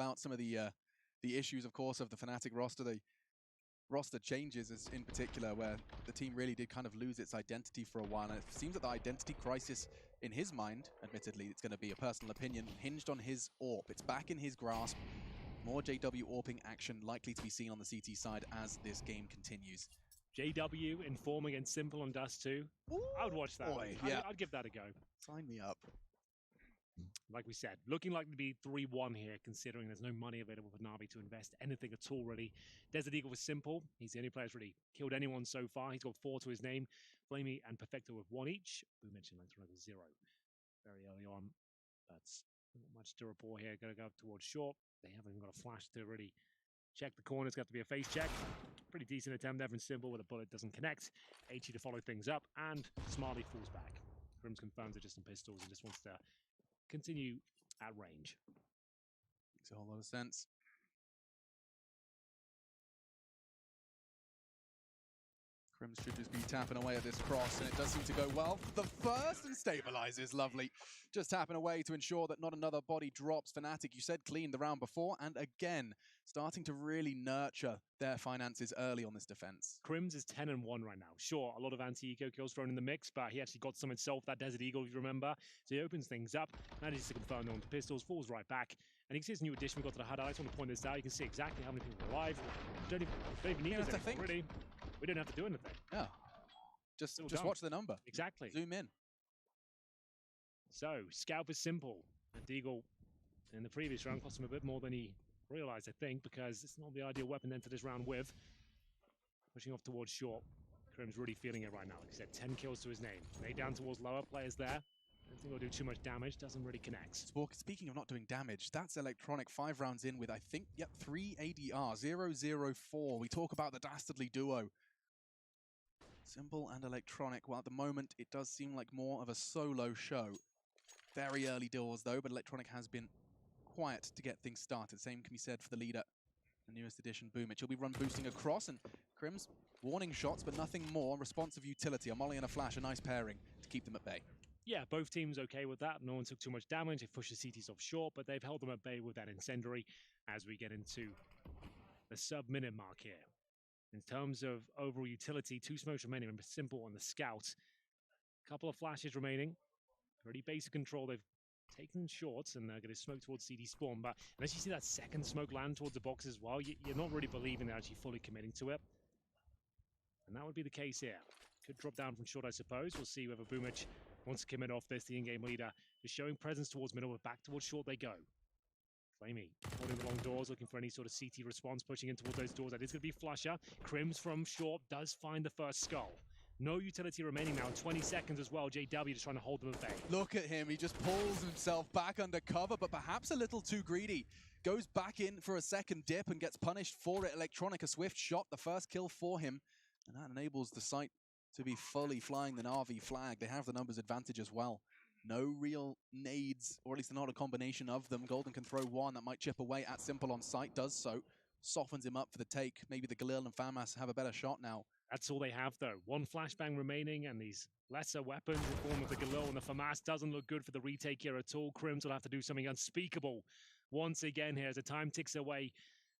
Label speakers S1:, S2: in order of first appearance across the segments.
S1: about some of the issues, of course, of the Fnatic roster. The roster changes in particular, where the team really did kind of lose its identity for a while. And it seems that the identity crisis in his mind, admittedly, it's going to be a personal opinion, hinged on his AWP. It's back in his grasp. More JW AWPing action likely to be seen on the CT side as this game continues.
S2: JW inform against Simple on Dust 2. I would watch that.
S1: Boy, yeah.
S2: I'd give that a go.
S1: Sign me up.
S2: Like we said, looking like to be 3-1 here, considering there's no money available for NaVi to invest anything at all, really. Desert Eagle was Simple. He's the only player who's really killed anyone so far. He's got 4 to his name. Flamey and Perfecto with 1 each. We mentioned Electronic with 0 very early on. But not much to report here. Going to go up towards short. They haven't even got a flash to really check the corner. It's got to be a face check. Pretty decent attempt there from Simple, where the bullet doesn't connect. HE to follow things up, and Smarty falls back. Crims confirms it just on pistols and just wants to continue at range.
S1: Makes a whole lot of sense. Crims should just be tapping away at this cross, and it does seem to go well. The first and stabilizes, lovely. Just tapping away to ensure that not another body drops. Fnatic, you said clean the round before, and again, starting to really nurture their finances early on this defense.
S2: Crims is 10-1 right now. Sure, a lot of anti-eco kills thrown in the mix, but he actually got some himself, that Desert Eagle, if you remember. So he opens things up, manages to confirm no one to pistols, falls right back. And you can see his new addition we got to the HUD. I just want to point this out. You can see exactly how many people are alive. Don't even need to think. Really. We don't have to do anything.
S1: Yeah. Just watch the number.
S2: Exactly.
S1: Zoom in.
S2: So, Scalp is Simple. And Deagle, in the previous round, cost him a bit more than he realized, I think, because it's not the ideal weapon to enter this round with. Pushing off towards short. Krim's really feeling it right now. Like I said, 10 kills to his name. Lay down towards lower players there. I don't think he'll do too much damage. Doesn't really connect.
S1: Speaking of not doing damage, that's Electronic 5 rounds in with, I think, yep, 3 ADR. 0-0-4. We talk about the dastardly duo. Simple and Electronic. Well, at the moment, it does seem like more of a solo show. Very early doors, though, but Electronic has been quiet to get things started. Same can be said for the leader, the newest addition, Boomich. He'll be run boosting across, and Crims warning shots, but nothing more. Responsive utility, a molly and a flash, a nice pairing to keep them at bay.
S2: Yeah, both teams okay with that. No one took too much damage. They pushed the CTs off short, but they've held them at bay with that incendiary as we get into the sub-minute mark here. In terms of overall utility, 2 smokes remaining. Remember, Simple on the scout. A couple of flashes remaining. Pretty basic control. They've taken shots and they're going to smoke towards CD spawn. But unless you see that second smoke land towards the box as well, you're not really believing they're actually fully committing to it. And that would be the case here. Could drop down from short, I suppose. We'll see whether Boomich wants to commit off this. The in-game leader is showing presence towards middle, but back towards short they go. Flamey holding the long doors, looking for any sort of CT response, pushing in towards those doors. That is going to be Flusher. Crims from short does find the first skull. No utility remaining now, 20 seconds as well. JW just trying to hold them at bay.
S1: Look at him, he just pulls himself back under cover, but perhaps a little too greedy. Goes back in for a second dip and gets punished for it. Electronic, a swift shot, the first kill for him. And that enables the site to be fully flying the NaVi flag. They have the numbers advantage as well. No real nades, or at least not a combination of them. Golden can throw one that might chip away at Simple on site, does so. Softens him up for the take. Maybe the Galil and FAMAS have a better shot now.
S2: That's all they have, though. 1 flashbang remaining, and these lesser weapons in form of the Galil and the FAMAS doesn't look good for the retake here at all. Crims will have to do something unspeakable once again here as the time ticks away.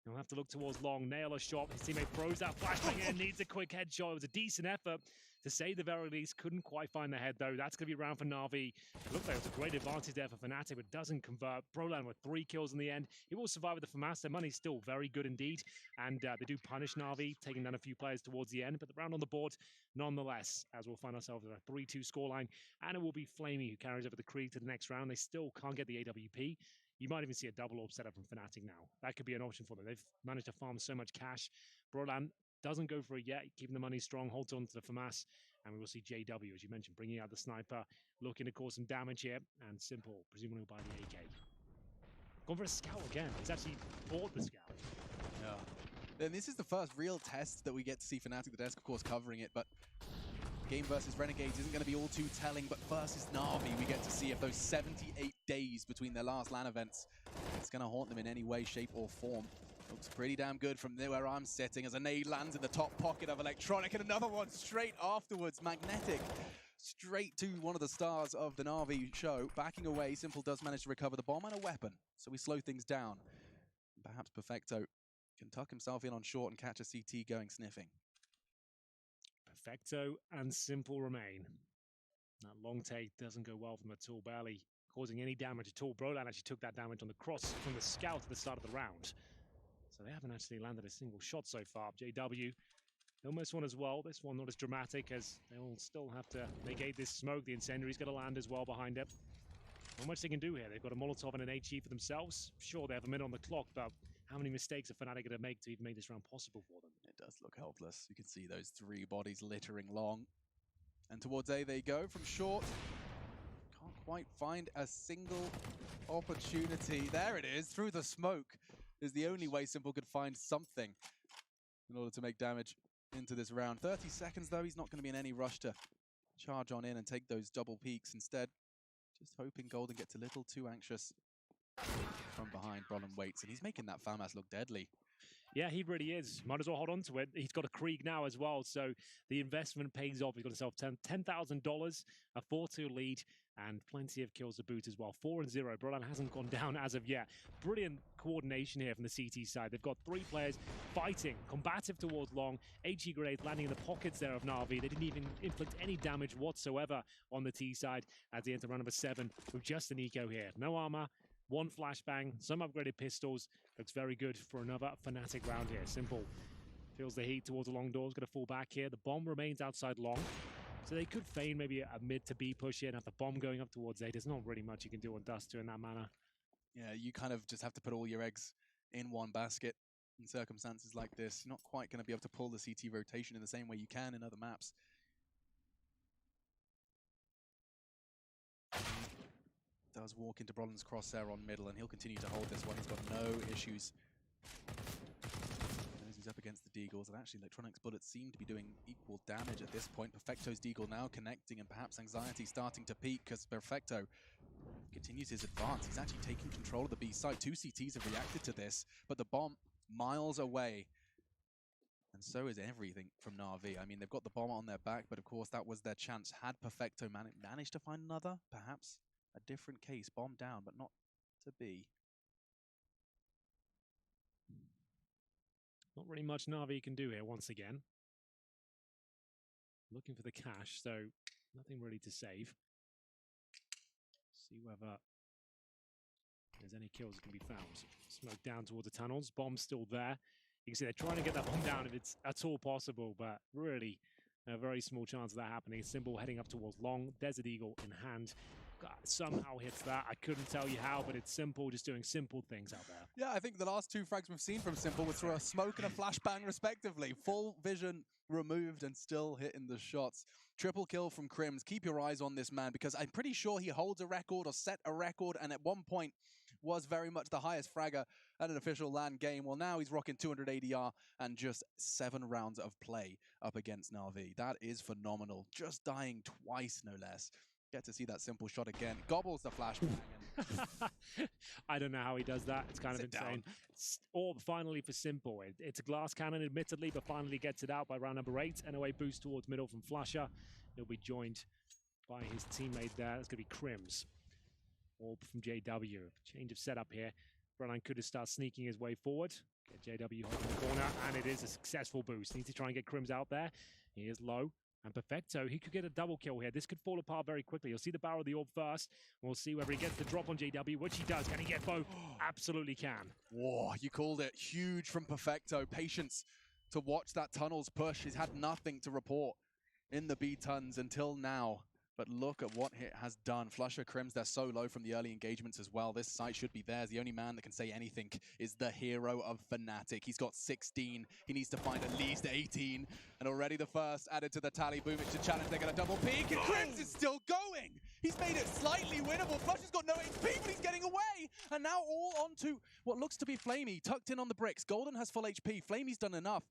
S2: He'll have to look towards long, nail a shot. His teammate throws that flashbang in, needs a quick headshot. It was a decent effort, to say the very least. Couldn't quite find the head, though. That's going to be round for NaVi. It looked like it was a great advantage there for Fnatic, but doesn't convert. Brolan with 3 kills in the end. He will survive with the FAMAS. Their money's still very good indeed, and they do punish NaVi, taking down a few players towards the end, but the round on the board nonetheless, as we'll find ourselves at a 3-2 scoreline, and it will be Flamey who carries over the Krieg to the next round. They still can't get the AWP. You might even see a double AWP setup from Fnatic now. That could be an option for them. They've managed to farm so much cash. Brolan doesn't go for it yet, keeping the money strong, holds on to the FAMAS, and we will see JW, as you mentioned, bringing out the sniper, looking to cause some damage here, and Simple, presumably by the AK. Going for a scout again. He's actually bought the scout.
S1: Yeah. Then this is the first real test that we get to see Fnatic, the desk, of course, covering it, but game versus Renegades isn't going to be all too telling, but versus NaVi, we get to see if those 78 days between their last LAN events, it's going to haunt them in any way, shape, or form. Looks pretty damn good from there where I'm sitting as a nade lands in the top pocket of Electronic, and another one straight afterwards. Magnetic straight to one of the stars of the NaVi show. Backing away, Simple does manage to recover the bomb and a weapon, so we slow things down. Perhaps Perfecto can tuck himself in on short and catch a CT going sniffing.
S2: Perfecto and Simple remain. That long take doesn't go well from at all, barely causing any damage at all. Brolan actually took that damage on the cross from the scout at the start of the round. So they haven't actually landed a single shot so far. JW almost one as well. This one not as dramatic as they'll still have to negate this smoke. The incendiary's got to land as well behind it. Not much they can do here. They've got a Molotov and an HE for themselves. Sure, they have a minute on the clock, but how many mistakes are Fnatic going to make to even make this round possible for them?
S1: It does look helpless. You can see those 3 bodies littering long. And towards A they go from short. Can't quite find a single opportunity. There it is, through the smoke is the only way Simple could find something in order to make damage into this round. 30 seconds though, he's not going to be in any rush to charge on in and take those double peaks. Instead, just hoping Golden gets a little too anxious from behind. Brolan waits, and he's making that FAMAS look deadly.
S2: Yeah, he really is. Might as well hold on to it. He's got a Krieg now as well, so the investment pays off. He's got himself $10,000, a 4-2 lead, and plenty of kills to boot as well. 4-0. Brolan hasn't gone down as of yet. Brilliant coordination here from the CT side. They've got 3 players fighting, combative towards long. HE grenades landing in the pockets there of NaVi. They didn't even inflict any damage whatsoever on the T side as they enter round number 7 with just an eco here. No armor. 1 flashbang, some upgraded pistols. Looks very good for another Fnatic round here. Simple feels the heat towards the long doors. Going to fall back here. The bomb remains outside long. So they could feign maybe a mid to B push here and have the bomb going up towards A. There's not really much you can do on Duster in that manner.
S1: Yeah, you kind of just have to put all your eggs in one basket in circumstances like this. You're not quite going to be able to pull the CT rotation in the same way you can in other maps. Does walk into Brolan's crosshair on middle, and he'll continue to hold this one. He's got no issues. As he's up against the Deagles, and actually Electronic's bullets seem to be doing equal damage at this point. Perfecto's Deagle now connecting, and perhaps Anxiety starting to peak because Perfecto continues his advance. He's actually taking control of the B side. 2 CTs have reacted to this, but the bomb miles away. And so is everything from NaVi. I mean, they've got the bomb on their back, but of course that was their chance. Had Perfecto managed to find another, perhaps a different case. Bomb down, but not to be.
S2: Not really much NaVi can do here once again. Looking for the cash, so nothing really to save. See whether there's any kills that can be found. Smoke down towards the tunnels. Bomb still there. You can see they're trying to get that bomb down if it's at all possible, but really a very small chance of that happening. Simple heading up towards long. Desert Eagle in hand. God, somehow hits that. I couldn't tell you how, but it's Simple, just doing simple things out there.
S1: Yeah, I think the last 2 frags we've seen from Simple was through a smoke and a flashbang, respectively. Full vision removed and still hitting the shots. Triple kill from Crims. Keep your eyes on this man, because I'm pretty sure he holds a record or set a record, and at one point was very much the highest fragger at an official LAN game. Well, now he's rocking 200 ADR and just 7 rounds of play up against NaVi. That is phenomenal. Just dying twice, no less. Get to see that Simple shot again. Gobbles the flashbang.
S2: I don't know how he does that. It's kind of insane. Or finally for Simple. It's a glass cannon, admittedly, but finally gets it out by round number 8. NOA boost towards middle from Flusher. He'll be joined by his teammate there. That's going to be Crims. Orb from JW. Change of setup here. Brolan could have started sneaking his way forward. Get JW holding the corner, and it is a successful boost. Needs to try and get Crims out there. He is low. And Perfecto, he could get a double kill here. This could fall apart very quickly. You'll see the barrel of the orb first. We'll see whether he gets the drop on JW, which he does. Can he get both? Absolutely can.
S1: Whoa, you called it. Huge from Perfecto. Patience to watch that tunnels push. He's had nothing to report in the B-tons until now. But look at what it has done. Flusher, Crims, they're so low from the early engagements as well. This site should be theirs. The only man that can say anything is the hero of Fnatic. He's got 16. He needs to find at least 18. And already the first added to the tally. Boomich to challenge. They're going to double peek. And Crims is still going. He's made it slightly winnable. Flusher's got no HP, but he's getting away. And now all onto what looks to be Flamey, tucked in on the bricks. Golden has full HP. Flamey's done enough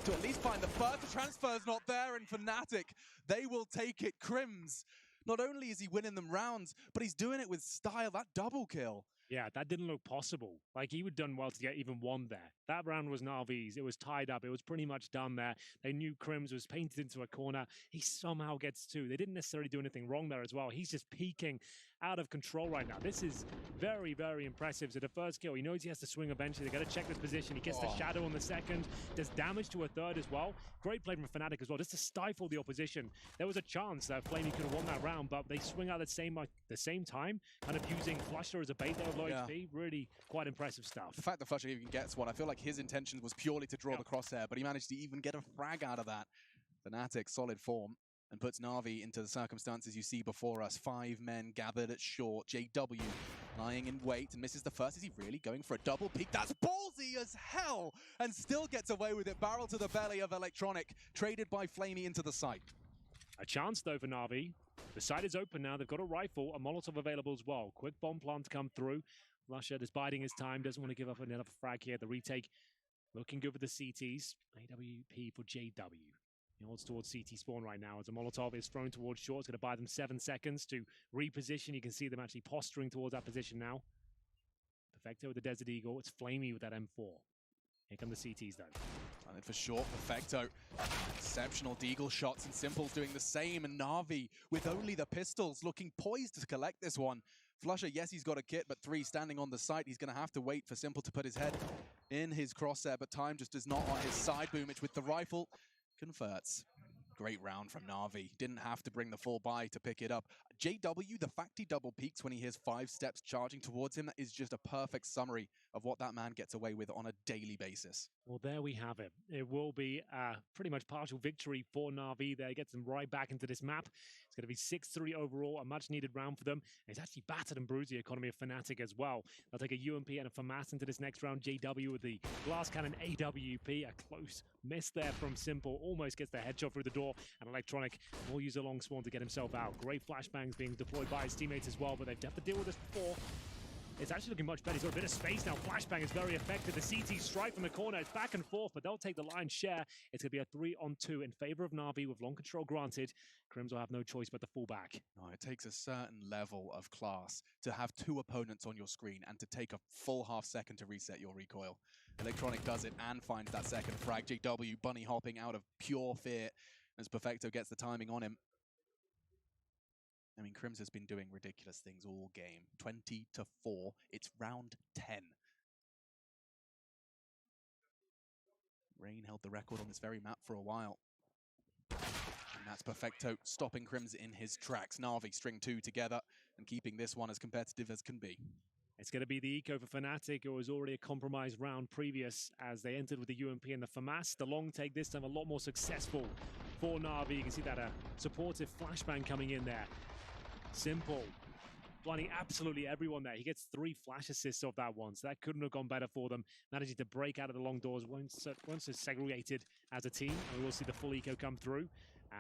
S1: to at least find the first. The transfer's not there, and Fnatic, they will take it. Crims, not only is he winning them rounds, but he's doing it with style. That double kill.
S2: Yeah, that didn't look possible. Like, he would have done well to get even one there. That round was NaVi's. It was tied up. It was pretty much done there. They knew Crims was painted into a corner. He somehow gets 2. They didn't necessarily do anything wrong there as well. He's just peeking out of control right now. This is very, very impressive. So the first kill, he knows he has to swing eventually. They got to check this position. He gets the shadow on the second, does damage to a third as well. Great play from Fnatic as well, just to stifle the opposition. There was a chance that Flamey could have won that round, but they swing out at the same time, kind of using Flusher as a bait there with low HP. Really quite impressive stuff.
S1: The fact that Flusher even gets one, I feel like his intention was purely to draw the crosshair, but he managed to even get a frag out of that. Fnatic, solid form, and puts NaVi into the circumstances you see before us. 5 men gathered at short. JW lying in wait and misses the first. Is he really going for a double peek? That's ballsy as hell, and still gets away with it. Barrel to the belly of Electronic, traded by Flamey into the site.
S2: A chance though for NaVi. The site is open now. They've got a rifle, a Molotov available as well. Quick bomb plant to come through. Flusher is biding his time, doesn't want to give up another frag here. The retake looking good for the CTs. AWP for JW. He holds towards CT spawn right now as a Molotov is thrown towards short. It's going to buy them 7 seconds to reposition. You can see them actually posturing towards that position now. Perfecto with the Desert Eagle. It's Flamey with that M4. Here come the CTs though.
S1: And for short, Perfecto. Exceptional Deagle shots, and Simple's doing the same. And NaVi with only the pistols looking poised to collect this one. Flusher, yes, he's got a kit, but 3 standing on the site. He's going to have to wait for Simple to put his head in his crosshair, but time just is not on his side. Boomich with the rifle converts. Great round from NaVi. Didn't have to bring the full buy to pick it up. JW, the fact he double peaks when he hears 5 steps charging towards him, that is just a perfect summary of what that man gets away with on a daily basis.
S2: Well, there we have it. It will be a pretty much partial victory for NaVi there. Gets them right back into this map. It's going to be 6-3 overall, a much-needed round for them. And it's actually battered and bruised the economy of Fnatic as well. They'll take a UMP and a FAMAS into this next round. JW with the glass cannon AWP. A close miss there from Simple. Almost gets the headshot through the door. And Electronic will use a long spawn to get himself out. Great flashbangs being deployed by his teammates as well, but they've had to deal with this before. It's actually looking much better. He's got a bit of space now. Flashbang is very effective. The CT strike from the corner. It's back and forth, but they'll take the lion's share. It's going to be a 3-on-2 in favor of NaVi with long control granted. Crims will have no choice but to fall back.
S1: No, it takes a certain level of class to have 2 opponents on your screen and to take a full half second to reset your recoil. Electronic does it and finds that second frag. JW bunny hopping out of pure fear as Perfecto gets the timing on him. I mean, Crims has been doing ridiculous things all game. 20-4. It's round 10. Rain held the record on this very map for a while. And that's Perfecto stopping Crims in his tracks. NaVi string 2 together and keeping this one as competitive as can be.
S2: It's going to be the eco for Fnatic. It was already a compromised round previous as they entered with the UMP and the FAMAS. The long take this time a lot more successful for NaVi. You can see that supportive flashbang coming in there. Simple, blinding absolutely everyone there. He gets 3 flash assists off that one, so that couldn't have gone better for them. Managing to break out of the long doors once it's segregated as a team, and we will see the full eco come through.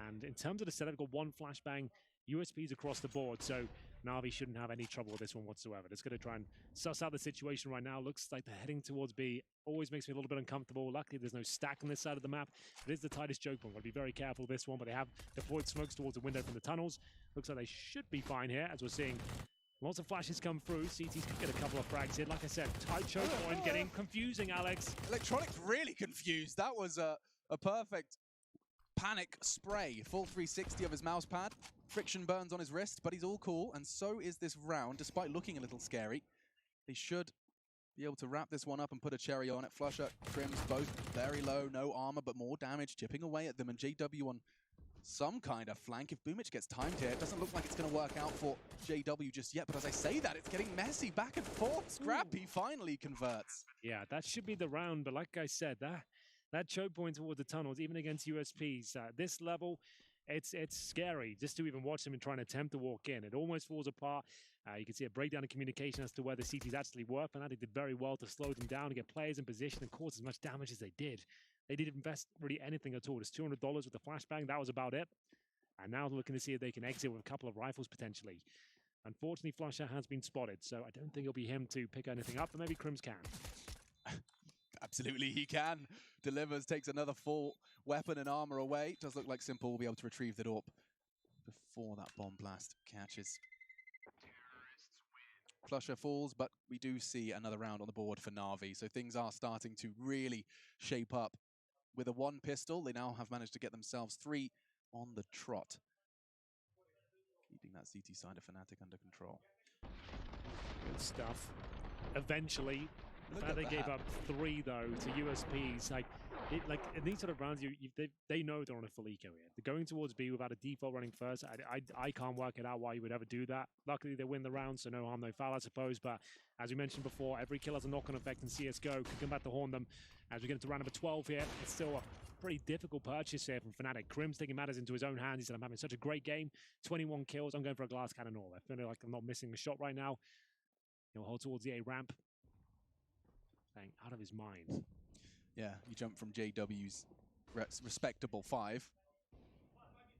S2: And in terms of the setup, got 1 flashbang, USPs across the board, so NaVi shouldn't have any trouble with this one whatsoever. Just going to try and suss out the situation right now. Looks like they're heading towards B. Always makes me a little bit uncomfortable. Luckily, there's no stack on this side of the map. It is the tightest choke point. Got to be very careful with this one, but they have deployed smokes towards the window from the tunnels. Looks like they should be fine here, as we're seeing lots of flashes come through. CTs could get a couple of frags here. Like I said, tight choke point, getting confusing, Alex.
S1: Electronic's really confused. That was a perfect panic spray. Full 360 of his mouse pad. Friction burns on his wrist, but he's all cool, and so is this round, despite looking a little scary. They should be able to wrap this one up and put a cherry on it. Flusher, Crims, both very low, no armor, but more damage, chipping away at them, and JW on some kind of flank. If Boomich gets timed here, it doesn't look like it's going to work out for JW just yet, but as I say that, it's getting messy, back and forth. Scrappy finally converts.
S2: Yeah, that should be the round, but like I said, that choke point towards the tunnels, even against USPs, this level, it's scary just to even watch them and try and attempt to walk in. It almost falls apart. You can see a breakdown in communication as to where the CTs actually were. Fnatic did very well to slow them down and get players in position and cause as much damage as they did. They didn't invest really anything at all. Just $200 with the flashbang. That was about it. And now they're looking to see if they can exit with a couple of rifles potentially. Unfortunately, Flusher has been spotted, so I don't think it'll be him to pick anything up, but maybe Crims can.
S1: Absolutely, he can. Delivers, takes another full weapon and armor away. Does look like Simple will be able to retrieve the AWP before that bomb blast catches. Flusher falls, but we do see another round on the board for NaVi, so things are starting to really shape up. With a 1 pistol, they now have managed to get themselves 3 on the trot. Keeping getting that CT side of Fnatic under control.
S2: Good stuff. Eventually, they gave up 3 though to USPs. Like in these sort of rounds, they know they're on a full eco here. They're going towards B without a default running first. I can't work it out why you would ever do that. Luckily, they win the round, so no harm, no foul, I suppose. But as we mentioned before, every kill has a knock-on effect in CS:GO. Could come back to haunt them. As we get into round number 12 here, it's still a pretty difficult purchase here from Fnatic. Krim's taking matters into his own hands. He said, I'm having such a great game. 21 kills. I'm going for a glass cannon all. I feel like I'm not missing a shot right now. He'll hold towards the A ramp. Playing out of his mind.
S1: Yeah, you jump from JW's respectable 5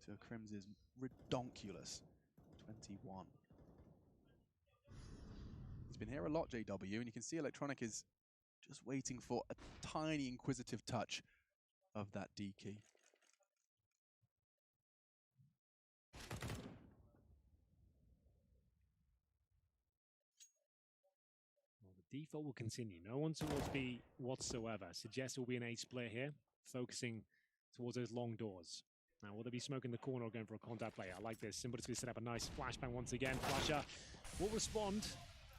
S1: to Krim's redonkulous 21. He's been here a lot, JW, and you can see Electronic is just waiting for a tiny inquisitive touch of that D key.
S2: Default will continue. No one towards B whatsoever. Suggests it will be an A split here, focusing towards those long doors. Now, will they be smoking the corner or going for a contact play? I like this. Simba just going to set up a nice flashbang once again. Flasher will respond,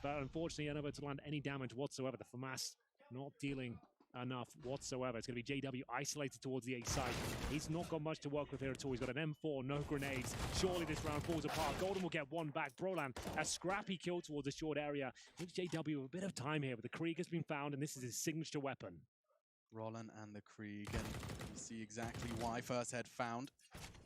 S2: but unfortunately unable to land any damage whatsoever. The FAMAS not dealing enough whatsoever. It's going to be JW isolated towards the A side. He's not got much to work with here at all. He's got an M4, no grenades. Surely this round falls apart. Golden will get one back. Brolan, a scrappy kill towards the short area. Gives JW a bit of time here, but the Krieg has been found, and this is his signature weapon.
S1: Roland and the Krieg, and you see exactly why. First head found.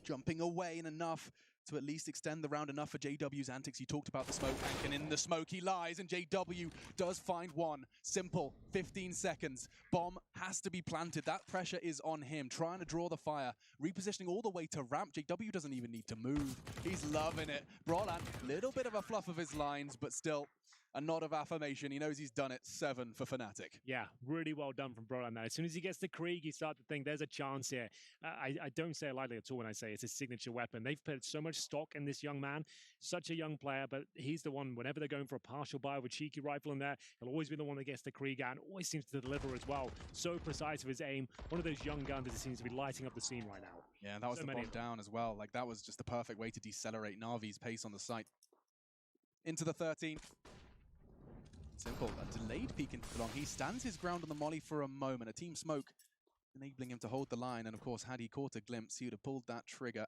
S1: Jumping away and enough to at least extend the round enough for JW's antics. You talked about the smoke bank, and in the smoke he lies, and JW does find one. Simple, 15 seconds. Bomb has to be planted. That pressure is on him, trying to draw the fire. Repositioning all the way to ramp. JW doesn't even need to move. He's loving it. Brolan, little bit of a fluff of his lines, but still a nod of affirmation. He knows he's done it. 7 for Fnatic.
S2: Yeah, really well done from Brolan there. As soon as he gets the Krieg, you start to think there's a chance here. I don't say it lightly at all when I say it's his signature weapon. They've put so much stock in this young man. Such a young player, but he's the one, whenever they're going for a partial buy with a cheeky rifle in there, he'll always be the one that gets the Krieg out and always seems to deliver as well. So precise with his aim. One of those young guns that seems to be lighting up the scene right now.
S1: Yeah, that was the bomb down as well. Like, that was just the perfect way to decelerate NaVi's pace on the site. Into the 13th. Simple, a delayed peek into the long. He stands his ground on the molly for a moment. A team smoke enabling him to hold the line. And of course, had he caught a glimpse, he would have pulled that trigger.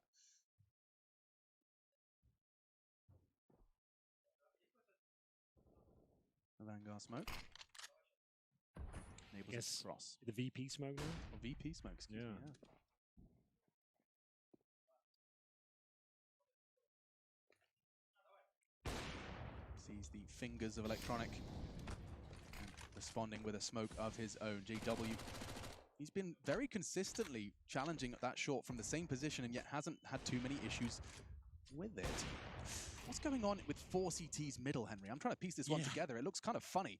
S1: The Vanguard smoke. Enables it to cross.
S2: The VP smoke now?
S1: Or VP smoke, excuse me. Yeah. Sees the fingers of Electronic and responding with a smoke of his own. JW, he's been very consistently challenging that short from the same position and yet hasn't had too many issues with it. What's going on with 4 CT's middle, Henry? I'm trying to piece this one together. It looks kind of funny.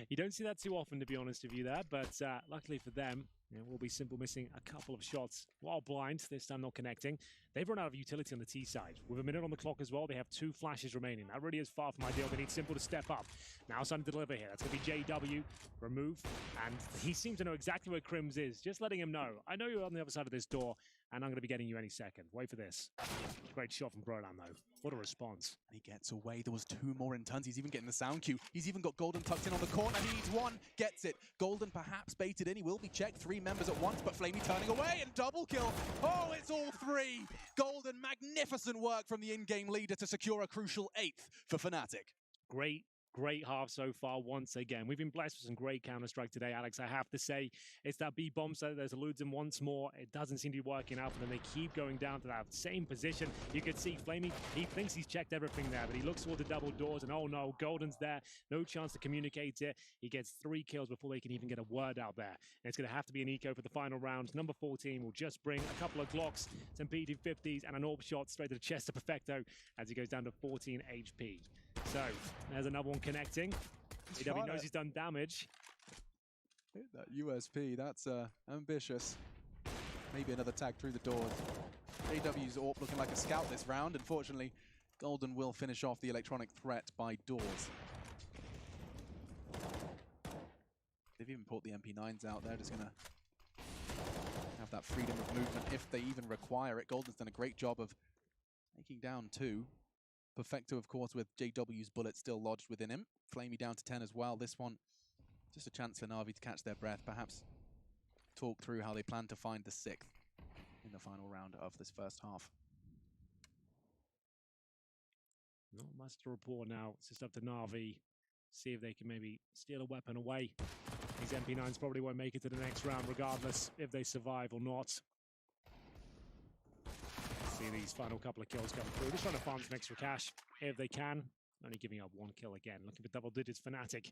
S2: You don't see that too often, to be honest with you there, but luckily for them, we'll be simple missing a couple of shots while blind, this time not connecting. They've run out of utility on the T side. With a minute on the clock as well, they have 2 flashes remaining. That really is far from ideal. They need Simple to step up. Now starting to deliver here. That's going to be JW. Remove. And he seems to know exactly where Krims is. Just letting him know. I know you're on the other side of this door, and I'm going to be getting you any second. Wait for this. Great shot from Brolan, though. What a response.
S1: And he gets away. There was 2 more in tons. He's even getting the sound cue. He's even got Golden tucked in on the corner. He needs 1. Gets it. Golden perhaps baited in. He will be checked. 3 members at once, but Flamey turning away and double kill. Oh, it's all 3. Golden, magnificent work from the in-game leader to secure a crucial 8th for Fnatic.
S2: Great half so far once again. We've been blessed with some great Counter-Strike today, Alex. I have to say, it's that B bomb set that eludes them once more. It doesn't seem to be working out for them. They keep going down to that same position. You can see Flamey, he thinks he's checked everything there, but he looks toward the double doors, and oh no, Golden's there. No chance to communicate it. He gets 3 kills before they can even get a word out there. And it's going to have to be an eco for the final round. Number 14 will just bring a couple of Glocks, some PT50s, and an AWP shot straight to the chest of Perfecto as he goes down to 14 HP. So, there's another one connecting. JW knows he's done damage.
S1: Hit that USP, that's ambitious. Maybe another tag through the door. JW's AWP looking like a scout this round. Unfortunately, Golden will finish off the Electronic threat by doors. They've even put the MP9s out there, just going to have that freedom of movement if they even require it. Golden's done a great job of taking down 2. Perfecto, of course, with JW's bullet still lodged within him. Flamey down to 10 as well. This one, just a chance for NaVi to catch their breath, perhaps talk through how they plan to find the 6th in the final round of this first half.
S2: Not much to report now. It's just up to NaVi. See if they can maybe steal a weapon away. These MP9s probably won't make it to the next round regardless if they survive or not. See these final couple of kills come through. Just trying to farm some extra cash if they can. Only giving up 1 kill again. Looking for double digits. Fnatic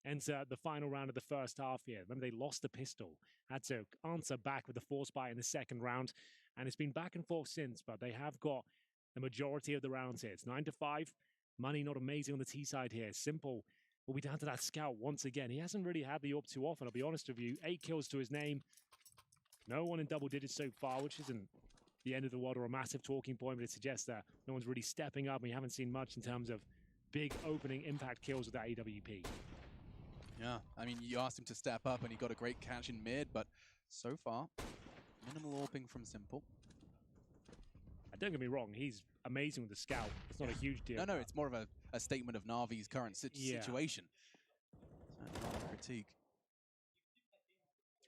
S2: enter the final round of the first half here. Remember, they lost the pistol. Had to answer back with the force buy in the second round. And it's been back and forth since, but they have got the majority of the rounds here. It's 9-5. Money not amazing on the T side here. Simple will be down to that scout once again. He hasn't really had the up too often, I'll be honest with you. 8 kills to his name. No one in double digits so far, which isn't the end of the world or a massive talking point, but it suggests that no one's really stepping up. We haven't seen much in terms of big opening impact kills with that AWP.
S1: Yeah, I mean, you asked him to step up and he got a great catch in mid, but so far, minimal AWPing from Simple.
S2: Don't get me wrong, he's amazing with the scout. It's not a huge deal.
S1: No, it's more of a statement of NaVi's current situation. Certainly not a critique.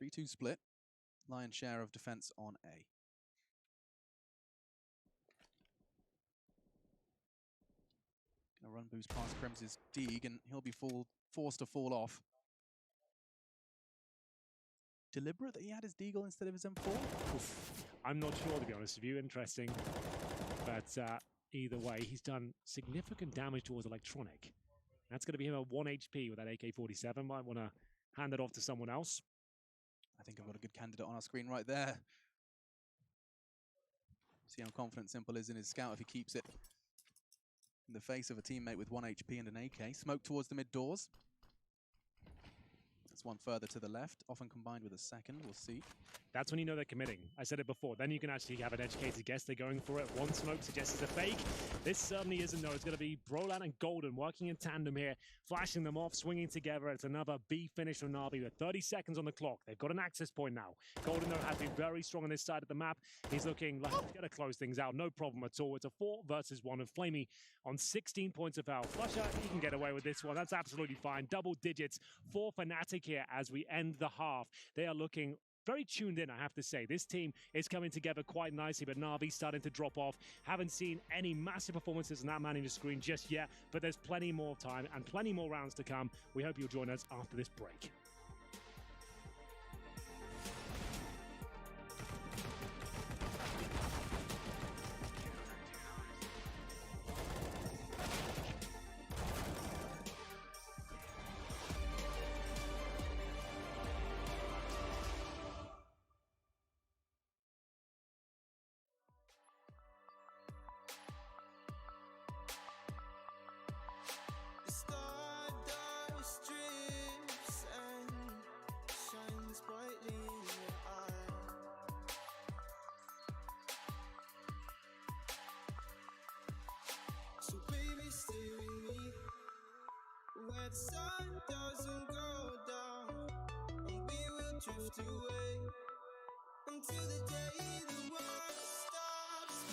S1: 3-2 split. Lion's share of defense on A. Gonna run boost past Krems' Deeg, and he'll be forced to fall off. Deliberate that he had his Deagle instead of his M4?
S2: Oof. I'm not sure, to be honest with you. Interesting. But either way, he's done significant damage towards electronic. That's going to be him at 1 HP with that AK-47. Might want to hand it off to someone else.
S1: I think I've got a good candidate on our screen right there. See how confident Simple is in his scout if he keeps it in the face of a teammate with 1 HP and an AK. Smoke towards the mid doors. That's one further to the left, often combined with a second. We'll see.
S2: That's when you know they're committing. I said it before. Then you can actually have an educated guess they're going for it. One smoke suggests it's a fake. This certainly isn't, though. It's going to be Brolan and Golden working in tandem here, flashing them off, swinging together. It's another B finish from NaVi with 30 seconds on the clock. They've got an access point now. Golden, though, has been very strong on this side of the map. He's looking like he's going to close things out. No problem at all. It's a 4 versus 1 of Flamey on 16 points of health. Flusher, he can get away with this one. That's absolutely fine. Double digits for Fnatic here as we end the half. They are looking very tuned in, I have to say. This team is coming together quite nicely, but NaVi starting to drop off. Haven't seen any massive performances on that man in the screen just yet, but there's plenty more time and plenty more rounds to come. We hope you'll join us after this break.
S3: The sun doesn't go down, and we will drift away until the day the world stops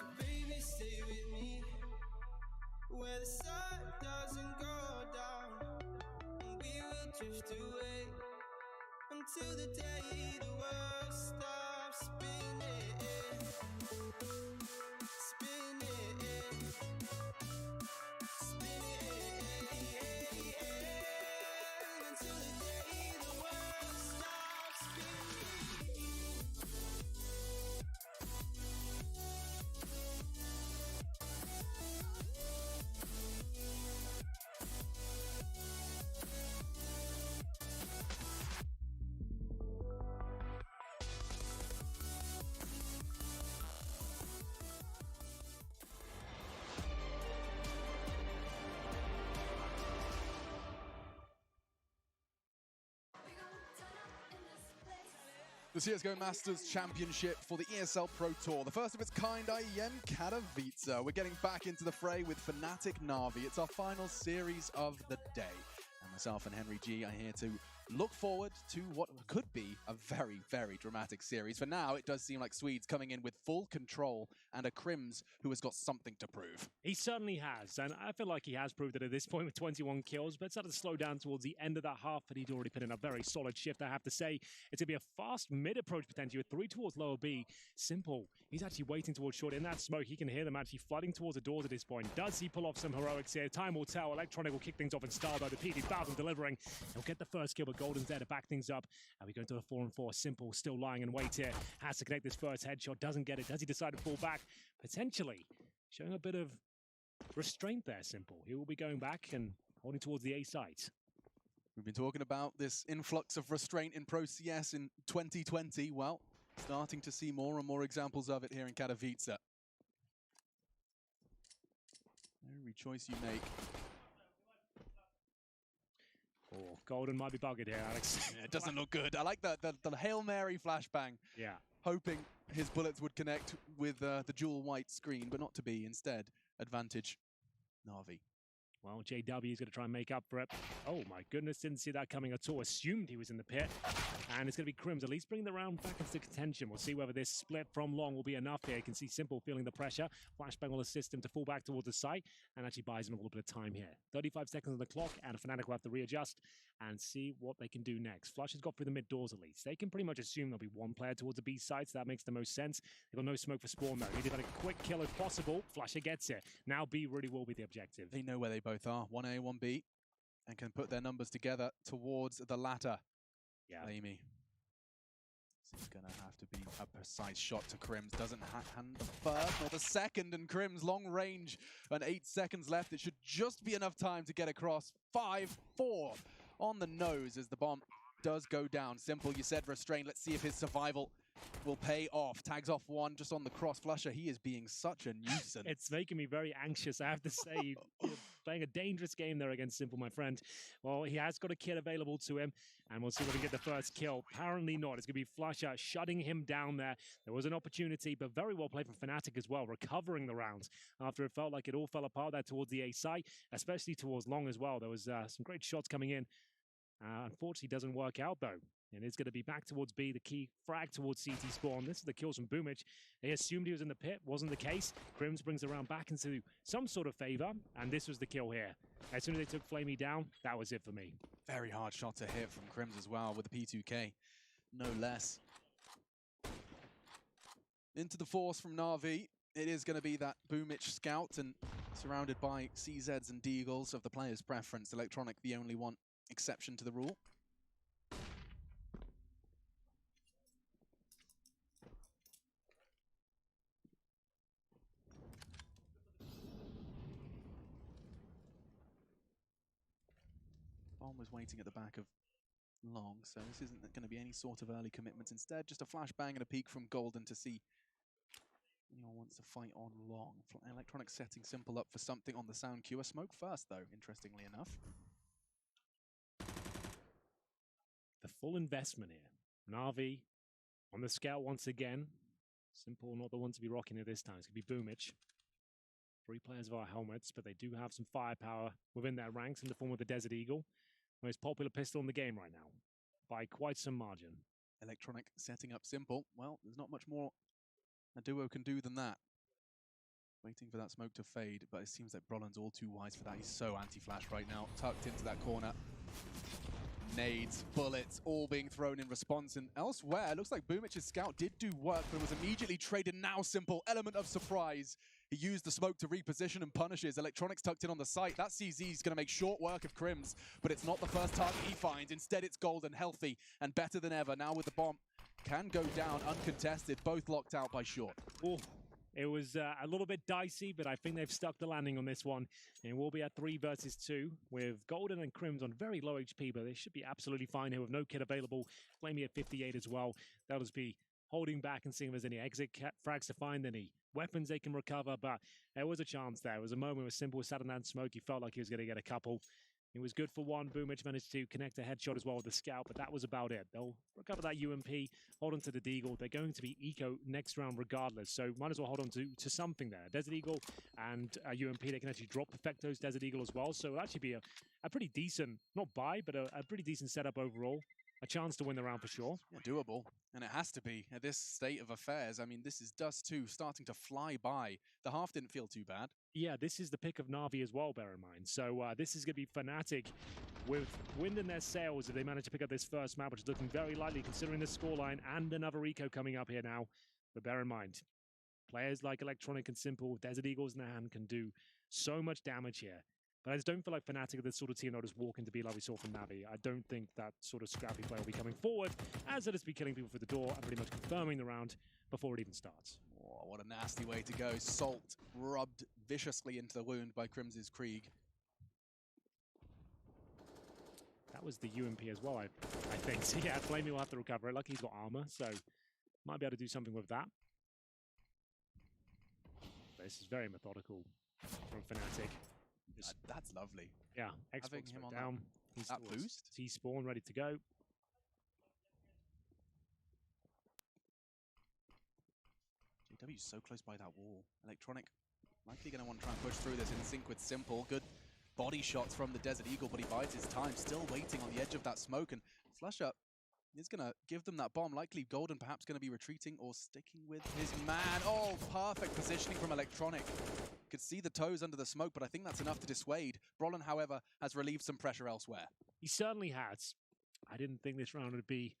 S3: So baby, stay with me. Where the sun doesn't go down, and we will drift away until the day the world stops spinning, spinning, spinning, until the day the world stops spinning.
S1: The CSGO Masters Championship for the ESL Pro Tour, the first of its kind IEM Katowice. We're getting back into the fray with Fnatic NaVi. It's our final series of the day. And myself and Henry G are here to look forward to what could be a very, very dramatic series. For now, it does seem like Swedes coming in with full control and a Crims who has got something to prove.
S2: He certainly has, and I feel like he has proved it at this point with 21 kills, but started to slow down towards the end of that half, but he'd already put in a very solid shift, I have to say. It's going to be a fast mid-approach potentially with 3 towards lower B. Simple. He's actually waiting towards short. In that smoke, he can hear them actually flooding towards the doors at this point. Does he pull off some heroics here? Time will tell. Electronic will kick things off in style, though. The PD delivering. He'll get the first kill, but Golden's there to back things up. And we go into a 4-on-4. Simple, still lying in wait here. Has to connect this first headshot. Doesn't get it. Does he decide to fall back? Potentially showing a bit of restraint there, Simple. He will be going back and holding towards the A site.
S1: We've been talking about this influx of restraint in Pro CS in 2020. Well, starting to see more and more examples of it here in Katowice. Every choice you make.
S2: Oh, Golden might be bugged here, Alex.
S1: Yeah, it doesn't look good. I like the Hail Mary flashbang.
S2: Yeah.
S1: Hoping his bullets would connect with the dual white screen, but not to be. Instead, advantage NaVi.
S2: Well, JW is going to try and make up for it. Oh my goodness, didn't see that coming at all. Assumed he was in the pit. And it's going to be Crims at least bringing the round back into contention. We'll see whether this split from long will be enough here. You can see Simple feeling the pressure. Flashbang will assist him to fall back towards the site and actually buys him a little bit of time here. 35 seconds on the clock, and Fnatic will have to readjust and see what they can do next. Flush has got through the mid doors at least. They can pretty much assume there'll be one player towards the B site, so that makes the most sense. They've got no smoke for spawn though. Need to get a quick kill if possible. Flusher gets it. Now B really will be the objective.
S1: They know where they both are. 1A, 1B, and can put their numbers together towards the latter.
S2: Yeah.
S1: Amy. This is going to have to be a precise shot to Crims. Doesn't hand the first or the second, and Crims long range and 8 seconds left. It should just be enough time to get across. 5-4 on the nose as the bomb does go down. Simple, you said restrained. Let's see if his survival will pay off. Tags off one just on the cross. Flusher, he is being such a nuisance.
S2: It's making me very anxious, I have to say. You're playing a dangerous game there against Simple, my friend. Well, he has got a kid available to him, and we'll see if we can get the first kill. Apparently not. It's going to be Flusher shutting him down there. There was an opportunity, but very well played from Fnatic as well, recovering the rounds after it felt like it all fell apart there towards the A site, especially towards long as well. There was some great shots coming in. Unfortunately, doesn't work out, though. And it's going to be back towards B, the key frag towards CT spawn. This is the kills from Boomich. They assumed he was in the pit. Wasn't the case. Crims brings the round back into some sort of favor, and this was the kill here. As soon as they took Flamey down, that was it for me.
S1: Very hard shot to hit from Crims as well with the P2K. No less. Into the force from NaVi. It is going to be that Boomich scout, and surrounded by CZs and Deagles of the player's preference. Electronic, the only one exception to the rule. Bomb was waiting at the back of long, so this isn't going to be any sort of early commitments. Instead, just a flashbang and a peek from Golden to see anyone wants to fight on long. Electronic setting Simple up for something on the sound cue. A smoke first, though, interestingly enough.
S2: The full investment here. NaVi on the scout once again. Simple, not the one to be rocking it this time. It's going to be Boomich. 3 players of our helmets, but they do have some firepower within their ranks in the form of the Desert Eagle. Most popular pistol in the game right now, by quite some margin.
S1: Electronic setting up Simple. Well, there's not much more a duo can do than that. Waiting for that smoke to fade, but it seems like Brolin's all too wise for that. He's so anti-flash right now, tucked into that corner. Nades, bullets, all being thrown in response. And elsewhere, it looks like Boomich's scout did do work, but it was immediately traded. Now Simple, element of surprise. He used the smoke to reposition and punishes. Electronics tucked in on the site. That CZ is going to make short work of Crims, but it's not the first target he finds. Instead, it's Golden, healthy and better than ever. Now with the bomb, can go down uncontested, both locked out by Short.
S2: Oh, it was a little bit dicey, but I think they've stuck the landing on this one. And we'll be at 3 versus 2 with Golden and Crims on very low HP, but they should be absolutely fine here with no kit available. Flamey at 58 as well. They'll just be holding back and seeing if there's any exit frags to find, any weapons they can recover, but there was a chance there. It was a moment where Simple sat in that smoke. He felt like he was going to get a couple. It was good for one. Boomich managed to connect a headshot as well with the scout, but that was about it. They'll recover that UMP, hold on to the Deagle. They're going to be eco next round regardless, so might as well hold on to something there. Desert Eagle and UMP, they can actually drop Perfecto's Desert Eagle as well, so it'll actually be a pretty decent, not buy, but a pretty decent setup overall. A chance to win the round for sure.
S1: Yeah, doable. And it has to be at this state of affairs. I mean, this is Dust 2 starting to fly by. The half didn't feel too bad.
S2: Yeah, this is the pick of NaVi as well, bear in mind. So this is going to be Fnatic with wind in their sails if they manage to pick up this first map, which is looking very likely considering the scoreline and another eco coming up here now. But bear in mind, players like Electronic and Simple, Desert Eagles in their hand can do so much damage here. But I just don't feel like Fnatic are the sort of team that will just walk into B like we saw from NaVi. I don't think that sort of scrappy play will be coming forward, as it is be killing people through the door and pretty much confirming the round before it even starts.
S1: Oh, what a nasty way to go. Salt rubbed viciously into the wound by Crims's Krieg.
S2: That was the UMP as well, I think. So yeah, Flamey will have to recover it. Lucky he's got armor, so might be able to do something with that. But this is very methodical from Fnatic.
S1: That's lovely.
S2: Yeah,
S1: Having
S2: Xbox
S1: him on
S2: down.
S1: that boost.
S2: T-spawn ready to go.
S1: JW's so close by that wall. Electronic likely going to want to try and push through this in sync with Simple. Good body shots from the Desert Eagle, but he bides his time. Still waiting on the edge of that smoke, and Flush Up is going to give them that bomb. Likely Golden perhaps going to be retreating or sticking with his man. Oh, perfect positioning from Electronic. Could see the toes under the smoke, but I think that's enough to dissuade. Brolin, however, has relieved some pressure elsewhere.
S2: He certainly has. I didn't think this round would be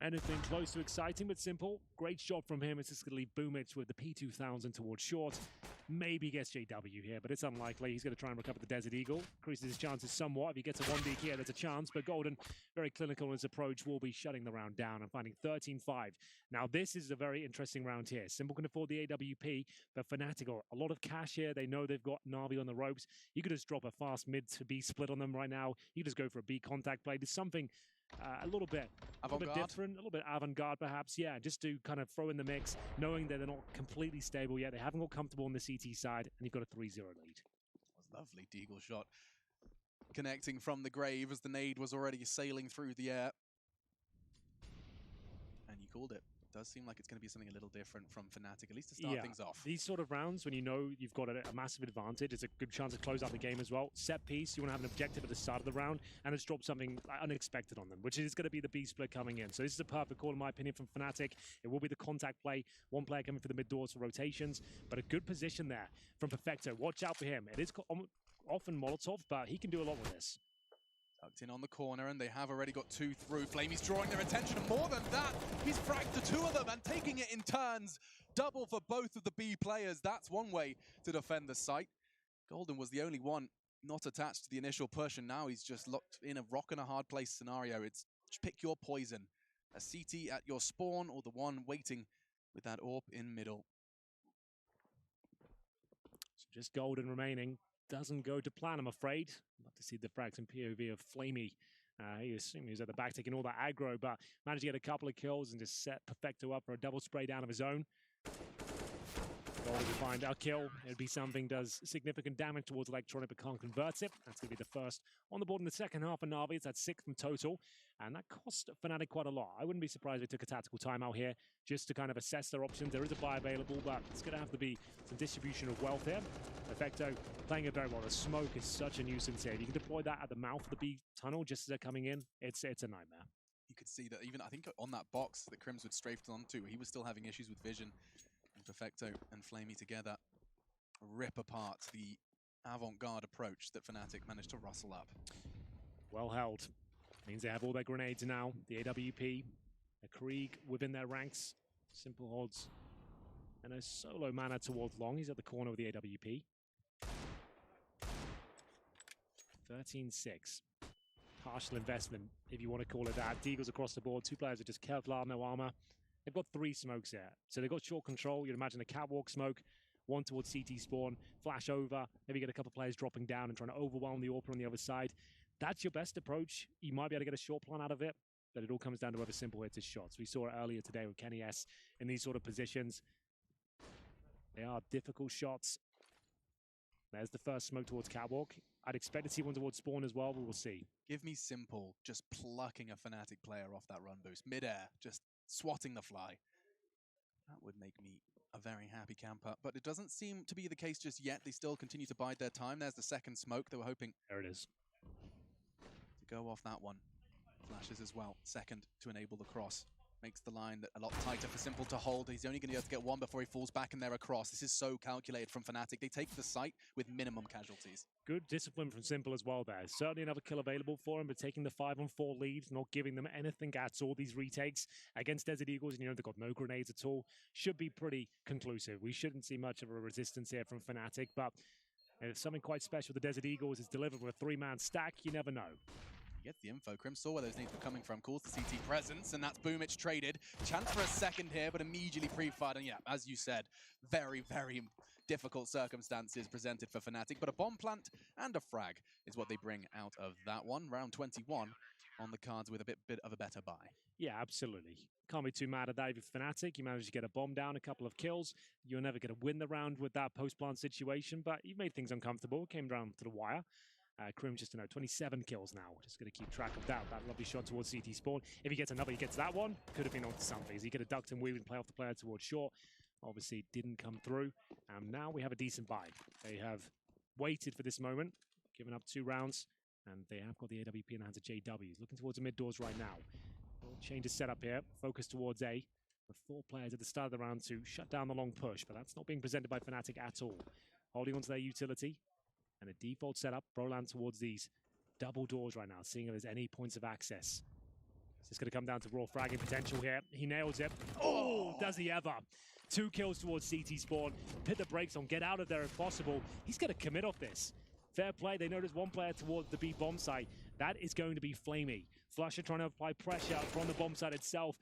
S2: anything close to exciting, but Simple. Great shot from him. It's just going to leave Boomich with the P2000 towards Short. Maybe gets JW here, but it's unlikely. He's going to try and recover the Desert Eagle. Increases his chances somewhat. If he gets a 1D here, there's a chance, but Golden, very clinical in his approach, will be shutting the round down and finding 13-5. Now, this is a very interesting round here. Simple can afford the AWP, but Fnatic got a lot of cash here. They know they've got NaVi on the ropes. You could just drop a fast mid to B split on them right now. You could just go for a B contact play. There's something a little bit different, a little bit avant-garde perhaps. Yeah, just to kind of throw in the mix, knowing that they're not completely stable yet. They haven't got comfortable on the CT side, and you've got a 3-0 lead.
S1: That was lovely Deagle shot. Connecting from the grave as the nade was already sailing through the air. And you called it. Does seem like it's going to be something a little different from Fnatic, at least to start things off.
S2: These sort of rounds, when you know you've got a massive advantage, it's a good chance to close out the game as well. Set piece, you want to have an objective at the start of the round, and it's dropped something unexpected on them, which is going to be the B split coming in. So this is a perfect call, in my opinion, from Fnatic. It will be the contact play, one player coming for the mid doors for rotations, but a good position there from Perfecto. Watch out for him. It is often Molotov, but he can do a lot with this.
S1: Tucked in on the corner, and they have already got 2 through. Flamey's drawing their attention, and more than that, he's fragged the 2 of them and taking it in turns. Double for both of the B players. That's one way to defend the site. Golden was the only one not attached to the initial push, and now he's just locked in a rock and a hard place scenario. It's pick your poison. A CT at your spawn, or the one waiting with that AWP in middle.
S2: So just Golden remaining. Doesn't go to plan, I'm afraid. Love to see the frags and POV of Flamey. He assumed he was at the back taking all that aggro, but managed to get a couple of kills and just set Perfecto up for a double spray down of his own. Golden to find a kill. It'd be something does significant damage towards Electronic but can't convert it. That's going to be the first on the board in the second half of NaVi. It's at 6th in total, and that cost Fnatic quite a lot. I wouldn't be surprised if they took a tactical timeout here just to kind of assess their options. There is a buy available, but it's going to have to be some distribution of wealth here. Perfecto playing it very well. The smoke is such a nuisance here. If you can deploy that at the mouth of the B tunnel just as they're coming in, it's a nightmare.
S1: You could see that even, I think, on that box that Crims would strafed onto, he was still having issues with vision. Perfecto and Flamey together. rip apart the avant-garde approach that Fnatic managed to rustle up.
S2: Well held. Means they have all their grenades now. The AWP, a Krieg within their ranks. Simple odds. And a solo mana towards Long. He's at the corner of the AWP. 13-6. Partial investment, if you want to call it that. Deagles across the board. Two players are just Kevlar, no armor. They've got 3 smokes there. So they've got short control. You'd imagine a catwalk smoke. One towards CT spawn. Flash over. Maybe get a couple players dropping down and trying to overwhelm the AWP on the other side. That's your best approach. You might be able to get a short plan out of it, but it all comes down to whether Simple hits his shots. We saw it earlier today with Kenny S in these sort of positions. They are difficult shots. There's the first smoke towards catwalk. I'd expect to see one towards spawn as well, but we'll see.
S1: Give me Simple just plucking a Fnatic player off that run boost. Mid-air, just swatting the fly. That would make me a very happy camper, but it doesn't seem to be the case just yet. They still continue to bide their time. There's the second smoke. They were hoping...
S2: There it is.
S1: To go off that one. Flashes as well. Second to enable the cross. Makes the line a lot tighter for Simple to hold. He's only going to be able to get one before he falls back and they're across. This is so calculated from Fnatic. They take the site with minimum casualties.
S2: Good discipline from Simple as well there. Certainly another kill available for him, but taking the 5-on-4 lead, not giving them anything at all. These retakes against Desert Eagles, and you know they've got no grenades at all, should be pretty conclusive. We shouldn't see much of a resistance here from Fnatic, but if something quite special the Desert Eagles is delivered with a 3-man stack, you never know.
S1: Gets the info. Crim saw where those nades were coming from, calls the CT presence, and that's boom, it's traded. Chance for a second here, but immediately pre-fired. And yeah, as you said, very, very difficult circumstances presented for Fnatic, but a bomb plant and a frag is what they bring out of that one. Round 21 on the cards with a bit of a better buy.
S2: Yeah, absolutely. Can't be too mad at that if you're Fnatic. You managed to get a bomb down, a couple of kills. You're never going to win the round with that post-plant situation, but you made things uncomfortable. Came down to the wire. Krim just 27 kills now. Just going to keep track of that. That lovely shot towards CT spawn. If he gets another, he gets that one. Could have been onto something. He could have ducked and weaved and play off the player towards short. Obviously, didn't come through. Now we have a decent buy. They have waited for this moment, given up 2 rounds, and they have got the AWP in the hands of JW. He's looking towards the mid doors right now. We'll change his setup here. Focus towards A. With 4 players at the start of the round to shut down the long push, but that's not being presented by Fnatic at all. Holding onto their utility. And a default setup, Broland towards these double doors right now, seeing if there's any points of access. It's just going to come down to raw fragging potential here. He nails it. Oh, does he ever? 2 kills towards CT spawn. Put the brakes on, get out of there if possible. He's going to commit off this. Fair play. They notice 1 player towards the B bomb site. That is going to be flamey. Flusher trying to apply pressure from the bomb site itself.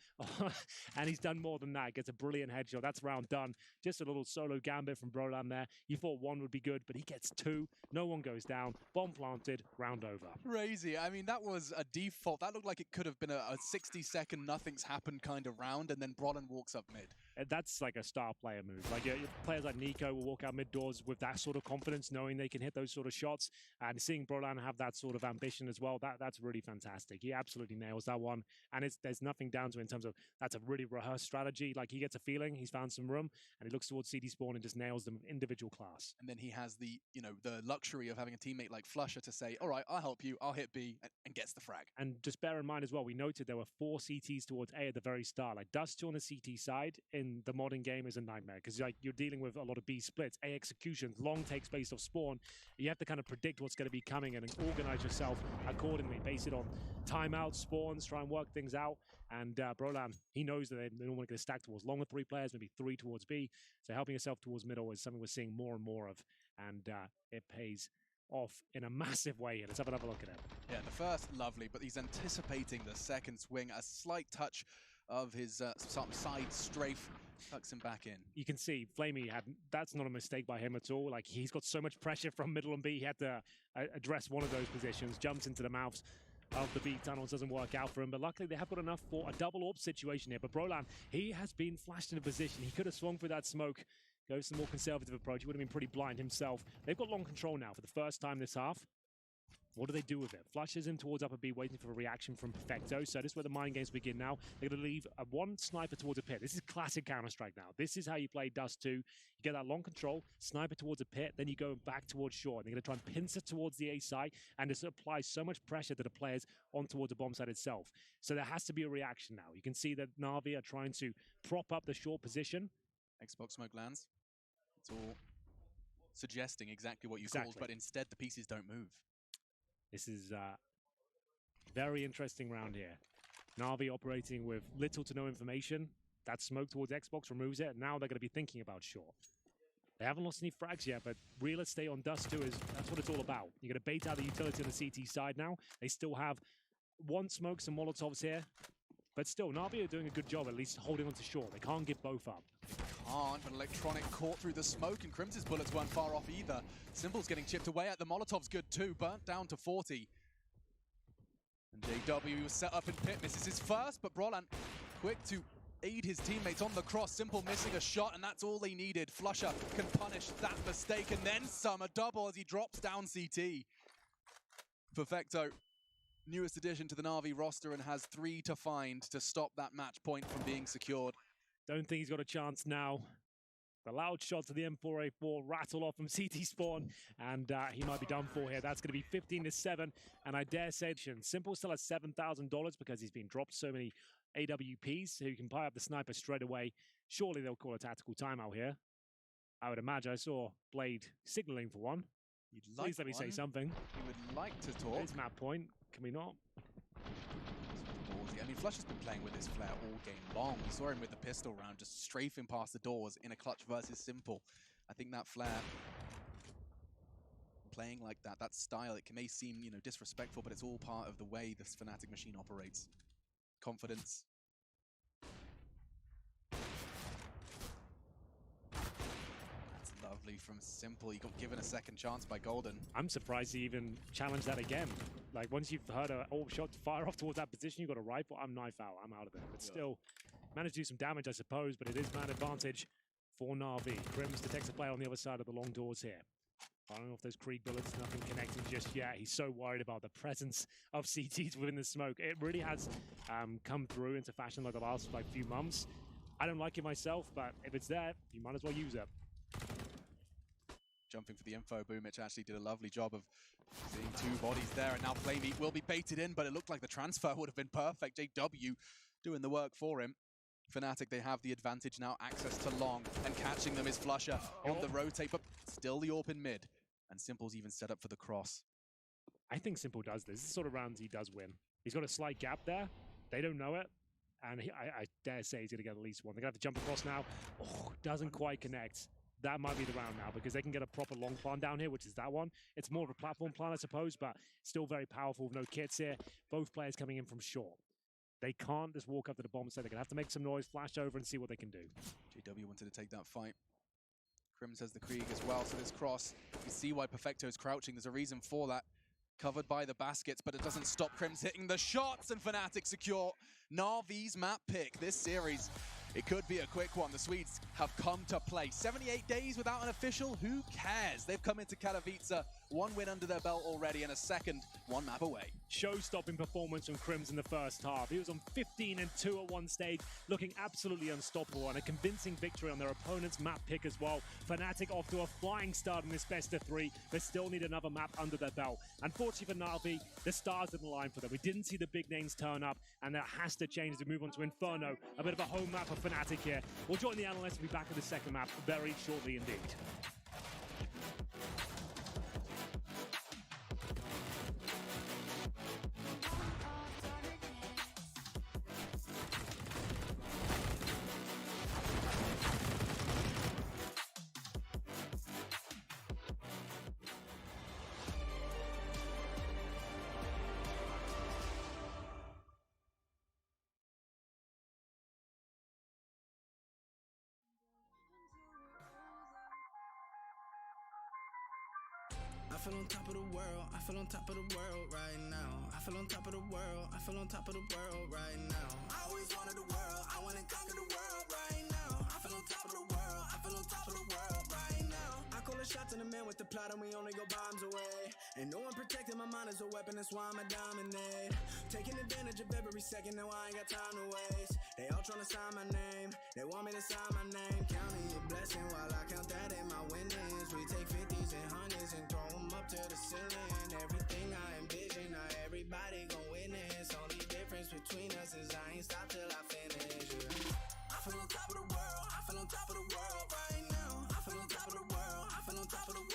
S2: And he's done more than that. Gets a brilliant headshot. That's round done. Just a little solo gambit from Broland there. You thought 1 would be good, but he gets 2. No one goes down. Bomb planted. Round over.
S1: Crazy. I mean, that was a default. That looked like it could have been a 60-second nothing's happened kind of round, and then Broland walks up mid.
S2: That's like a star player move. Like players like Nico will walk out mid doors with that sort of confidence, knowing they can hit those sort of shots, and seeing Broland have that sort of ambition as well. That's really fantastic. He absolutely nails that one, and there's nothing down to it in terms of that's a really rehearsed strategy. Like he gets a feeling, he's found some room, and he looks towards CD spawn and just nails them with individual class.
S1: And then he has the the luxury of having a teammate like Flusher to say, all right, I'll help you, I'll hit B, and gets the frag.
S2: And just bear in mind as well, we noted there were 4 CTs towards A at the very start. Like Dust 2 on the CT side in the modern game is a nightmare because like you're dealing with a lot of B splits, A executions, long takes based off spawn. You have to kind of predict what's going to be coming and organize yourself accordingly, base it on timeouts, spawns, try and work things out. And Broland, he knows that they're normally going to stack towards long with 3 players, maybe 3 towards B. So helping yourself towards middle is something we're seeing more and more of, and it pays off in a massive way here. Let's have another look at it.
S1: Yeah, the first lovely, but he's anticipating the second swing. A slight touch of his side strafe tucks him back in.
S2: You can see Flamey that's not a mistake by him at all. Like he's got so much pressure from middle and B. He had to address one of those positions, jumps into the mouths of the B tunnels, doesn't work out for him, but luckily they have got enough for a double AWP situation here. But Broland, he has been flashed in a position. He could have swung through that smoke, goes to the more conservative approach. He would have been pretty blind himself. They've got long control now for the first time this half. What do they do with it? Flushes him towards upper B, waiting for a reaction from Perfecto. So this is where the mind games begin now. They're going to leave one sniper towards a pit. This is classic Counter-Strike now. This is how you play Dust 2. You get that long control, sniper towards a pit, then you go back towards short. They're going to try and pincer towards the A side, and this applies so much pressure to the players on towards the bomb side itself. So there has to be a reaction now. You can see that NaVi are trying to prop up the short position.
S1: Xbox smoke lands. It's all suggesting exactly what you called, but instead the pieces don't move.
S2: This is very interesting round here. NaVi operating with little to no information. That smoke towards Xbox removes it. Now they're going to be thinking about short. They haven't lost any frags yet, but real estate on Dust 2 that's what it's all about. You're going to bait out the utility on the CT side now. They still have one smoke, some Molotovs here. But still, NaVi are doing a good job at least holding on to short. They can't give both up.
S1: Can't, but Electronic caught through the smoke, and Crims's bullets weren't far off either. Symbol's getting chipped away at. The Molotov's good too, burnt down to 40. And JW was set up in pit, misses his first, but Brolan quick to aid his teammates on the cross. Simple missing a shot, and that's all they needed. Flusher can punish that mistake, and then some. A double as he drops down CT. Perfecto, newest addition to the NaVi roster, and has 3 to find to stop that match point from being secured.
S2: Don't think he's got a chance now. The loud shots of the M4A4 rattle off from CT spawn, and he might be done for here. That's going to be 15-7, and I dare say Simple still has $7,000 because he's been dropped so many AWPs, so you can buy up the sniper straight away. Surely they'll call a tactical timeout here. I would imagine. I saw Blade signaling for one. Please let me say something.
S1: You would like to talk.
S2: There's map point. Can we not?
S1: I mean, Flush has been playing with his flare all game long. We saw him with the pistol round, just strafing past the doors in a clutch versus Simple. I think that flare, playing like that, that style, it may seem, you know, disrespectful, but it's all part of the way this Fnatic machine operates. Confidence. That's lovely from Simple. He got given a second chance by Golden.
S2: I'm surprised he even challenged that again. Like, once you've heard a AWP shot fire off towards that position, you've got a rifle, I'm knife out, I'm out of there. But still, managed to do some damage, I suppose, but it is man advantage for NaVi. Crims detects a player on the other side of the long doors here. Firing off those Krieg bullets, nothing connecting just yet. He's so worried about the presence of CTs within the smoke. It really has come through into fashion like the last few months. I don't like it myself, but if it's there, you might as well use it.
S1: Jumping for the info, Boomich actually did a lovely job of seeing 2 bodies there, and now Flamey will be baited in, but it looked like the transfer would have been perfect. JW doing the work for him. Fnatic, they have the advantage now, access to long, and catching them is Flusher on the rotate, but still the AWP in mid. And Simple's even set up for the cross.
S2: I think Simple does this. This is sort of rounds he does win. He's got a slight gap there. They don't know it. And I dare say he's going to get at least one. They're going to have to jump across now. Oh, doesn't quite connect. That might be the round now because they can get a proper long plan down here, which is that one. It's more of a platform plan, I suppose, but still very powerful with no kits here. Both players coming in from short. They can't just walk up to the bomb set. They're going to have to make some noise, flash over, and see what they can do.
S1: JW wanted to take that fight. Crims has the Krieg as well, so this cross, you see why Perfecto is crouching. There's a reason for that. Covered by the baskets, but it doesn't stop Crims hitting the shots, and Fnatic secure NaVi's map pick. This series, it could be a quick one. The Swedes have come to play. 78 days without an official, who cares? They've come into Katowice, 1 win under their belt already, and a second 1 map away.
S2: Show-stopping performance from Crims in the first half. He was on 15-2 at one stage, looking absolutely unstoppable, and a convincing victory on their opponent's map pick as well. Fnatic off to a flying start in this best-of-3, but still need another map under their belt. Unfortunately for NaVi, the stars didn't align for them. We didn't see the big names turn up, and that has to change as we move on to Inferno. A bit of a home map for Fnatic here. We'll join the analysts and be back at the second map very shortly indeed.
S3: I feel on top of the world, I feel on top of the world right now. I feel on top of the world, I feel on top of the world right now. I always wanted the world, I wanna conquer the world right now. I feel on top of the world, I feel on top of the world right now. I call a shot to the man with the plot and we only go bombs away. Ain't no one protecting my mind as a weapon, that's why I'ma dominate. Taking advantage of every second, now I ain't got time to waste. They all tryna sign my name, they want me to sign my name. Counting your blessing while I count that in my winnings. We take 50s and 100s and throw them up to the ceiling. Everything I envision, now everybody gon' witness. Only difference between us is I ain't stop till I finish. I feel on top of the world, I feel on top of the world right now. I feel on top of the world, I feel on top of the world.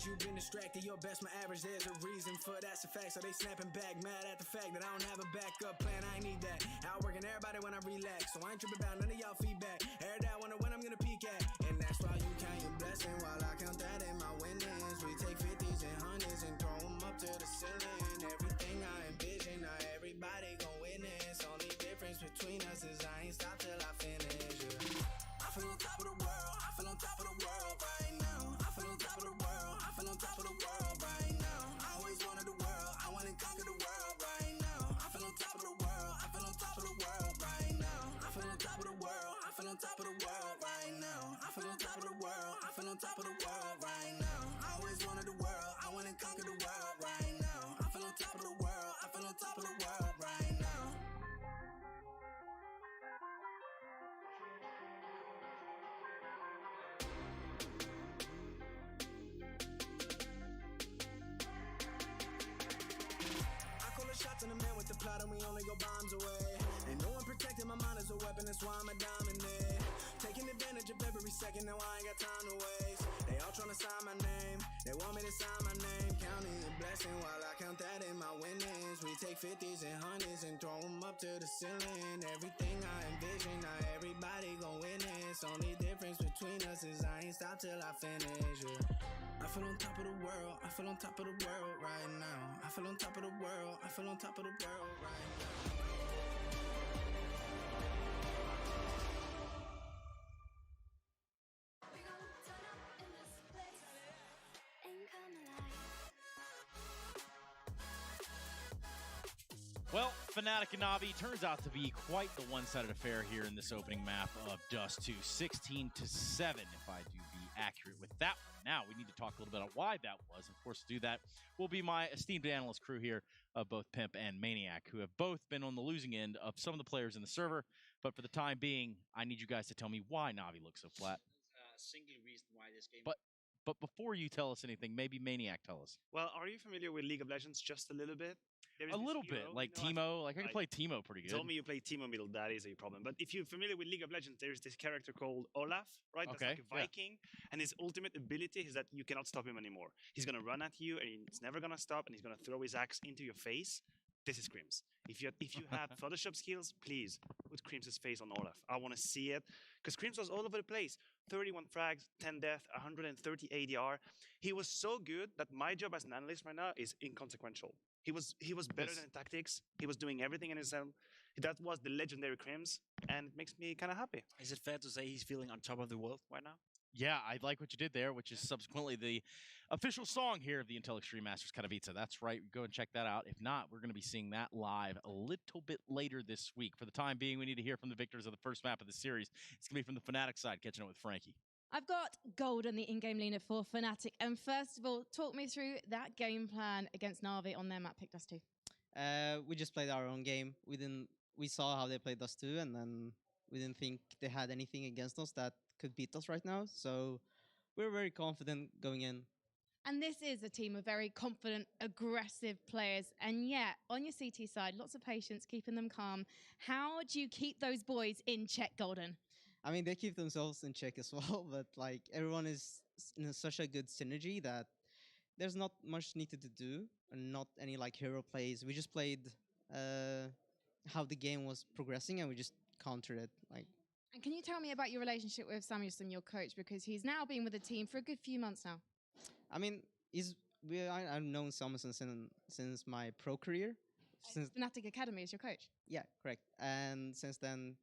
S3: think you've been distracted. Your best, my average, there's a reason for that's a fact. So they snapping back, mad at the fact that I don't have a backup plan. I ain't need that. Outworking everybody when I relax. So I ain't tripping about none of y'all feedback. Every day I wonder when I'm gonna peak at. And that's why you count your blessing while I count that in my winnings. We take 50s and 100s and throw them up to the ceiling. Everything I envision, not everybody gon' witness. Only difference between us is I ain't stop till I finish. Yeah. I feel on top of the world. I feel on top of the world right now. I feel on top of the world. I feel on top of the world right now. I always wanted the world. I wanna conquer the world right now. I feel on top of the world. I feel on top of the world right now. I feel on top of the world. I feel on top of the world right now. I feel on top of the world. I feel on top of the world right now. I always wanted the world. I wanna conquer the world right now. I feel on top of the world. I feel on top of the world right now. Shots in the man with the plot and we only go bombs away. Ain't no one protecting my mind as a weapon, that's why I'm a dominate. Taking advantage of every second, now I ain't got time to waste. They all tryna sign my name, they want me to sign my name. Counting a blessing while I count that in my winnings. We take 50s and 100s and throw them up to the ceiling. Everything I envision, not everybody gon' witness. Only difference between us is I ain't stop till I finish, yeah. I feel on top of the world, I feel on top of the world right now. I feel on top of the world, I feel on top of the world right now.
S4: Well, Fnatic and NaVi turns out to be quite the one-sided affair here in this opening map of Dust 2. 16-7, if I do be accurate with that one. Now, we need to talk a little bit about why that was. Of course, to do that will be my esteemed analyst crew here of both Pimp and Maniac, who have both been on the losing end of some of the players in the server. But for the time being, I need you guys to tell me why NaVi looks so flat.
S5: Single reason why this game.
S4: But before you tell us anything, maybe Maniac tell us.
S5: Well, are you familiar with League of Legends just a little bit?
S4: A little bit, like Teemo. Like I can play Teemo pretty good.
S5: Tell me you play Teemo middle, that is a problem. But if you're familiar with League of Legends, there's this character called Olaf, right? That's like a Viking. And his ultimate ability is that you cannot stop him anymore. He's going to run at you, and it's never going to stop, and he's going to throw his axe into your face. This is Crims. If you have Photoshop skills, please put Crims' face on Olaf. I want to see it. Because Crims was all over the place. 31 frags, 10 death, 130 ADR. He was so good that my job as an analyst right now is inconsequential. He was better than tactics. He was doing everything in his own. That was the legendary Crims, and it makes me kind of happy.
S6: Is it fair to say he's feeling on top of the world right now?
S4: Yeah, I like what you did there, which is subsequently the official song here of the Intel Extreme Masters Katowice. That's right. Go and check that out. If not, we're going to be seeing that live a little bit later this week. For the time being, we need to hear from the victors of the first map of the series. It's going to be from the Fnatic side, catching up with Frankie.
S7: I've got gold on the in-game leader for Fnatic. And first of all, talk me through that game plan against NaVi on their map pick Dust 2.
S8: We just played our own game. We saw how they played Dust 2, and then we didn't think they had anything against us that could beat us right now. So we're very confident going in.
S7: And this is a team of very confident, aggressive players. And yet, on your CT side, lots of patience, keeping them calm. How do you keep those boys in check, Golden?
S8: I mean, they keep themselves in check as well, but like everyone is in such a good synergy that there's not much needed to do, and not any like hero plays. We just played how the game was progressing, and we just countered it. Like.
S7: And can you tell me about your relationship with Samuelson, your coach, because he's now been with the team for a good few months now?
S8: I mean, I've known Samuelson since my pro career. Since
S7: Fnatic Academy is your coach.
S8: Yeah, correct. And since then,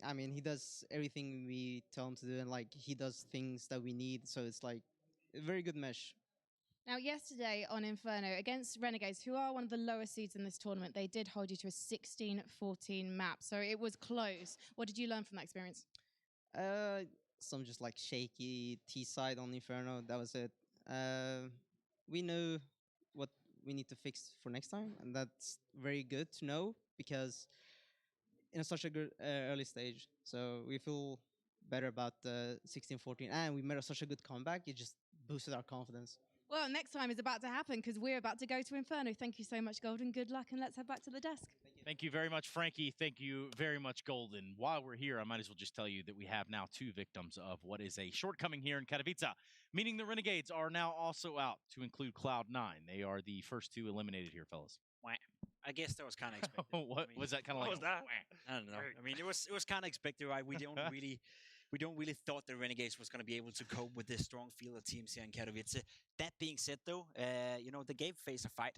S8: he does everything we tell him to do, and like he does things that we need. So it's like a very good mesh.
S7: Now, yesterday on Inferno against Renegades, who are one of the lower seeds in this tournament, they did hold you to a 16-14 map. So it was close. What did you learn from that experience?
S8: Some just like shaky T side on Inferno. That was it. We know what we need to fix for next time, and that's very good to know because in such a good early stage. So we feel better about the 16-14, and we made such a good comeback. It just boosted our confidence.
S7: Well, next time is about to happen because we're about to go to Inferno. Thank you so much, Golden. Good luck, and let's head back to the desk.
S4: Thank you very much, Frankie. Thank you very much, Golden. While we're here, I might as well just tell you that we have now 2 victims of what is a shortcoming here in Katowice, meaning the Renegades are now also out, to include Cloud9. They are the first 2 eliminated here, fellas.
S6: I guess that was kind of expected.
S4: What was that kind of like?
S5: What was that?
S6: I don't know. I mean, it was kind of expected, right? We don't really thought the Renegades was going to be able to cope with this strong field of teams here in Katowice. That being said, though, you know, the game faced a fight.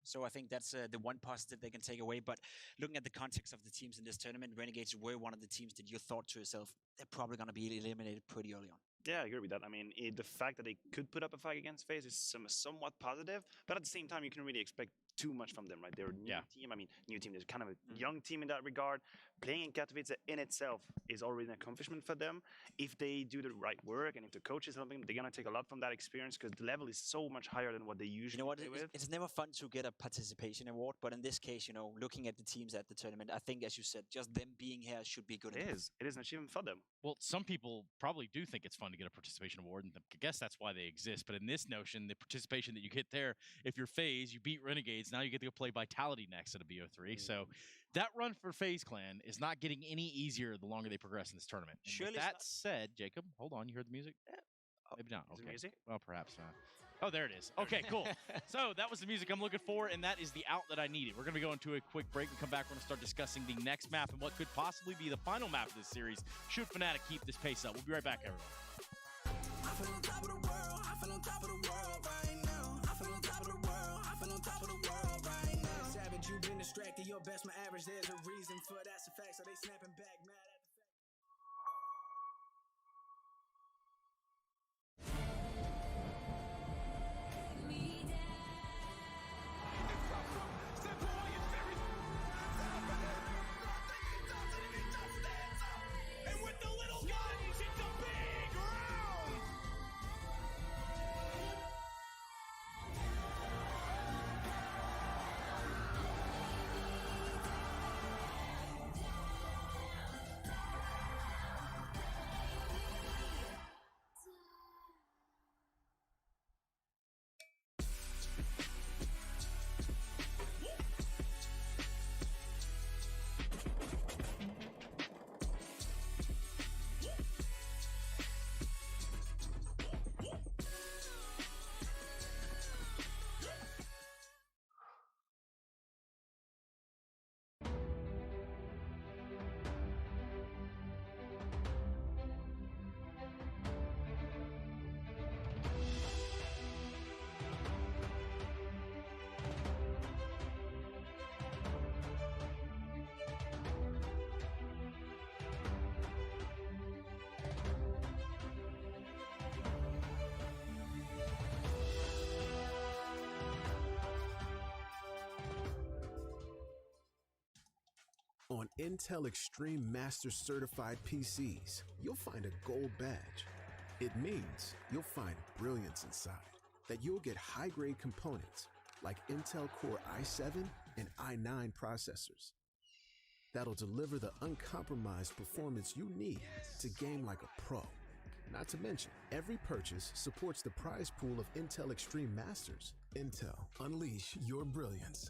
S6: So I think that's the one positive they can take away. But looking at the context of the teams in this tournament, Renegades were one of the teams that you thought to yourself, they're probably going to be eliminated pretty early on.
S5: Yeah, I agree with that. I mean, the fact that they could put up a fight against FaZe is somewhat positive, but at the same time, you can really expect too much from them, right? They're a new team. I mean, new team is kind of a young team in that regard. Playing in Katowice in itself is already an accomplishment for them. If they do the right work and if the coach is helping them, they're going to take a lot from that experience because the level is so much higher than what they usually play with.
S6: It's never fun to get a participation award, but in this case, you know, looking at the teams at the tournament, I think, as you said, just them being here should be good enough.
S5: It is an achievement for them.
S4: Well, some people probably do think it's fun to get a participation award, and I guess that's why they exist. But in this notion, the participation that you get there, if you're FaZe, you beat Renegades, now you get to go play Vitality next at a BO3. So that run for FaZe Clan is not getting any easier the longer they progress in this tournament. And
S6: Surely
S4: with that said, Jacob, hold on, you heard the music? Maybe not.
S5: Is it
S4: Okay.
S5: music?
S4: Well, perhaps not. Oh, there it is. Okay, cool. So that was the music I'm looking for, and that is the out that I needed. We're going to go into a quick break and come back. We're going to start discussing the next map and what could possibly be the final map of this series should Fnatic keep this pace up. We'll be right back, everyone.
S3: I feel on top of the world. I feel on top of the world right now. I feel on top of the world. I feel on top of the world right now. Savage, you've been distracted. Your best, my average. There's a reason for that's a fact. So they snapping back, mad at the fact.
S9: And with the little guns, it's a big round!
S10: On Intel Extreme Master Certified PCs, you'll find a gold badge. It means you'll find brilliance inside, that you'll get high-grade components like Intel Core i7 and i9 processors that'll deliver the uncompromised performance you need to game like a pro. Not to mention, every purchase supports the prize pool of Intel Extreme Masters. Intel, unleash your brilliance.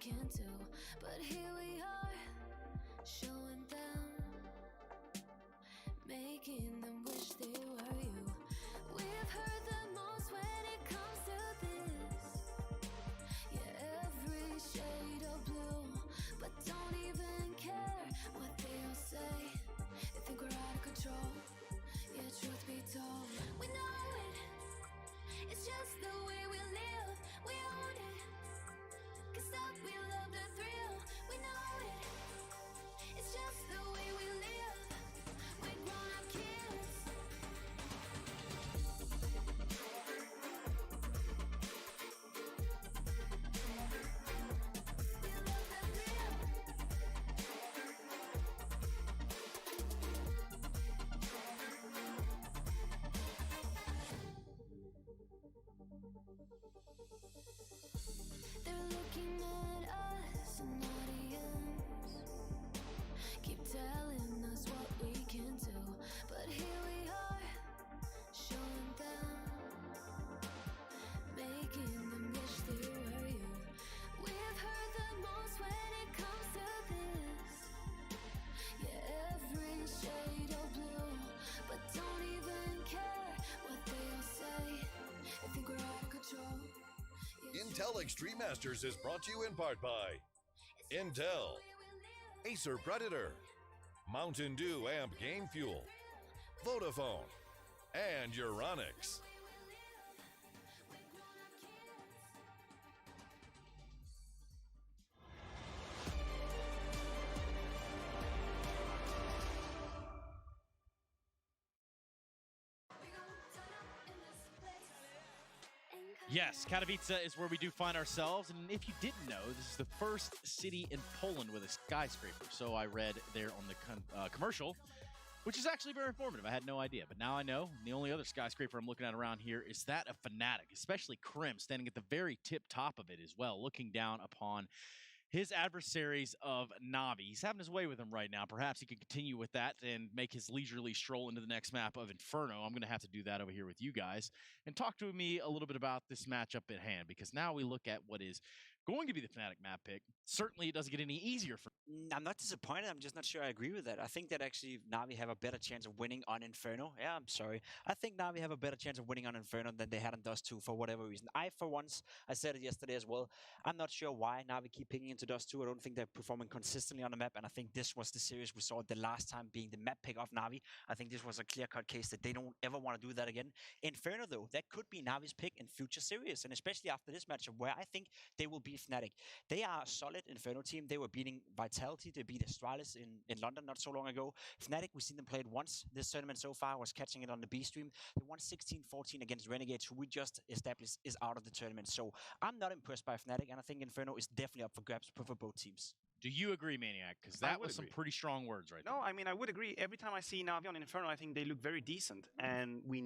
S11: can do. But here we are, showing them, making them wish they were you. We've heard the most when it comes to this. Yeah, every shade of blue, but don't even care what they all say. They think we're out of control. Yeah, truth be told, we know it. It's just the way we live. We own it. Can't stop, we love the thrill. We know it. It's just the way we live. We're grown-up kids. We love the thrill. They're looking at us in audience, keep telling us what we can do. But here we are, showing them, making them wish they were you. We've heard the most when it comes to this. Yeah, every shade of blue, but don't even care what they all say. I think we're out of control.
S12: Intel Extreme Masters is brought to you in part by Intel, Acer Predator, Mountain Dew Amp Game Fuel, Vodafone, and Euronics.
S4: Yes, Katowice is where we do find ourselves, and if you didn't know, this is the first city in Poland with a skyscraper. So I read there on the commercial, which is actually very informative. I had no idea, but now I know. And the only other skyscraper I'm looking at around here is that of Fnatic, especially Krim, standing at the very tip top of it as well, looking down upon his adversaries of NaVi. He's having his way with them right now. Perhaps he can continue with that and make his leisurely stroll into the next map of Inferno. I'm going to have to do that over here with you guys and talk to me a little bit about this matchup at hand, because now we look at what is going to be the Fnatic map pick. Certainly it doesn't get any easier for
S6: I'm not disappointed. I'm just not sure I agree with that. I think that actually NaVi have a better chance of winning on Inferno. Yeah, I'm sorry. I think NaVi have a better chance of winning on Inferno than they had on Dust 2 for whatever reason. For once, I said it yesterday as well, I'm not sure why NaVi keep picking into Dust 2. I don't think they're performing consistently on the map, and I think this was the series we saw the last time being the map pick of NaVi. I think this was a clear-cut case that they don't ever want to do that again. Inferno, though, that could be NaVi's pick in future series, and especially after this matchup where I think they will beat Fnatic. They are a solid Inferno team. They were beating Vitality. They beat Astralis in London not so long ago. Fnatic, we've seen them play it once this tournament so far. I was catching it on the B stream. They won 16-14 against Renegades, who we just established is out of the tournament. So I'm not impressed by Fnatic, and I think Inferno is definitely up for grabs for both teams.
S4: Do you agree, Maniac? Because that was some pretty strong words right there.
S5: No, I mean, I would agree. Every time I see NaVi on Inferno, I think they look very decent. And we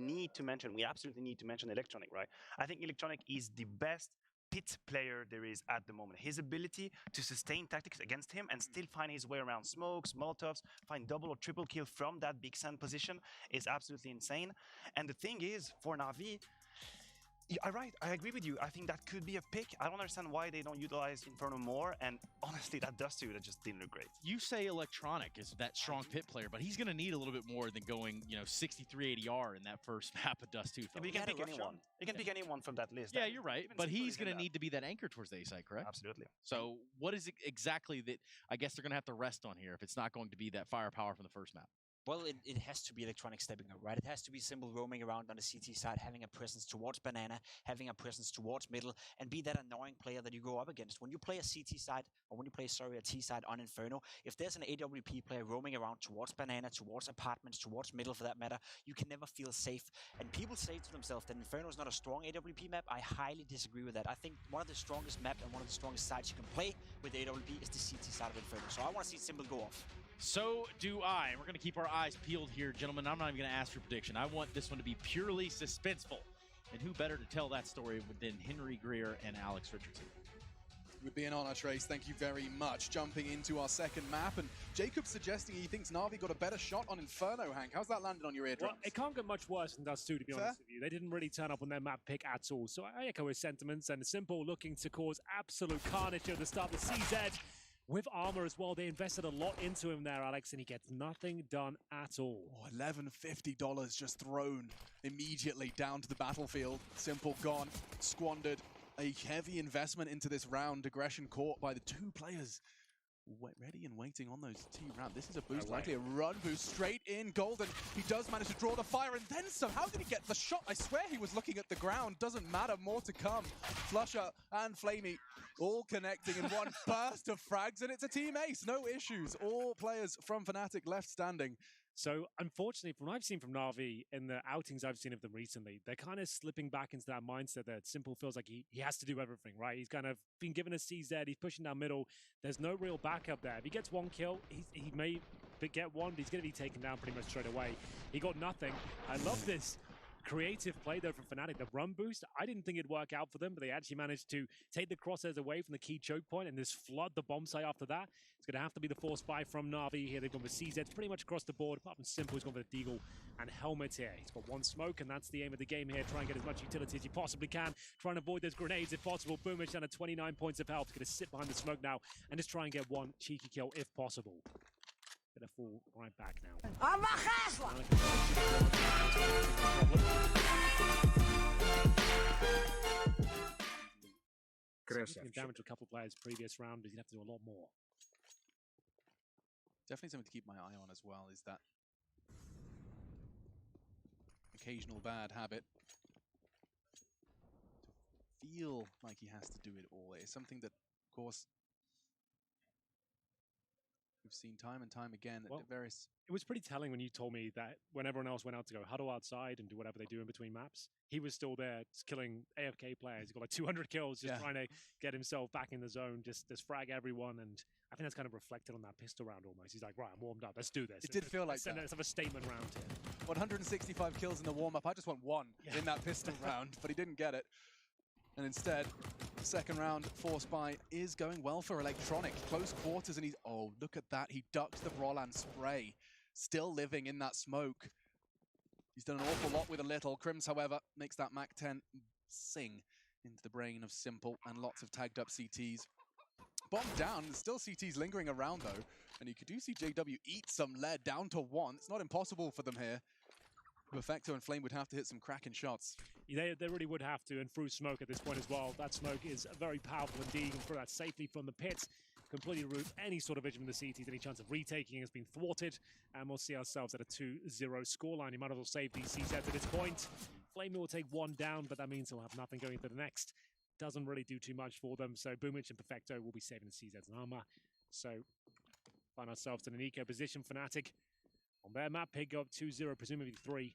S5: absolutely need to mention Electronic, right? I think Electronic is the best pit player there is at the moment. His ability to sustain tactics against him and still find his way around smokes, molotovs, find double or triple kill from that big sand position is absolutely insane. And the thing is, for NaVi, you're right, I agree with you. I think that could be a pick. I don't understand why they don't utilize Inferno more, and honestly, that Dust 2, that just didn't look great.
S4: You say Electronic is that strong pit player, but he's going to need a little bit more than going, 63 ADR in that first map of Dust 2.
S5: Yeah, but you can pick anyone. You can pick anyone from that list.
S4: Yeah, you're right, but he's going to need to be that anchor towards the A side, correct?
S5: Absolutely.
S4: So what is it exactly that I guess they're going to have to rest on here if it's not going to be that firepower from the first map?
S6: Well, it has to be Electronic stepping up, right? It has to be Symbol roaming around on the CT side, having a presence towards Banana, having a presence towards middle, and be that annoying player that you go up against. When you play a CT side, or when you play, a T side on Inferno, if there's an AWP player roaming around towards Banana, towards apartments, towards middle for that matter, you can never feel safe. And people say to themselves that Inferno is not a strong AWP map. I highly disagree with that. I think one of the strongest maps and one of the strongest sides you can play with AWP is the CT side of Inferno. So I want to see Symbol go off.
S4: So do I. We're going to keep our eyes peeled here, gentlemen. I'm not even going to ask for a prediction. I want this one to be purely suspenseful. And who better to tell that story than Henry Greer and Alex Richardson?
S1: Would be an honor, Trace. Thank you very much. Jumping into our second map, and Jacob suggesting he thinks NaVi got a better shot on Inferno, Hank. How's that landed on your eardrums?
S2: Well, it can't get much worse than Dust 2, to be honest with you. They didn't really turn up on their map pick at all. So I echo his sentiments, and Simple looking to cause absolute carnage here at the start of the CZ. With armor as well, they invested a lot into him there, Alex, and he gets nothing done at all.
S1: Oh, $1150 just thrown immediately down to the battlefield. Simple gone, squandered. A heavy investment into this round. Aggression caught by the two players. Ready and waiting on those T-Ramp. This is a boost, likely a run boost straight in. Golden, he does manage to draw the fire and then some. How did he get the shot? I swear he was looking at the ground. Doesn't matter, more to come. Flusher and Flamey all connecting in one burst of frags, and it's a team ace, no issues. All players from Fnatic left standing.
S2: So, unfortunately, from what I've seen from NaVi in the outings I've seen of them recently, they're kind of slipping back into that mindset that Simple feels like he has to do everything, right? He's kind of been given a CZ, he's pushing down middle. There's no real backup there. If he gets one kill, he may get one, but he's going to be taken down pretty much straight away. He got nothing. I love this creative play, though, from Fnatic. The run boost, I didn't think it'd work out for them, but they actually managed to take the crosshairs away from the key choke point and just flood the bomb site after that. It's going to have to be the force buy from NaVi here. They've gone with CZs pretty much across the board, apart from Simple, who's gone for the Deagle and Helmet here. He's got one smoke, and that's the aim of the game here. Try and get as much utility as you possibly can. Try and avoid those grenades if possible. Boomich down to 29 points of health. He's going to sit behind the smoke now and just try and get one cheeky kill if possible. Gonna fall right back now. Damage to a couple of players previous round, but he'd have to do a lot more.
S1: Definitely something to keep my eye on as well is that occasional bad habit to feel like he has to do it all. It's something that, of course, we've seen time and time again at various...
S2: It was pretty telling when you told me that when everyone else went out to go huddle outside and do whatever they do in between maps, he was still there just killing AFK players. He got like 200 kills just trying to get himself back in the zone, just frag everyone. And I think that's kind of reflected on that pistol round almost. He's like, right, I'm warmed up. Let's do this.
S1: It did feel like that.
S2: Let's have a statement round here.
S1: 165 kills in the warm-up. I just want one in that pistol round, but he didn't get it. And instead, second round force buy is going well for Electronic. Close quarters, and he's... Oh, look at that. He ducks the Brolan spray. Still living in that smoke. He's done an awful lot with a little. Crims, however, makes that MAC-10 sing into the brain of Simple, and lots of tagged up CTs. Bomb down. There's still CTs lingering around, though. And you do see JW eat some lead down to one. It's not impossible for them here. Perfecto and Flame would have to hit some cracking shots.
S2: They really would have to, and through smoke at this point as well. That smoke is very powerful indeed. You can throw that safely from the pit. Completely root any sort of vision from the CTs. Any chance of retaking has been thwarted. And we'll see ourselves at a 2-0 scoreline. You might as well save these CSETs at this point. Flame will take one down, but that means he'll have nothing going into the next. Doesn't really do too much for them. So Boomich and Perfecto will be saving the CSETs and armor. So find ourselves in an eco position. Fnatic on their map, pick up 2-0, presumably 3.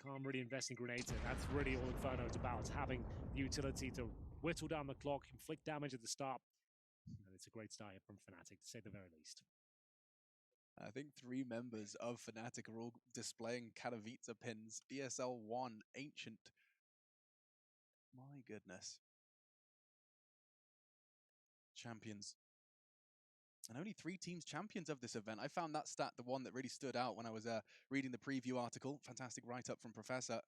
S2: Can't really invest in grenades. That's really all Inferno is about. It's having the utility to whittle down the clock, inflict damage at the start. And it's a great start from Fnatic, to say the very least.
S1: I think 3 members of Fnatic are all displaying Katowice pins. ESL 1, Ancient. My goodness. Champions. And only 3 teams champions of this event. I found that stat the one that really stood out when I was reading the preview article. Fantastic write-up from Professor.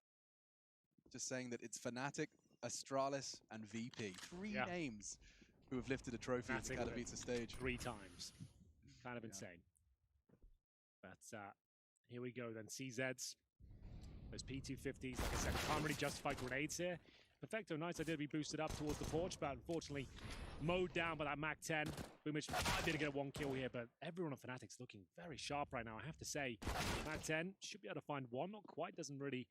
S1: Just saying that it's Fnatic, Astralis, and VP. 3 names who have lifted a trophy at the Katowice stage.
S2: 3 times. Kind of insane. But here we go then. CZs. Those P250s. Like I said, can't really justify grenades here. Perfecto, nice idea to be boosted up towards the porch, but unfortunately mowed down by that MAC-10. Boomich might be able to get 1 kill here, but everyone on Fnatic's looking very sharp right now, I have to say. MAC-10 should be able to find one, not quite, doesn't really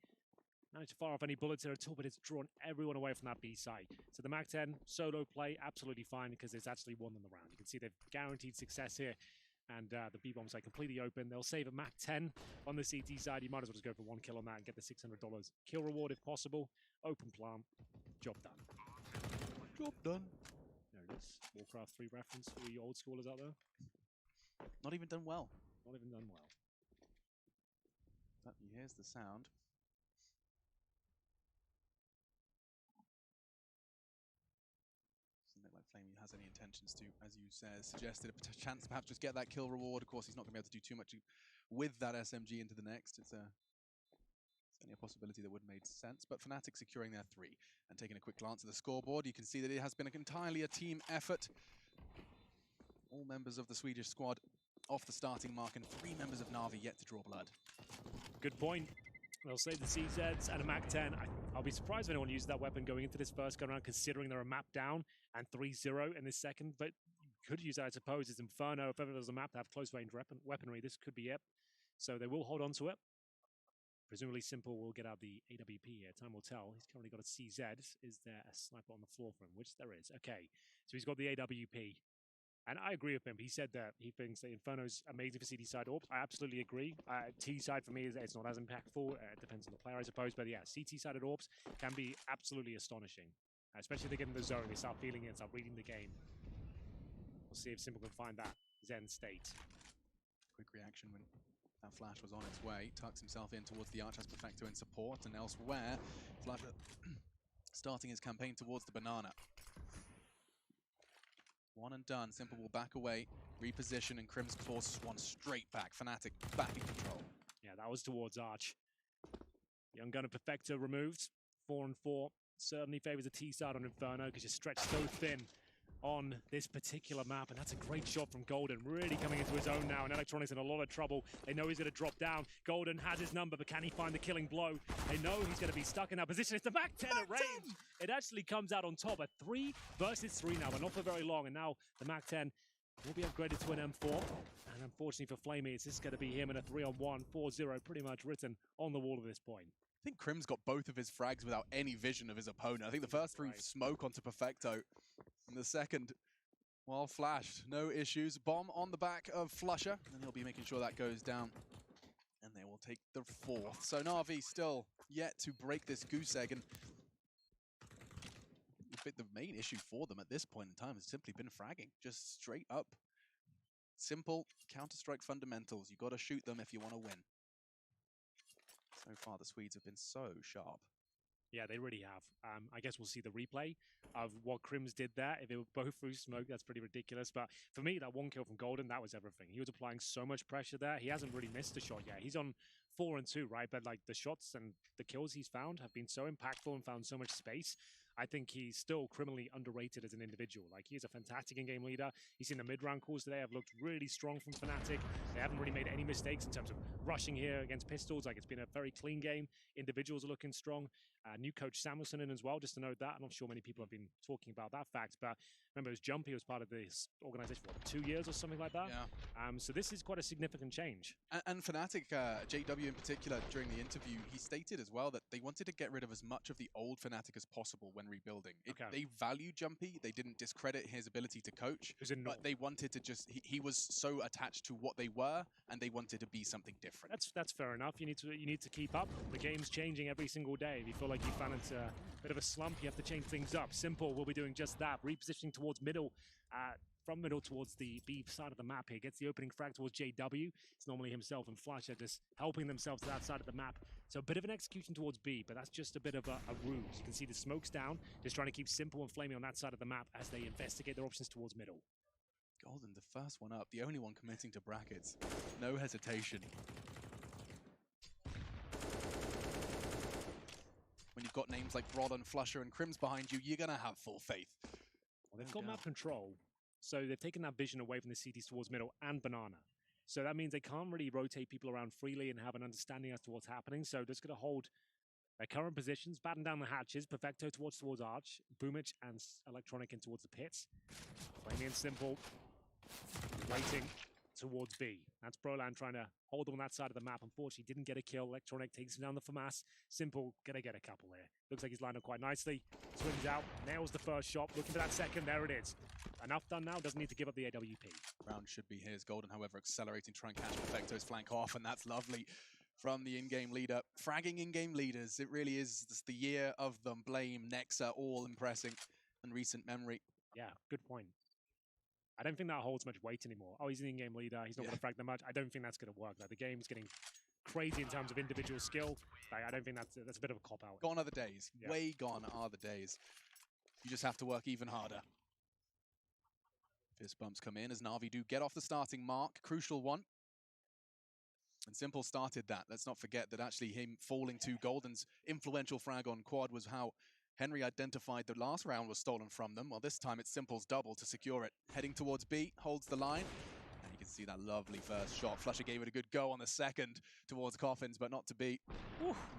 S2: manage to fire off any bullets here at all, but it's drawn everyone away from that B side. So the MAC-10 solo play, absolutely fine, because it's actually won them the round. You can see they've guaranteed success here, and the B-bomb side completely open. They'll save a MAC-10 on the CT side. You might as well just go for 1 kill on that and get the $600 kill reward if possible. Open plant, job done.
S1: Job done.
S2: There it is. Warcraft 3 reference for you old schoolers out there.
S1: Not even done well.
S2: Not even done well.
S1: But here's the sound. Doesn't look like Flamey has any intentions to, as you suggested, a chance to perhaps just get that kill reward. Of course, he's not going to be able to do too much with that SMG into the next. It's only a possibility that would have made sense. But Fnatic securing their 3. And taking a quick glance at the scoreboard, you can see that it has been entirely a team effort. All members of the Swedish squad off the starting mark, and 3 members of NaVi yet to draw blood.
S2: Good point. They'll save the CZs and a MAC-10. I'll be surprised if anyone uses that weapon going into this first go round, considering they're a map down and 3-0 in this second. But you could use that, I suppose, as Inferno. If ever there's a map to have close-range weaponry, this could be it. So they will hold on to it. Presumably Simple will get out the AWP here. Time will tell. He's currently got a CZ. Is there a sniper on the floor for him? Which there is. Okay. So he's got the AWP. And I agree with him. He said that he thinks that Inferno's amazing for CT side orbs. I absolutely agree. T side for me, it's not as impactful. It depends on the player, I suppose. But yeah, CT sided orbs can be absolutely astonishing. Especially if they get in the zone, they start feeling it, start reading the game. We'll see if Simple can find that Zen state.
S1: Quick reaction when that flash was on its way. Tucks himself in towards the Arch, has Perfecto in support. And elsewhere, Flasher starting his campaign towards the banana. One and done. Simple will back away, reposition, and Crim's forces one straight back. Fnatic back in control.
S2: Yeah, that was towards Arch. Young Gunner Perfecto removed. 4 and 4. Certainly favors the T side on Inferno because you're stretched so thin on this particular map, and that's a great shot from Golden, really coming into his own now, and Electronics in a lot of trouble. They know he's going to drop down. Golden has his number, but can he find the killing blow? They know he's going to be stuck in that position. It's the MAC-10 at range. It actually comes out on top at 3 versus 3 now, but not for very long, and now the MAC-10 will be upgraded to an M4, and unfortunately for Flamey, it's just going to be him in a 3-on-1, 4-0, pretty much written on the wall at this point.
S1: I think Crim's got both of his frags without any vision of his opponent. I think the first 3 smoke onto Perfecto. And the second, well, flashed. No issues. Bomb on the back of Flusher. And he'll be making sure that goes down. And they will take the 4th. So NaVi still yet to break this goose egg. And the main issue for them at this point in time has simply been fragging. Just straight up. Simple Counter-Strike fundamentals. You got to shoot them if you want to win. So far, the Swedes have been so sharp.
S2: Yeah, they really have. I guess we'll see the replay of what Crims did there. If they were both through smoke, that's pretty ridiculous. But for me, that 1 kill from Golden, that was everything. He was applying so much pressure there. He hasn't really missed a shot yet. He's on 4 and 2, right? But like the shots and the kills he's found have been so impactful and found so much space. I think he's still criminally underrated as an individual. Like, he's a fantastic in-game leader. He's seen the mid-round calls today have looked really strong from Fnatic. They haven't really made any mistakes in terms of rushing here against pistols. Like, it's been a very clean game. Individuals are looking strong. New coach Samuelson in as well, just to note that. I'm not sure many people have been talking about that fact, but remember, it was Jumpy was part of this organization for, what, 2 years or something like that?
S1: Yeah.
S2: So this is quite a significant change.
S1: And Fnatic, JW in particular, during the interview, he stated as well that they wanted to get rid of as much of the old Fnatic as possible when rebuilding. They value Jumpy. They didn't discredit his ability to coach, but they wanted to just, he was so attached to what they were, and they wanted to be something different.
S2: That's fair enough. You need to keep up. The game's changing every single day. If you feel like you found into a bit of a slump, you have to change things up. Simple will be doing just that, repositioning towards middle, from middle towards the B side of the map here. Gets the opening frag towards JW. It's normally himself and Flasher just helping themselves to that side of the map. So a bit of an execution towards B, but that's just a bit of a ruse. You can see the smoke's down, just trying to keep Simple and Flamey on that side of the map as they investigate their options towards middle.
S1: Golden, the first one up, the only one committing to brackets. No hesitation. When you've got names like Broad and Flusher and Crims behind you, you're going to have full faith.
S2: Well, they've got map control, so they've taken that vision away from the CTs towards middle and banana. So that means they can't really rotate people around freely and have an understanding as to what's happening. So they're just going to hold their current positions, batten down the hatches. Perfecto towards Arch, Boomich and Electronic in towards the pits. Flamey and Simple waiting towards B. That's Broland trying to hold them on that side of the map. Unfortunately, didn't get a kill. Electronic takes him down the FAMAS. Simple gonna get a couple here. Looks like he's lined up quite nicely. Swims out, nails the first shot. Looking for that second. There it is. Enough done now. Doesn't need to give up the AWP.
S1: Round should be his. Golden, however, accelerating, trying to catch Perfecto's flank off, and that's lovely from the in-game leader. Fragging in-game leaders. It really is the year of them. Blame, Nexa, all impressing in recent memory.
S2: Yeah, good point. I don't think that holds much weight anymore. Oh, he's an in-game leader. He's not going to frag that much. I don't think that's going to work. Like, the game's getting crazy in terms of individual skill. Like, I don't think that's a bit of a cop-out.
S1: Gone are the days. Yeah. Way gone are the days. You just have to work even harder. Fist bumps come in as NaVi do get off the starting mark. Crucial one. And Simple started that. Let's not forget that actually him falling to Golden's influential frag on quad was how Henry identified the last round was stolen from them. Well, this time it's Simple's double to secure it. Heading towards B, holds the line. And you can see that lovely first shot. Flusher gave it a good go on the second towards Coffins, but not to beat.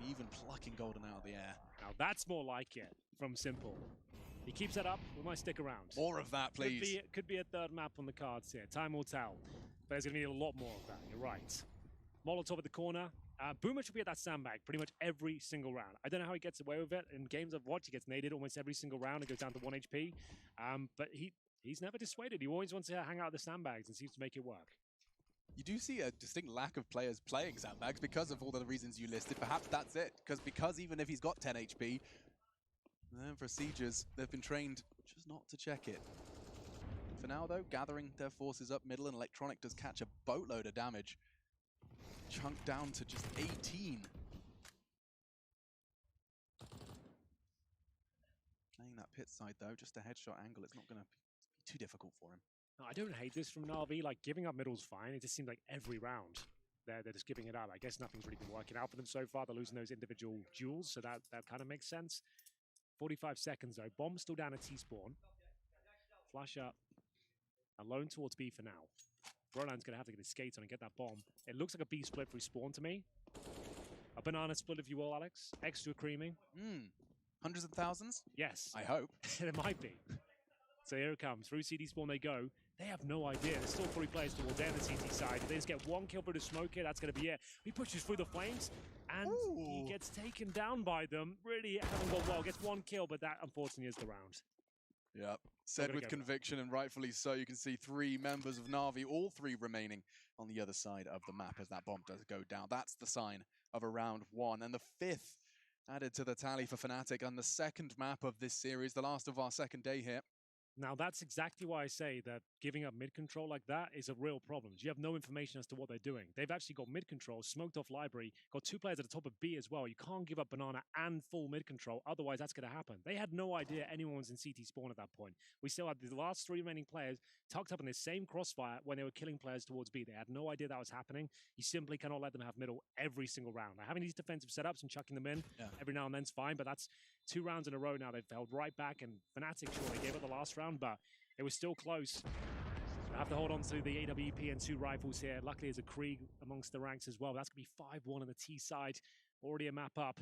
S1: Even plucking Golden out of the air.
S2: Now that's more like it from Simple. He keeps that up, we might stick around.
S1: More of that, please.
S2: Could be a third map on the cards here. Time will tell. But there's going to be a lot more of that, you're right. Molotov at the corner. Boomer should be at that sandbag pretty much every single round. I don't know how he gets away with it. In games I've watched, he gets naded almost every single round and goes down to 1 HP. But he's never dissuaded. He always wants to hang out at the sandbags and seems to make it work. You
S1: do see a distinct lack of players playing sandbags because of all the reasons you listed. Perhaps that's it. Because even if he's got 10 HP, Procedures, they've been trained just not to check it. For now, though, gathering their forces up middle, and Electronic does catch a boatload of damage. Chunked down to just 18. Playing that pit side, though, just a headshot angle. It's not going to be too difficult for him.
S2: No, I don't hate this from NaVi. Like, giving up middle's fine. It just seems like every round they're just giving it up. I guess nothing's really been working out for them so far. They're losing those individual duels, so that kind of makes sense. 45 seconds, though. Bomb still down at T-spawn. Flash up. Alone towards B for now. Roland's going to have to get his skates on and get that bomb. It looks like a B split through spawn to me. A banana split, if you will, Alex. Extra creaming.
S1: Hundreds of thousands?
S2: Yes.
S1: I hope.
S2: It might be. So here it comes. Through CD spawn they go. They have no idea. There's still 3 players towards the CT side. If they just get 1 kill through the smoke here, that's going to be it. He pushes through the flames, and he gets taken down by them. Really haven't gone well. Gets 1 kill, but that, unfortunately, is the round.
S1: Yep. Said with conviction, and rightfully so. You can see 3 members of NaVi, all 3 remaining on the other side of the map as that bomb does go down. That's the sign of a round 1. And the 5th added to the tally for Fnatic on the 2nd map of this series, the last of our 2nd day here.
S2: Now, that's exactly why I say that giving up mid-control like that is a real problem. You have no information as to what they're doing. They've actually got mid-control, smoked off library, got 2 players at the top of B as well. You can't give up banana and full mid-control, otherwise that's going to happen. They had no idea anyone was in CT spawn at that point. We still had the last 3 remaining players tucked up in the same crossfire when they were killing players towards B. They had no idea that was happening. You simply cannot let them have middle every single round. Now, having these defensive setups and chucking them in every now and then's fine, but that's 2 rounds in a row now. They've held right back, and Fnatic, sure, they gave it the last round, but it was still close. I have to hold on to the AWP and 2 rifles here. Luckily, there's a Krieg amongst the ranks as well. That's going to be 5-1 on the T side. Already a map up.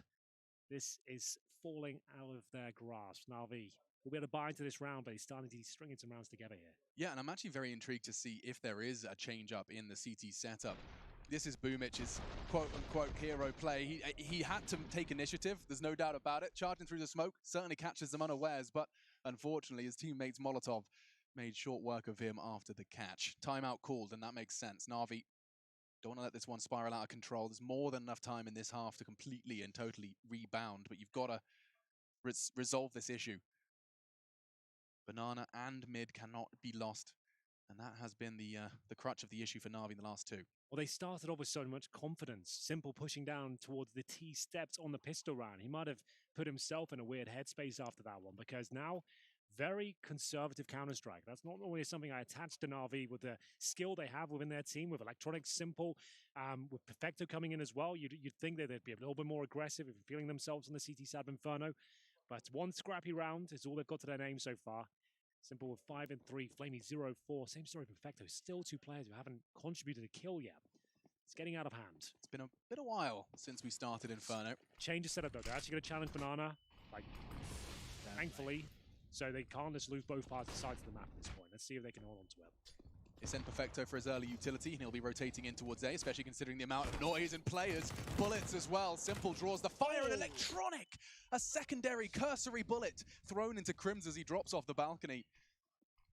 S2: This is falling out of their grasp. NaVi will be able to buy into this round, but he's starting to string some rounds together here.
S1: Yeah, and I'm actually very intrigued to see if there is a change up in the CT setup. This is Boomich's quote-unquote hero play. He had to take initiative, there's no doubt about it. Charging through the smoke certainly catches them unawares, but unfortunately his teammates Molotov made short work of him after the catch. Timeout called, and that makes sense. NaVi don't want to let this one spiral out of control. There's more than enough time in this half to completely and totally rebound, but you've got to resolve this issue. Banana and mid cannot be lost, and that has been the crutch of the issue for NaVi in the last 2.
S2: Well, they started off with so much confidence. Simple pushing down towards the T steps on the pistol round. He might have put himself in a weird headspace after that one, because now, very conservative Counter-Strike. That's not always something I attach to NaVi with the skill they have within their team, with Electronic, Simple, with Perfecto coming in as well. You'd think that they'd be a little bit more aggressive if feeling themselves on the CT side of Inferno. But 1 scrappy round is all they've got to their name so far. Simple with 5 and 3, Flamey 0-4. Same story for Perfecto. Still 2 players who haven't contributed a kill yet. It's getting out of hand.
S1: It's been a bit a while since we started Inferno.
S2: Change of setup though. They're actually going to challenge Banana, like, thankfully. So they can't just lose both parts of the sides of the map at this point. Let's see if they can hold on to it.
S1: They send Perfecto for his early utility, and he'll be rotating in towards A, especially considering the amount of noise and players. Bullets as well. Simple draws the fire, and Electronic! A secondary cursory bullet thrown into Crims as he drops off the balcony.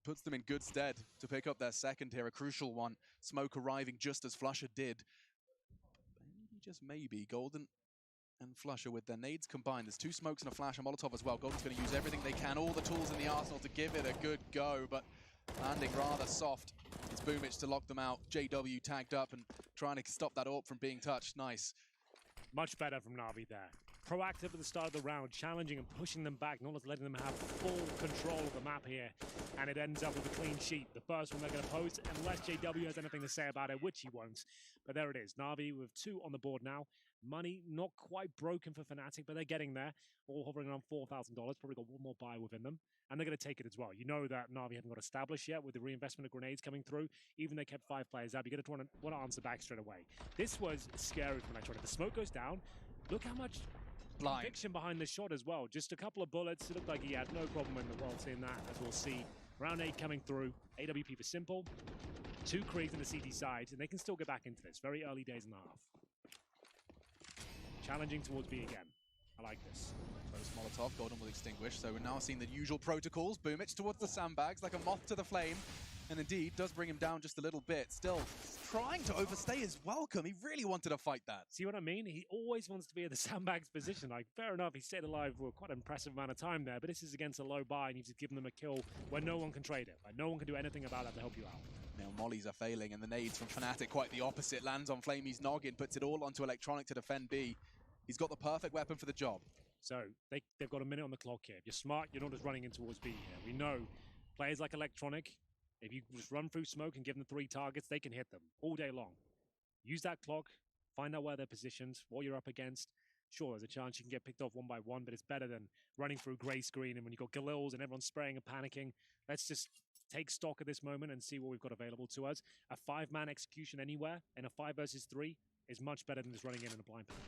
S1: Puts them in good stead to pick up their 2nd here, a crucial one. Smoke arriving just as Flusher did. Maybe, just maybe, Golden and Flusher with their nades combined. There's 2 smokes and a flash, and Molotov as well. Golden's going to use everything they can, all the tools in the arsenal to give it a good go, but landing rather soft. It's Boomich to lock them out. JW tagged up and trying to stop that AWP from being touched. Nice.
S2: Much better from NaVi there. proactive at the start of the round, challenging and pushing them back, not letting them have full control of the map here. And it ends up with a clean sheet. The first one they're going to post, unless JW has anything to say about it, which he won't. But there it is. NaVi with 2 on the board now. Money not quite broken for Fnatic, but they're getting there. All hovering around $4,000. Probably got one more buy within them. And they're going to take it as well. You know that NaVi haven't got established yet with the reinvestment of grenades coming through. Even they kept 5 players up. You're going to want to answer back straight away. This was scary for Electronic. The smoke goes down. Look how much conviction behind the shot as well. Just a couple of bullets. It looked like he had no problem in the world seeing that, as we'll see. Round 8 coming through. AWP for Simple. 2 Kriegs on the CT side, and they can still get back into this. Very early days in the half. Challenging towards B again. I like this.
S1: First Molotov, Golden will extinguish, so we're now seeing the usual protocols. Boomich towards the sandbags, like a moth to the flame. And indeed, does bring him down just a little bit. Still trying to overstay his welcome. He really wanted to fight that.
S2: See what I mean? He always wants to be at the sandbags position. Like, fair enough, he stayed alive for quite an impressive amount of time there, but this is against a low buy, and you've just given them a kill where no one can trade it. Like, no one can do anything about that to help you out.
S1: Now, mollies are failing, and the nades from Fnatic quite the opposite. Lands on Flamey's noggin, puts it all onto Electronic to defend B. He's got the perfect weapon for the job.
S2: So, they've got a minute on the clock here. If you're smart, you're not just running in towards B here. We know players like Electronic, if you just run through smoke and give them 3 targets, they can hit them all day long. Use that clock, find out where they're positioned, what you're up against. Sure, there's a chance you can get picked off 1 by 1, but it's better than running through grey screen and when you've got Galils and everyone's spraying and panicking. Let's just take stock of this moment and see what we've got available to us. A 5-man execution anywhere and a 5 versus 3 is much better than just running in a blind panic.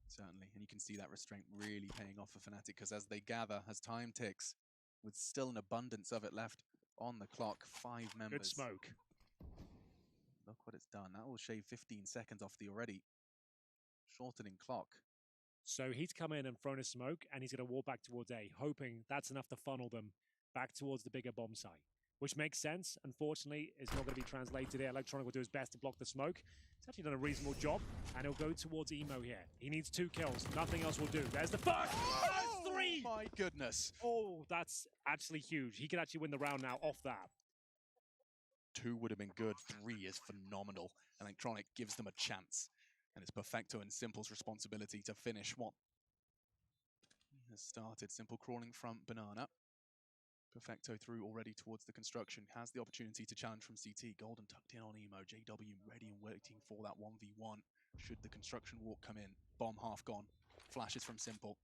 S1: Certainly, and you can see that restraint really paying off for Fnatic, because as they gather, as time ticks, with still an abundance of it left on the clock, 5 members.
S2: Good smoke.
S1: Look what it's done. That will shave 15 seconds off the already shortening clock.
S2: So he's come in and thrown a smoke, and he's going to walk back towards A, hoping that's enough to funnel them back towards the bigger bomb site. Which makes sense. Unfortunately, it's not going to be translated here. Electronic will do his best to block the smoke. He's actually done a reasonable job, and he'll go towards Emo here. He needs 2 kills. Nothing else will do. There's the first!
S1: Oh,
S2: 3!
S1: My goodness.
S2: Oh, that's actually huge. He could actually win the round now off that.
S1: 2 would have been good. 3 is phenomenal. Electronic gives them a chance. And it's Perfecto and Simple's responsibility to finish what has started. Simple crawling from Banana. Perfecto through already towards the construction. Has the opportunity to challenge from CT. Golden tucked in on Emo. JW ready and waiting for that 1v1. Should the construction walk come in. Bomb half gone. Flashes from Simple.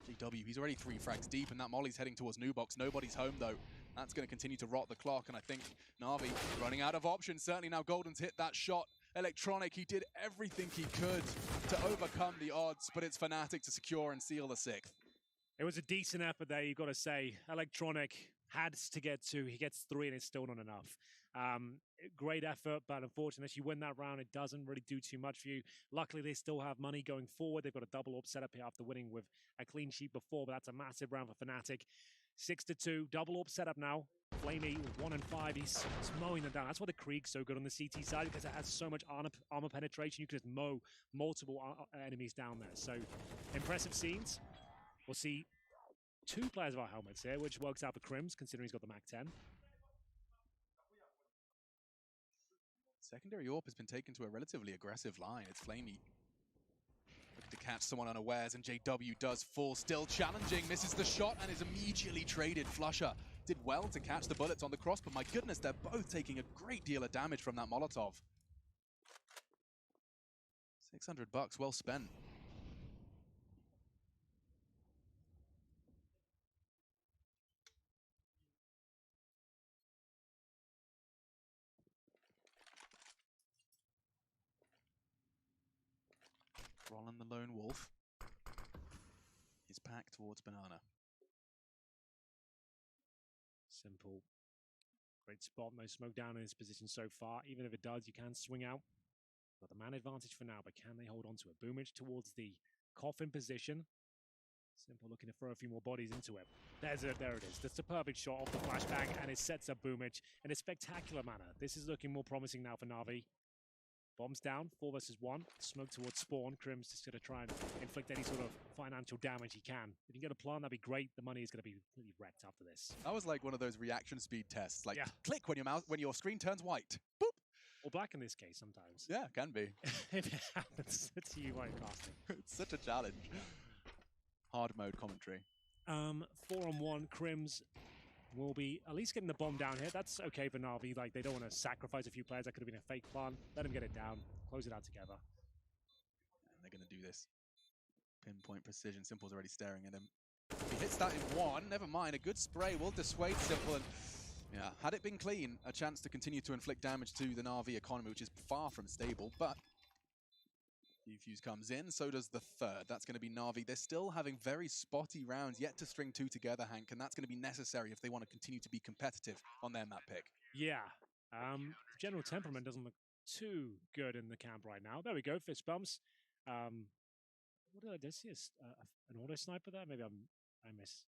S1: JW, he's already 3 frags deep, and that molly's heading towards New Box. Nobody's home, though. That's going to continue to rot the clock, and I think NaVi running out of options. Certainly now Golden's hit that shot. Electronic, he did everything he could to overcome the odds, but it's Fnatic to secure and seal the 6th.
S2: It was a decent effort there, you've got to say. Electronic had to get 2. He gets 3, and it's still not enough. Great effort, but unfortunately, if you win that round, it doesn't really do too much for you. Luckily, they still have money going forward. They've got a double up setup here after winning with a clean sheet before, but that's a massive round for Fnatic. 6-2, double up setup now. Flamey with 1 and 5, he's mowing them down. That's why the Krieg's so good on the CT side, because it has so much armor penetration. You can just mow multiple enemies down there. So, impressive scenes. We'll see 2 players without helmets here, which works out for Crims, considering he's got the Mac 10.
S1: Secondary AWP has been taken to a relatively aggressive line. It's Flamey looking to catch someone unawares, and JW does fall, still challenging, misses the shot, and is immediately traded. Flusher did well to catch the bullets on the cross, but my goodness, they're both taking a great deal of damage from that Molotov. $600 well spent. Rollin the Lone Wolf. His pack towards Banana.
S2: Simple. Great spot. No smoke down in his position so far. Even if it does, you can swing out. Got the man advantage for now, but can they hold on to it? Boomage towards the coffin position. Simple looking to throw a few more bodies into it. There it is. That's a perfect shot off the flashbang, and it sets up Boomage in a spectacular manner. This is looking more promising now for NaVi. Bombs down, 4 versus 1. Smoke towards spawn. Crim's just going to try and inflict any sort of financial damage he can. If you can get a plant, that'd be great. The money is going to be completely wrecked after this.
S1: That was like one of those reaction speed tests. Like,
S2: yeah.
S1: Click when your screen turns white. Boop.
S2: Or black in this case, sometimes.
S1: Yeah, can be.
S2: If it happens, it's you white casting.
S1: It's such a challenge. hard mode commentary.
S2: 4-on-1, Crims will be at least getting the bomb down here. That's okay for NaVi. Like, they don't want to sacrifice a few players. That could have been a fake plan. Let them get it down. Close it out together.
S1: And they're going to do this. Pinpoint precision. Simple's already staring at him. If he hits that in one, never mind. A good spray will dissuade Simple. And yeah, had it been clean, a chance to continue to inflict damage to the NaVi economy, which is far from stable. But Defuse comes in, so does the third. That's going to be NaVi. They're still having very spotty rounds, yet to string two together, Hank, and that's going to be necessary if they want to continue to be competitive on their map pick.
S2: Yeah. General temperament doesn't look too good in the camp right now. There we go, fist bumps. What did I see? An auto sniper there? Maybe I missed.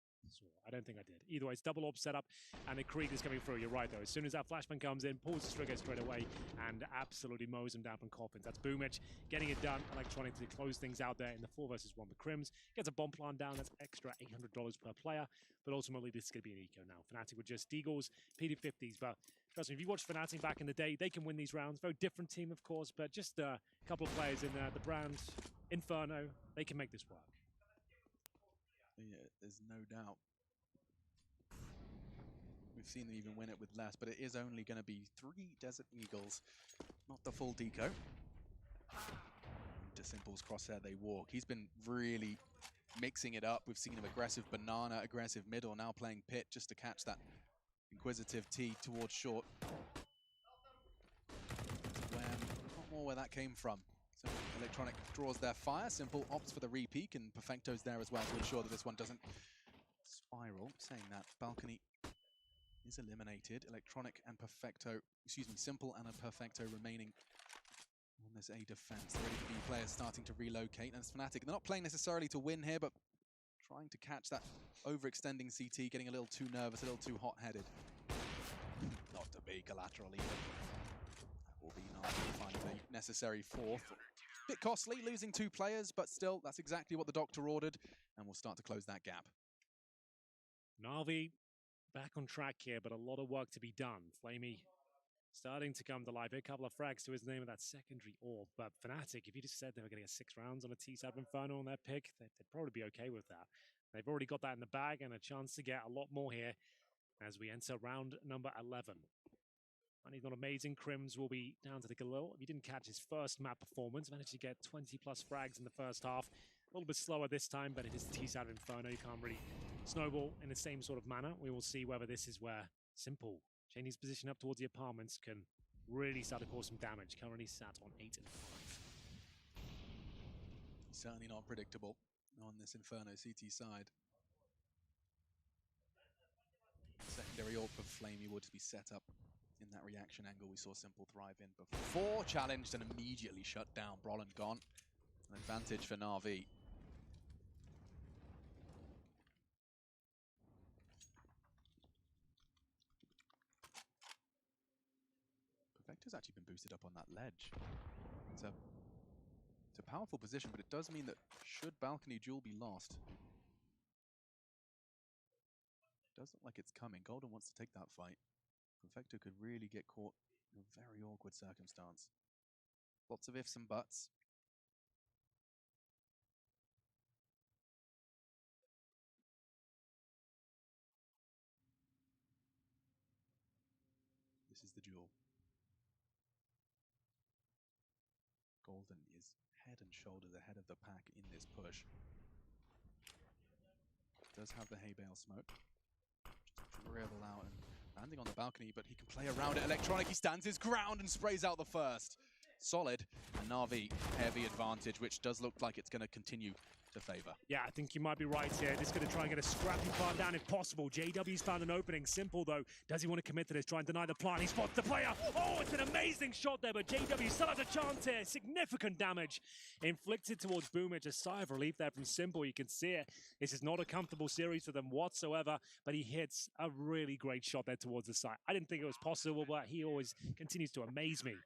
S2: I don't think I did. Either way, it's double orb setup, and the Krieg is coming through. You're right, though. As soon as that flashbang comes in, pulls the trigger straight away, and absolutely mows him down from coffins. That's Boomich getting it done. Electronic to close things out there in the 4 versus 1 with Crims. Gets a bomb plant down. That's extra $800 per player. But ultimately, this is going to be an eco now. Fnatic with just Deagles, PD50s. But trust me, if you watched Fnatic back in the day, they can win these rounds. Very different team, of course, but just a couple of players in the brand Inferno. They can make this work.
S1: Yeah, there's no doubt. We've seen them even win it with less, but it is only going to be 3 Desert Eagles, not the full deco. To Simple's crosshair they walk. He's been really mixing it up. We've seen him aggressive banana, aggressive middle, now playing pit just to catch that inquisitive T towards short. Not more where that came from. So Electronic draws their fire. Simple opts for the re-peek, and Perfecto's there as well to ensure that this one doesn't spiral. Saying that, Balcony is eliminated. Electronic and Perfecto, excuse me, Simple and a Perfecto remaining on this A defense. The ready to be players starting to relocate, and it's Fnatic. They're not playing necessarily to win here, but trying to catch that overextending CT, getting a little too nervous, a little too hot-headed. Not to be collateral either. That will be NaVi finding the necessary 4th. Bit costly, losing 2 players, but still, that's exactly what the doctor ordered, and we'll start to close that gap.
S2: NaVi back on track here, but a lot of work to be done. Flamey starting to come to life. A couple of frags to his name of that secondary orb. But Fnatic, if you just said they were going to get 6 rounds on a T-side Inferno on their pick, they'd probably be okay with that. They've already got that in the bag and a chance to get a lot more here as we enter round number 11. Money's not amazing. Crims will be down to the Galil. If he didn't catch his first map performance, managed to get 20+ frags in the first half. A little bit slower this time, but it is the T-side Inferno. You can't really snowball in the same sort of manner. We will see whether this is where Simple, changing his position up towards the apartments, can really start to cause some damage. Currently sat on 8 and 5.
S1: Certainly not predictable on this Inferno CT side. Secondary orb for Flamey would be set up in that reaction angle we saw Simple thrive in before. Challenged and immediately shut down. Brolin gone. An advantage for NaVi. Perfecto's actually been boosted up on that ledge. It's a powerful position, but it does mean that should balcony duel be lost, it does look like it's coming. Golden wants to take that fight. Perfecto could really get caught in a very awkward circumstance. Lots of ifs and buts. This is the duel. Golden is head and shoulders ahead of the pack in this push. Does have the hay bale smoke. Just dribble out and landing on the balcony, but he can play around it. Electronic, he stands his ground and sprays out the first. Solid. And NaVi, heavy advantage, which does look like it's going to continue to favor.
S2: Yeah, I think you might be right here. Just going to try and get a scrappy plant down if possible. JW's found an opening. Simple, though. Does he want to commit to this? Try and deny the plant. He spots the player. Oh, it's an amazing shot there, but JW still has a chance here. Significant damage inflicted towards Boomich. A sigh of relief there from Simple. You can see it. This is not a comfortable series for them whatsoever, but he hits a really great shot there towards the side. I didn't think it was possible, but he always continues to amaze me.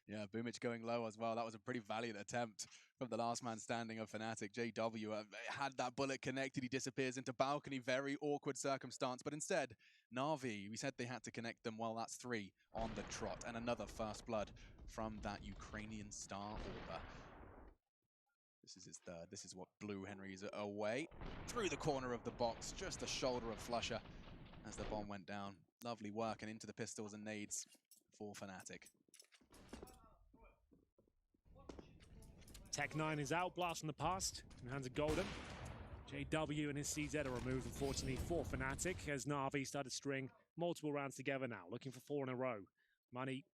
S1: Yeah, Boomich going low as well. That was a pretty valiant attempt from the last man standing of Fnatic. JW had that bullet connected. He disappears into balcony. Very awkward circumstance. But instead, NaVi, we said they had to connect them. Well, that's 3 on the trot. And another first blood from that Ukrainian star order. This is his third. This is what blew Henry's away. Through the corner of the box, just a shoulder of Flusher as the bomb went down. Lovely work, and into the pistols and nades for Fnatic.
S2: Tech9 is out, blast from the past, in the hands of Golden. JW and his CZ are removed, unfortunately, for Fnatic, as NaVi started to string multiple rounds together now, looking for 4 in a row. Money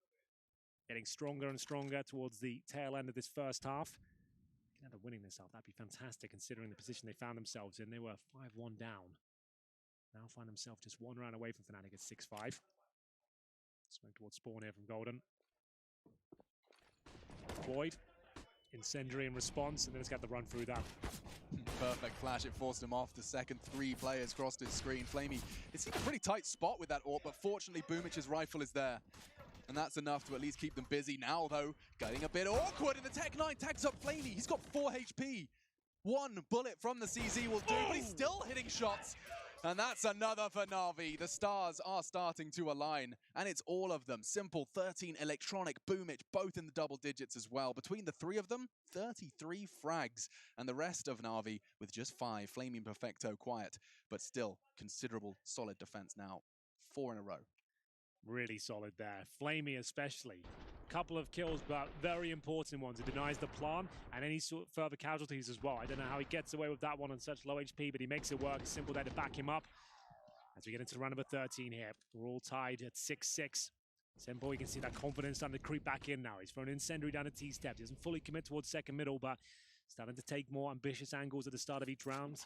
S2: getting stronger and stronger towards the tail end of this first half. If they can end up winning this half, that'd be fantastic, considering the position they found themselves in. They were 5-1 down. Now find themselves just 1 round away from Fnatic at 6-5. Smoke towards spawn here from Golden. Void. Incendiary in response, and then it's got the run through that.
S1: Perfect flash, it forced him off. The second 3 players crossed his screen. Flamey, it's in a pretty tight spot with that AWP, but fortunately Boomich's rifle is there. And that's enough to at least keep them busy. Now though, getting a bit awkward, and the Tech9 tags up Flamey. He's got 4 HP. 1 bullet from the CZ will do, but he's still hitting shots. And that's another for NaVi. The stars are starting to align, and it's all of them. Simple, 13, Electronic, Boomich, both in the double digits as well. Between the 3 of them, 33 frags. And the rest of NaVi with just 5. Flaming Perfecto quiet, but still considerable solid defense now. 4 in a row.
S2: Really solid there. Flamey especially. Couple of kills, but very important ones. It denies the plant and any sort of further casualties as well. I don't know how he gets away with that one on such low HP, but he makes it work. Simple there to back him up. As we get into round number 13 here, we're all tied at 6-6. Simple, you can see that confidence starting to creep back in now. He's thrown Incendiary down at T-step. He doesn't fully commit towards second middle, but starting to take more ambitious angles at the start of each round.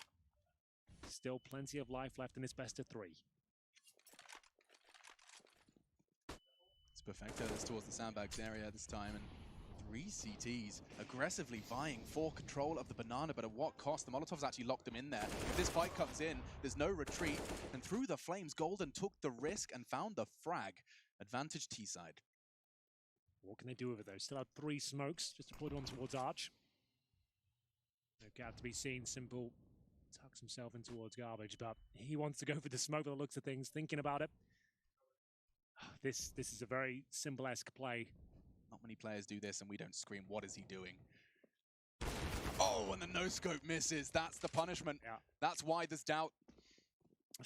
S2: Still plenty of life left in this best of 3.
S1: Perfecto that's towards the sandbags area this time, and 3 CTs aggressively vying for control of the banana, but at what cost? The Molotovs actually locked them in there. If this fight comes in, there's no retreat, and through the flames, Golden took the risk and found the frag. Advantage T-side.
S2: What can they do with it though? Still have 3 smokes just to put on towards Arch. No gap to be seen. Simple tucks himself in towards garbage, but he wants to go for the smoke by the looks of things, thinking about it. This is a very Simple-esque play.
S1: Not many players do this, and we don't scream, what is he doing? Oh, and the no-scope misses. That's the punishment.
S2: Yeah.
S1: That's why there's doubt.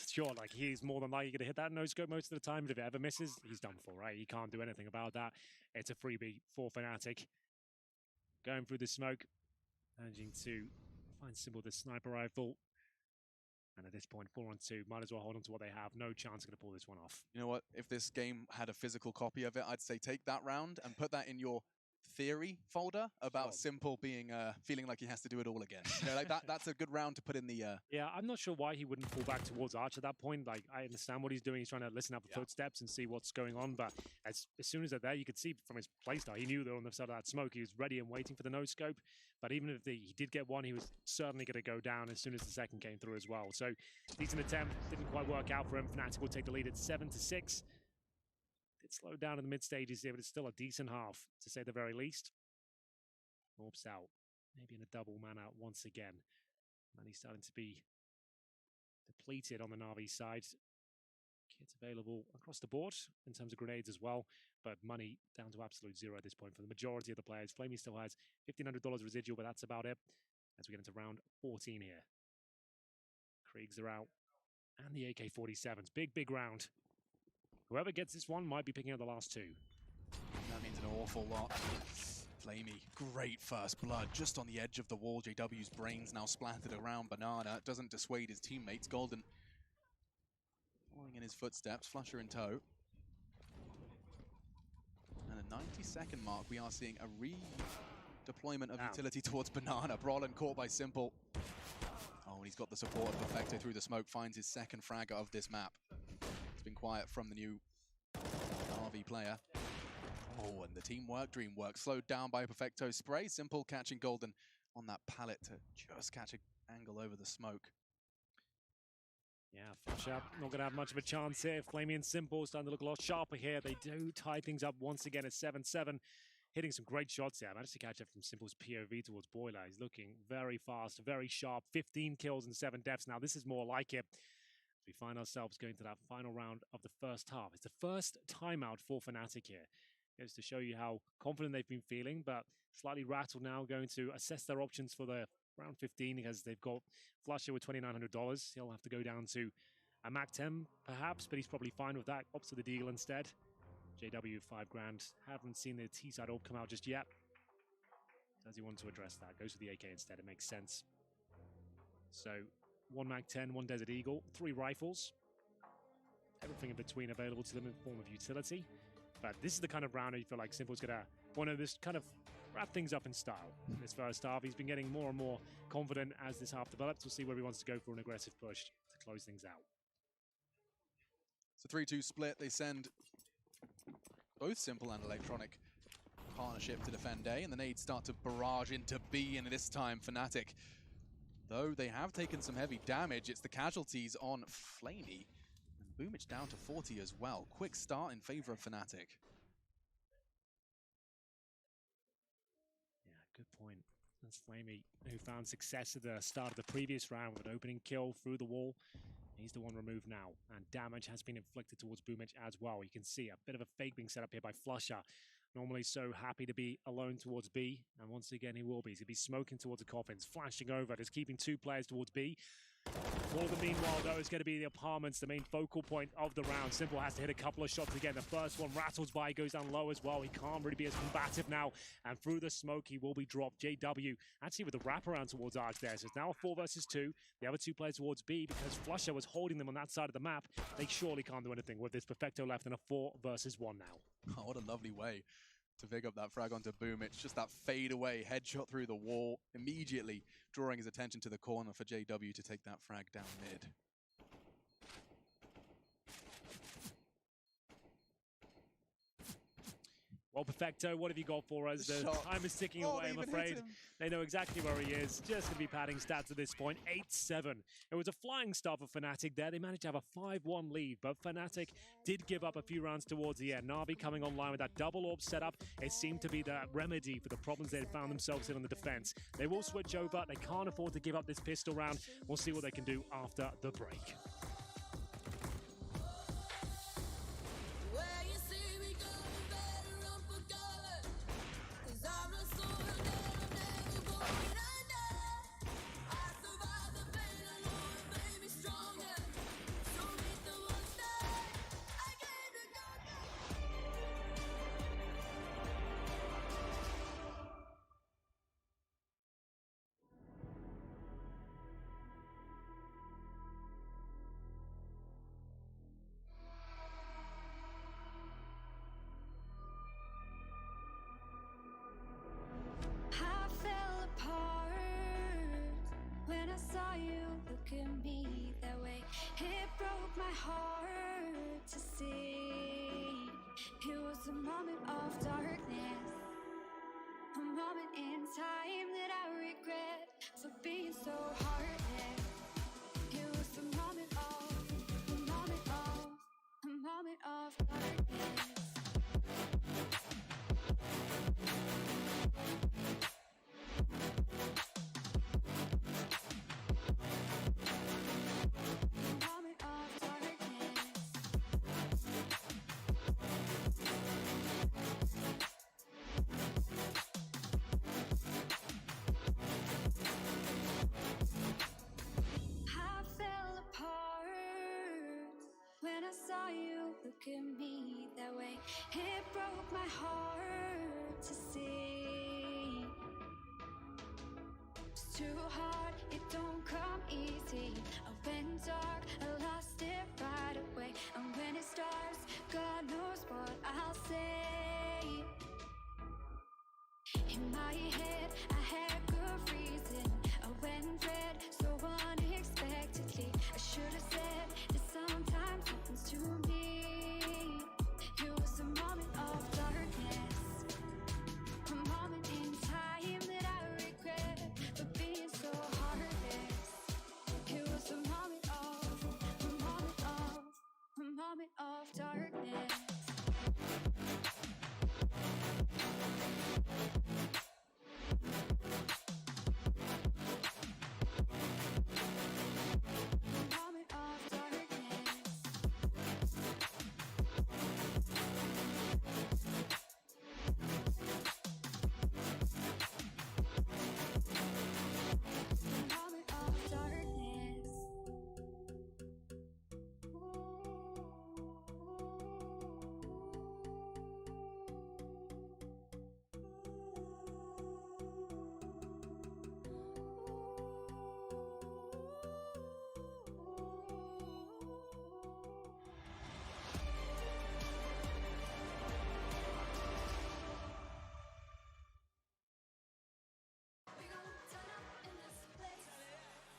S2: Sure, like he's more than likely going to hit that no-scope most of the time, but if it ever misses, he's done for, right? He can't do anything about that. It's a freebie for Fnatic. Going through the smoke, managing to find Simple the sniper rifle. And at this point, 4-on-2, might as well hold on to what they have. No chance of going to pull this one off.
S1: You know what? If this game had a physical copy of it, I'd say take that round and put that in your theory folder about Simple being feeling like he has to do it all again. You know, like that's a good round to put in the
S2: Yeah, I'm not sure why he wouldn't pull back towards Arch at that point. Like, I understand what he's doing. He's trying to listen out for footsteps and see what's going on, but as soon as they're there, you could see from his playstyle, he knew they were on the side of that smoke. He was ready and waiting for the no scope, but even if he did get one, he was certainly going to go down as soon as the second came through as well. So decent attempt, didn't quite work out for him. Fnatic will take the lead at 7-6. Did slow down in the mid stages here, but it's still a decent half, to say the very least. Orbs out, maybe in a double man out once again. Money starting to be depleted on the NaVi side. Kits available across the board in terms of grenades as well, but money down to absolute 0 at this point for the majority of the players. Flamey still has $1,500 residual, but that's about it as we get into round 14 here. Kriegs are out, and the AK-47s. Big round. Whoever gets this one might be picking up the last 2.
S1: That means an awful lot. Flamey, great first blood, just on the edge of the wall. JW's brains now splattered around Banana. Doesn't dissuade his teammates. Golden following in his footsteps, Flusher in tow. And at 90-second mark, we are seeing a redeployment of utility towards Banana. Brolin caught by Simple. Oh, and he's got the support of Perfecto through the smoke, finds his second fragger of this map. It's been quiet from the new NaVi player. Oh, and the teamwork, dreamwork, slowed down by Perfecto spray. Simple catching Golden on that pallet to just catch an angle over the smoke.
S2: Yeah, Flusher not going to have much of a chance here. Flamey and Simple starting to look a lot sharper here. They do tie things up once again at 7-7. Hitting some great shots here. I managed to catch up from Simple's POV towards Boiler. He's looking very fast, very sharp. 15 kills and 7 deaths. Now, this is more like it. We find ourselves going to that final round of the first half. It's the first timeout for Fnatic here. Goes to show you how confident they've been feeling, but slightly rattled now, going to assess their options for the round 15 because they've got Flusher with $2,900. He'll have to go down to a Mac 10 perhaps, but he's probably fine with that. Opts to the deal instead. JW 5 grand. Haven't seen the T-side orb come out just yet. Does he want to address that? Goes for the AK instead. It makes sense. So 1 Mac 10, 1 Desert Eagle, 3 rifles. Everything in between available to them in the form of utility. But this is the kind of round you feel like Simple's going to want to just kind of wrap things up in style. This first half, he's been getting more and more confident as this half develops. We'll see where he wants to go for an aggressive push to close things out.
S1: It's a 3-2 split. They send both Simple and Electronic partnership to defend A, and the nades start to barrage into B, and this time Fnatic, though they have taken some heavy damage, it's the casualties on Flamey. And Boomich down to 40 as well. Quick start in favor of Fnatic.
S2: Yeah, good point. That's Flamey, who found success at the start of the previous round with an opening kill through the wall. He's the one removed now, and damage has been inflicted towards Boomich as well. You can see a bit of a fake being set up here by Flusher. Normally so happy to be alone towards B, and once again he will be. He's going to be smoking towards the coffins, flashing over, just keeping 2 players towards B. For the meanwhile, though, it's going to be the apartments, the main focal point of the round. Simple has to hit a couple of shots again. The first one rattles by, goes down low as well. He can't really be as combative now, and through the smoke, he will be dropped. JW, actually with a wraparound towards ARK there, so it's now a 4 versus 2. The other 2 players towards B, because Flusher was holding them on that side of the map. They surely can't do anything with this Perfecto left in a 4 versus 1 now.
S1: Oh, what a lovely way to pick up that frag onto Boomich. Just that fade away headshot through the wall, immediately drawing his attention to the corner for JW to take that frag down mid.
S2: Well, Perfecto, what have you got for us? The time is ticking away, I'm afraid. They know exactly where he is. Just going to be padding stats at this point. 8-7. It was a flying start for Fnatic there. They managed to have a 5-1 lead, but Fnatic did give up a few rounds towards the end. NaVi coming online with that double orb setup. It seemed to be the remedy for the problems they had found themselves in on the defense. They will switch over. They can't afford to give up this pistol round. We'll see what they can do after the break.
S11: Saw you look at me that way. It broke my heart to see. It was a moment of darkness, a moment in time that I regret for being so heartless. It was a moment of darkness. Look at me that way. It broke my heart to see. It's too hard, it don't come easy. I went dark, I lost it right away. And when it starts, God knows what I'll say. In my head, I had good reason. I went red so unexpectedly. I should have said that sometimes happens to me. It was a moment of darkness, a moment in time that I regret for being so heartless. It was a moment of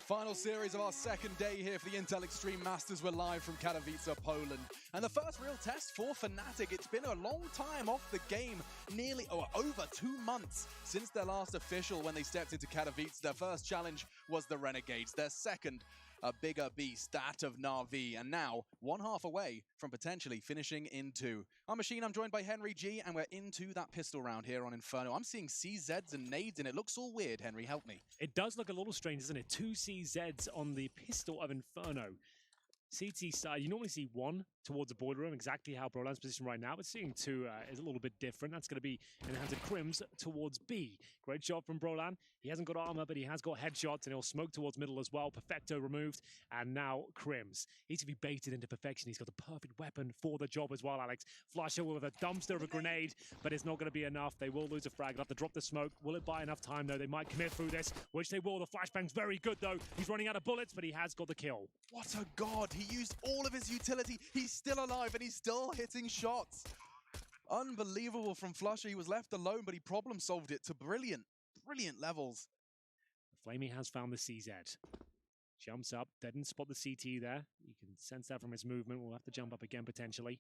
S1: Final series of our second day here for the Intel Extreme Masters. We're live from Katowice, Poland. And the first real test for Fnatic. It's been a long time off the game, over 2 months since their last official when they stepped into Katowice. Their first challenge was the Renegades. Their second, a bigger beast, that of NaVi. And now, 1/2 away from potentially finishing in 2. I'm Machine, I'm joined by Henry G, and we're into that pistol round here on Inferno. I'm seeing CZs and nades, and it looks all weird. Henry, help me.
S2: It does look a little strange, doesn't it? 2 CZs on the pistol of Inferno. CT side, you normally see 1 towards the boiler room, exactly how Brolan's position right now, but seeing 2 is a little bit different. That's going to be in the hands of Crims towards B. Great shot from Brolan. He hasn't got armor, but he has got headshots, and he'll smoke towards middle as well. Perfecto removed, and now Crims. He's to be baited into perfection. He's got the perfect weapon for the job as well, Alex. Flusher with a dumpster of a grenade, but it's not going to be enough. They will lose a frag. They'll have to drop the smoke. Will it buy enough time, though? They might commit through this, which they will. The flashbang's very good, though. He's running out of bullets, but he has got the kill.
S1: What a god. He used all of his utility. He's still alive, and he's still hitting shots. Unbelievable from Flusher. He was left alone, but he problem solved it to brilliant levels.
S2: Flamey has found the CZ. Jumps up, didn't spot the CT there. You can sense that from his movement. We'll have to jump up again potentially.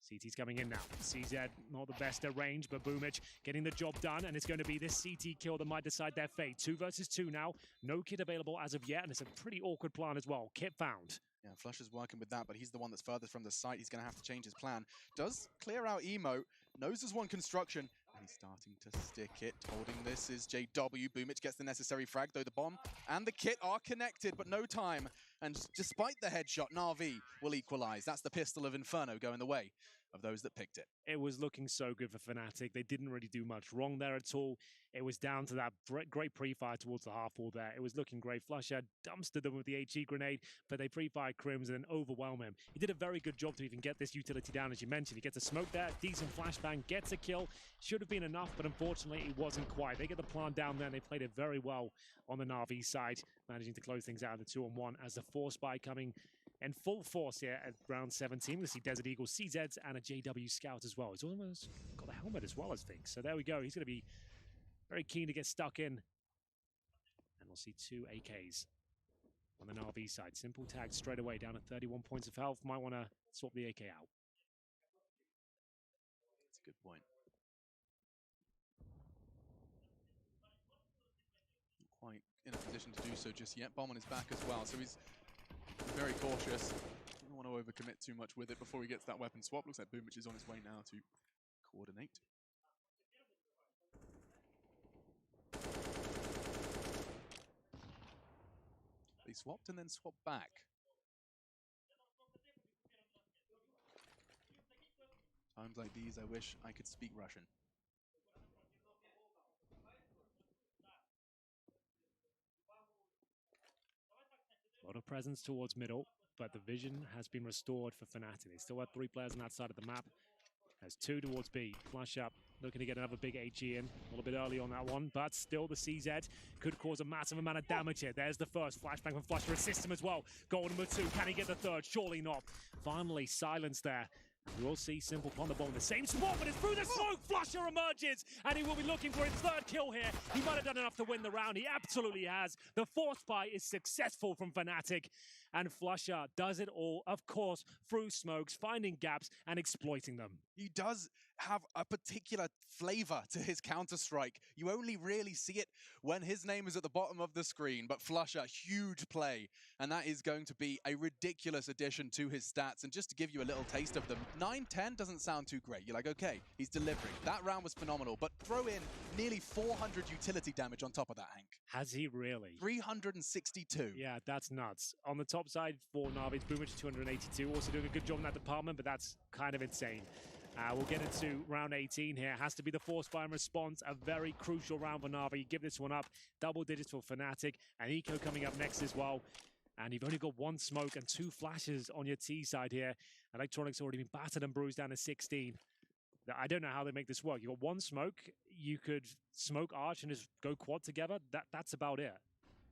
S2: CT's coming in now. CZ, not the best at range, but Boomich getting the job done, and it's going to be this CT kill that might decide their fate. 2 versus 2 now. No kit available as of yet, and it's a pretty awkward plan as well. Kit found.
S1: Yeah, Flusher's working with that, but he's the one that's furthest from the site. He's going to have to change his plan. Does clear out Emo, knows there's one construction, and he's starting to stick it. Holding this is JW. Boomich gets the necessary frag, though the bomb and the kit are connected, but no time. And despite the headshot, NaVi will equalize. That's the pistol of Inferno going the way of those that picked it.
S2: It was looking so good for Fnatic. They didn't really do much wrong there at all. It was down to that great pre-fire towards the half wall there. It was looking great. Flusher dumpstered them with the HE grenade, but they pre-fired Crims and then overwhelm him. He did a very good job to even get this utility down, as you mentioned. He gets a smoke there, decent flashbang, gets a kill. Should have been enough, but unfortunately it wasn't quite. They get the plan down there, and they played it very well on the NaVi side, managing to close things out of the 2-on-1 as the Force Buy coming in full force here at round 17. We see Desert Eagle CZs and a JW Scout as well. He's almost got a helmet as well, I think. So there we go. He's going to be very keen to get stuck in. And we'll see 2 AKs on the NaVi side. Simple tag straight away down at 31 points of health. Might want to swap the AK out.
S1: That's a good point. Not quite in a position to do so just yet. Bomb on his back as well, so he's very cautious. Don't want to overcommit too much with it before he gets that weapon swap. Looks like Boomich is on his way now to coordinate. They swapped and then swapped back. Times like these, I wish I could speak Russian.
S2: A lot of presence towards middle, but the vision has been restored for Fnatic. They still have 3 players on that side of the map. Has 2 towards B. Flush up, looking to get another big HE in. A little bit early on that one, but still the CZ could cause a massive amount of damage here. There's the first flashbang from Flusher. Assist him as well. Goal number 2. Can he get the third? Surely not. Finally, silence there. We will see Simple upon the ball in the same spot, but it's through the smoke. Flusher emerges, and he will be looking for his 3rd kill here. He might have done enough to win the round. He absolutely has. The Force Buy is successful from Fnatic, and Flusher does it all, of course, through smokes, finding gaps and exploiting them.
S1: He does have a particular flavor to his Counter-Strike. You only really see it when his name is at the bottom of the screen, but Flusher, huge play, and that is going to be a ridiculous addition to his stats. And just to give you a little taste of them, 9-10 doesn't sound too great. You're like, okay, he's delivering. That round was phenomenal, but throw in nearly 400 utility damage on top of that, Hank.
S2: Has he really?
S1: 362.
S2: Yeah, that's nuts. On the top side for NaVi, Boomich 282, also doing a good job in that department, but that's kind of insane. We'll get into round 18 here. Has to be the Force Buy response. A very crucial round for NaVi. Give this one up. Double digits for Fnatic. And Eco coming up next as well. And you've only got 1 smoke and 2 flashes on your T side here. Electronics already been battered and bruised down to 16. I don't know how they make this work. You've got 1 smoke. You could smoke Arch and just go quad together. That's about it.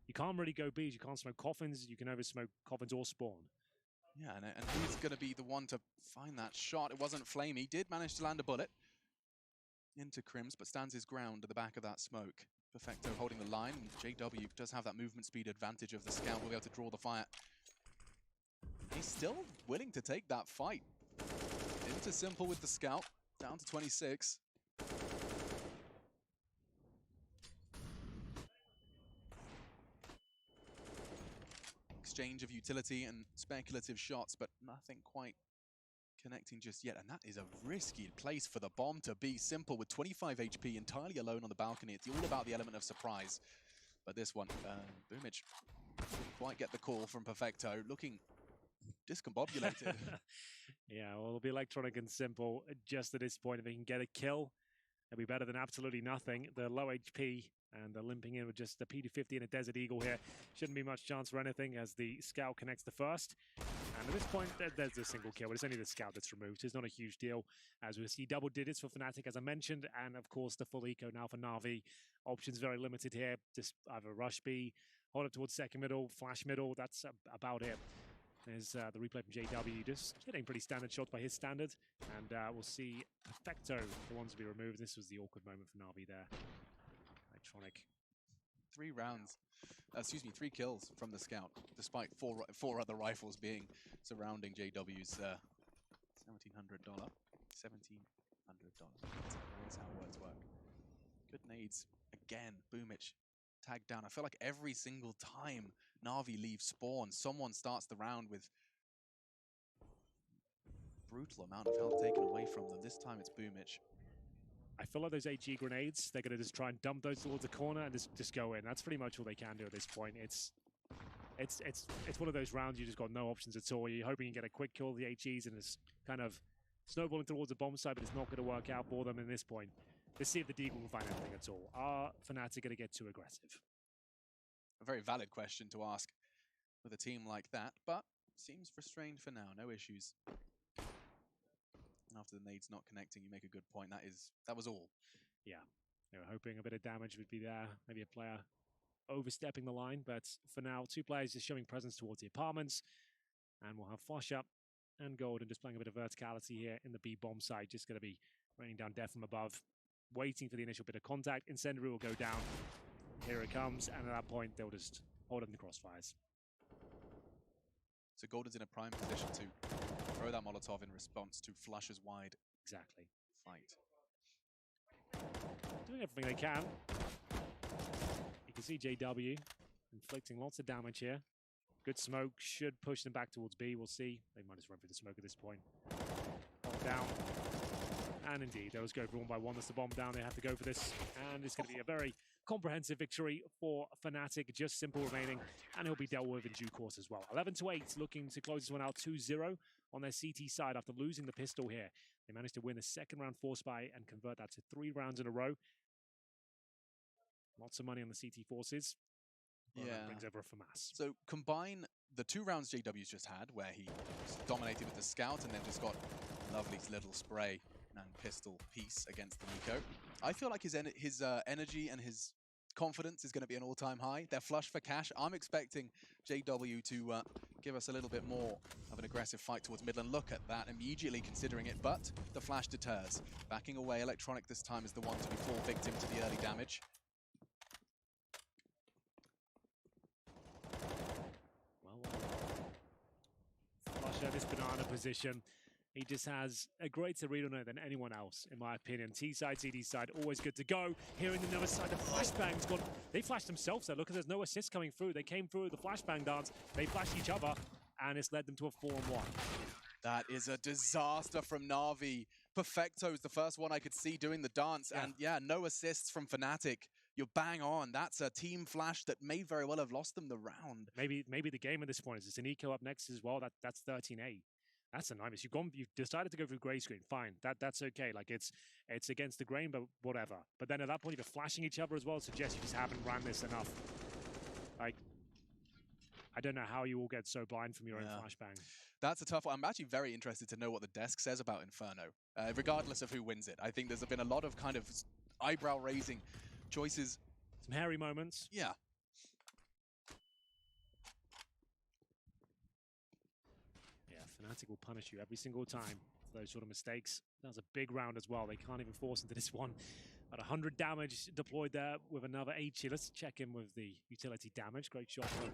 S2: You can't really go Bs. You can't smoke Coffins. You can never smoke Coffins or Spawn.
S1: Yeah, and he's going to be the one to find that shot. It wasn't Flame. He did manage to land a bullet into Crims, but stands his ground at the back of that smoke. Perfecto holding the line. JW does have that movement speed advantage of the scout. Will be able to draw the fire. He's still willing to take that fight. Into simple with the scout. Down to 26. Exchange of utility and speculative shots, but nothing quite connecting just yet. And that is a risky place for the bomb to be. Simple with 25 HP, entirely alone on the balcony. It's all about the element of surprise. But this one, Boomage didn't quite get the call from Perfecto, looking discombobulated.
S2: Yeah, well, it'll be electronic and simple just at this point. If they can get a kill, it'll be better than absolutely nothing. The low HP and they're limping in with just the PD-50 and a Desert Eagle here. Shouldn't be much chance for anything as the scout connects the first. And at this point, there's a single kill, but it's only the scout that's removed. So it's not a huge deal as we see double digits for Fnatic, as I mentioned, and of course the full eco now for NaVi. Options very limited here. Just either rush B, hold up towards second middle, flash middle. That's about it. There's the replay from JW, just hitting pretty standard shots by his standard. And we'll see Perfecto, the ones to be removed. This was the awkward moment for NaVi there. Electronic.
S1: 3 rounds. Excuse me, 3 kills from the scout, despite four other rifles being surrounding JW's $1,700. That's how words work. Good nades again. Boomich tagged down. I feel like every single time NaVi leaves spawn, someone starts the round with brutal amount of health taken away from them. This time it's Boomich.
S2: I feel like those HE grenades, they're going to just try and dump those towards the corner and just go in. That's pretty much all they can do at this point. It's one of those rounds you just got no options at all. You're hoping you get a quick kill with the HEs and it's kind of snowballing towards the bomb side, but it's not going to work out for them in this point. Let's see if the Deagle can find anything at all. Are Fnatic going to get too aggressive?
S1: A very valid question to ask with a team like that, but seems restrained for now. No issues. After the nades not connecting, you make a good point. That was all.
S2: Yeah, they were hoping a bit of damage would be there. Maybe a player overstepping the line, but for now, 2 players just showing presence towards the apartments. And we'll have Fosha and Golden displaying a bit of verticality here in the B bomb side. Just going to be raining down death from above, waiting for the initial bit of contact. Incendiary will go down. Here it comes, and at that point, they'll just hold up in the crossfires.
S1: So Golden's in a prime position to throw that Molotov in response to flushes wide.
S2: Exactly.
S1: Fight.
S2: Doing everything they can. You can see JW inflicting lots of damage here. Good smoke should push them back towards B. We'll see. They might just run through the smoke at this point. Bomb down. And indeed, those go for 1 by 1. That's the bomb down. They have to go for this. And it's going to be a very comprehensive victory for Fnatic. Just simple remaining. And he'll be dealt with in due course as well. 11-8, looking to close this one out 2-0 on their CT side after losing the pistol here. They managed to win the second round force buy and convert that to 3 rounds in a row. Lots of money on the CT forces. Well, that brings over a FAMAS.
S1: So combine the 2 rounds JW's just had, where he dominated with the scout and then just got lovely little spray and pistol piece against the Nico. I feel like his energy and his confidence is going to be an all-time high. They're flush for cash. I'm expecting JW to give us a little bit more of an aggressive fight towards Midland. Look at that, immediately considering it, but the flash deters. Backing away, Electronic this time is the one to be fall victim to the early damage.
S2: Flusher, this banana position. He just has a greater read on it than anyone else, in my opinion. T-side, CD side, always good to go. Here in the other side, the flashbang's gone. They flashed themselves there. Look, there's no assist coming through. They came through the flashbang dance. They flashed each other, and it's led them to a 4-on-1.
S1: That is a disaster from NaVi. Perfecto is the first one I could see doing the dance. Yeah. And yeah, no assists from Fnatic. You're bang on. That's a team flash that may very well have lost them the round.
S2: Maybe the game at this point is it's an eco up next as well. That's 13-8. That's a nightmare. You've decided to go through grey screen. Fine, that's okay. Like it's against the grain, but whatever. But then at that point, you're flashing each other as well. Suggests you just haven't ran this enough. Like, I don't know how you all get so blind from your own flashbang.
S1: That's a tough one. I'm actually very interested to know what the desk says about Inferno, regardless of who wins it. I think there's been a lot of kind of eyebrow-raising choices.
S2: Some hairy moments.
S1: Yeah.
S2: Fnatic will punish you every single time for those sort of mistakes. That was a big round as well. They can't even force into this one. At 100 damage deployed there with another HE. Let's check in with the utility damage. Great shot from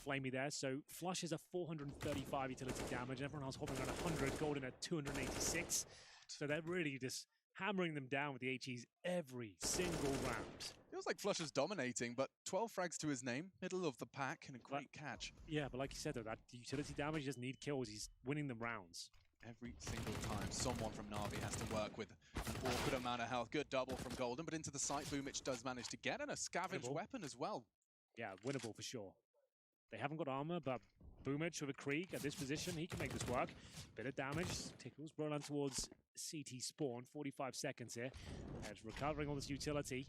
S2: Flamey there. So Flush is a 435 utility damage. Everyone else hovering around 100. Golden at 286. So they're really just hammering them down with the HEs every single round.
S1: Feels like Flush is dominating, but 12 frags to his name, middle of the pack, and a great catch.
S2: Yeah, but like you said, though, that utility damage just need kills. He's winning them rounds.
S1: Every single time, someone from NaVi has to work with an awkward amount of health. Good double from Golden, but into the site, Boomich does manage to get, and a scavenged weapon as well.
S2: Yeah, winnable for sure. They haven't got armor, but Boomich with a Krieg at this position, he can make this work. Bit of damage, tickles Brolan towards CT spawn, 45 seconds here. As recovering all this utility,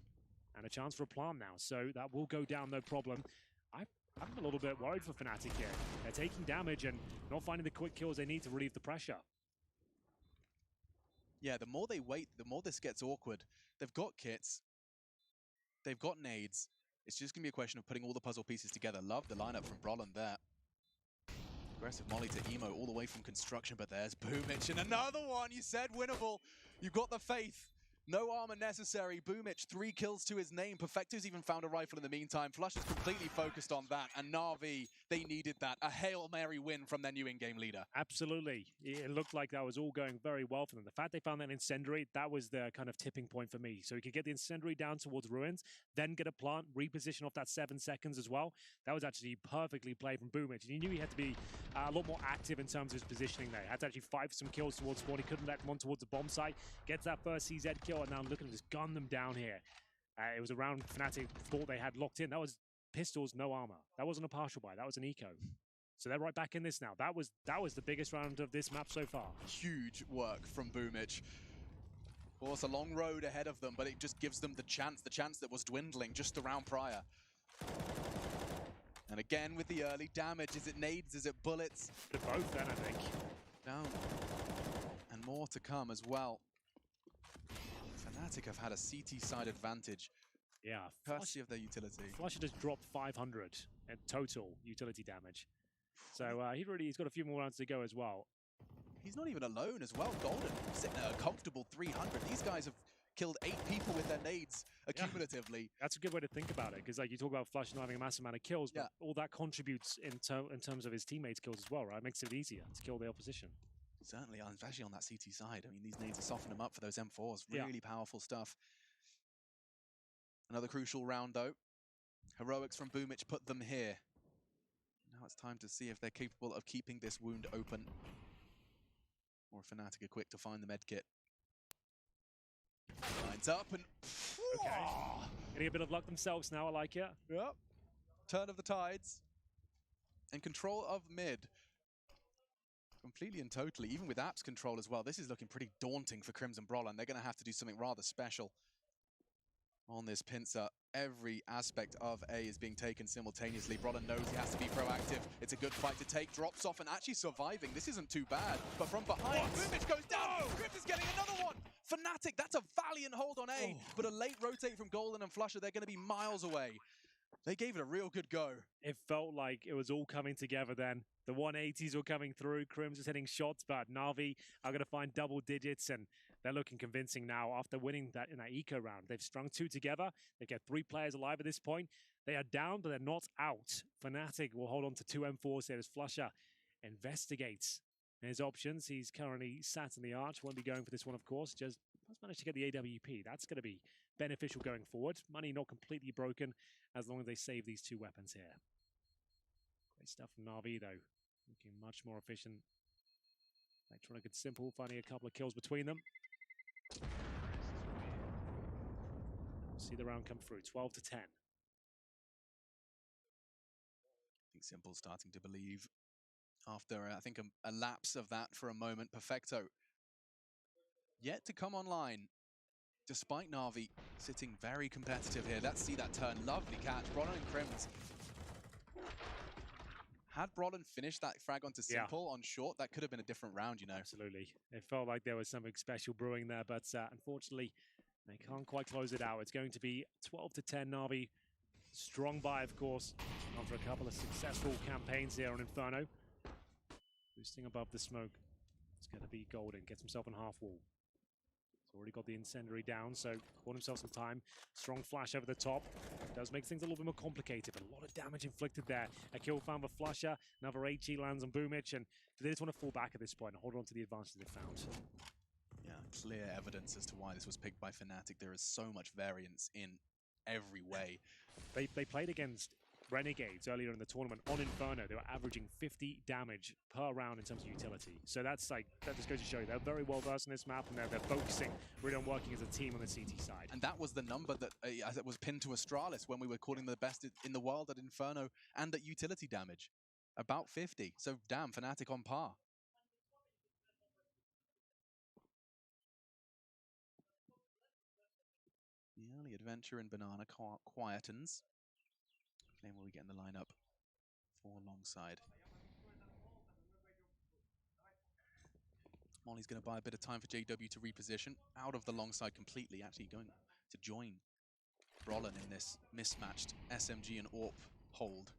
S2: and a chance for a plant now, so that will go down no problem. I'm a little bit worried for Fnatic here. They're taking damage and not finding the quick kills they need to relieve the pressure.
S1: Yeah, the more they wait, the more this gets awkward. They've got kits. They've got nades. It's just going to be a question of putting all the puzzle pieces together. Love the lineup from Brolan there. Aggressive molly to Emo all the way from construction, but there's Boomich. And another one, you said winnable. You've got the faith. No armor necessary. Boomich, 3 kills to his name. Perfecto's even found a rifle in the meantime. Flush is completely focused on that. And NaVi, they needed that. A Hail Mary win from their new in-game leader.
S2: Absolutely. It looked like that was all going very well for them. The fact they found that incendiary, that was the kind of tipping point for me. So he could get the incendiary down towards ruins, then get a plant, reposition off that 7 seconds as well. That was actually perfectly played from Boomich. And he knew he had to be a lot more active in terms of his positioning there. He had to actually fight for some kills towards spawn. He couldn't let one towards the bomb site. Gets that first CZ kill, and now look at him just gun them down here. It was a round Fnatic thought they had locked in. That was pistols, no armor. That wasn't a partial buy. That was an eco. So they're right back in this now. That was the biggest round of this map so far.
S1: Huge work from Boomich. Of course, a long road ahead of them, but it just gives them the chance that was dwindling just the round prior. And again with the early damage. Is it nades? Is it bullets?
S2: Both then, I think.
S1: Down. And more to come as well. Fnatic have had a CT side advantage.
S2: Yeah.
S1: Courtesy of their utility.
S2: Flush just dropped 500 in total utility damage. So he's got a few more rounds to go as well.
S1: He's not even alone as well. Golden sitting at a comfortable 300. These guys have killed 8 people with their nades accumulatively.
S2: Yeah. That's a good way to think about it, because like you talk about Flush not having a massive amount of kills, but all that contributes in terms of his teammates' kills as well, right? It makes it easier to kill the opposition.
S1: Certainly, especially on that CT side. I mean, these nades are softening them up for those M4s. Really powerful stuff. Another crucial round, though. Heroics from Boomich put them here. Now it's time to see if they're capable of keeping this wound open. Or if Fnatic are quick to find the medkit. Lines up and...
S2: Okay. Getting a bit of luck themselves now, I like it.
S1: Yep. Turn of the tides. And control of mid. Completely and totally, even with apps control as well. This is looking pretty daunting for Crimson Brolan. They're going to have to do something rather special on this pincer. Every aspect of A is being taken simultaneously. Brolan knows he has to be proactive. It's a good fight to take. Drops off and actually surviving. This isn't too bad. But from behind, Boomich goes down. Crimson's getting another one. Fnatic, that's a valiant hold on A. But a late rotate from Golden and Flusher. They're going to be miles away. They gave it a real good go.
S2: It felt like it was all coming together then. The 180s were coming through. Crims was hitting shots, but NaVi are going to find double digits, and they're looking convincing now after winning that in that eco round. They've strung 2 together. They've got 3 players alive at this point. They are down, but they're not out. Fnatic will hold on to 2 M4s here as Flusher investigates his options. He's currently sat in the arch. Won't be going for this one, of course. Just has managed to get the AWP. That's going to be beneficial going forward. Money not completely broken as long as they save these 2 weapons here. Great stuff from NaVi, though. Looking much more efficient. Electronic and simple, finding a couple of kills between them. See the round come through, 12 to 10.
S1: I think Simple starting to believe after, I think, a lapse of that for a moment. Perfecto yet to come online, despite NaVi sitting very competitive here. Let's see that turn. Lovely catch. Brolan and Crims. Had Brolan finished that frag onto Simple on short, that could have been a different round, you know.
S2: Absolutely. It felt like there was something special brewing there, but unfortunately, they can't quite close it out. It's going to be 12 to 10 NaVi. Strong buy, of course, after a couple of successful campaigns here on Inferno. Boosting above the smoke. It's going to be Golden. Gets himself on half wall. Already got the incendiary down, so bought himself some time. Strong flash over the top. Does make things a little bit more complicated, but a lot of damage inflicted there. A kill found for Flusher. Another HE lands on Boomich, and they just want to fall back at this point and hold on to the advantage they found.
S1: Yeah, clear evidence as to why this was picked by Fnatic. There is so much variance in every way.
S2: They played against Renegades earlier in the tournament on Inferno. They were averaging 50 damage per round in terms of utility. So that's like, that just goes to show you they're very well versed in this map, and they're focusing really on working as a team on the CT side.
S1: And that was the number that as it was pinned to Astralis when we were calling them the best in the world at Inferno and at utility damage. About 50. So damn, Fnatic on par. The early adventure in Banana quietens. Flame will we get in the lineup for Longside. Molly's going to buy a bit of time for JW to reposition out of the Longside completely, actually going to join Brolin in this mismatched SMG and AWP hold.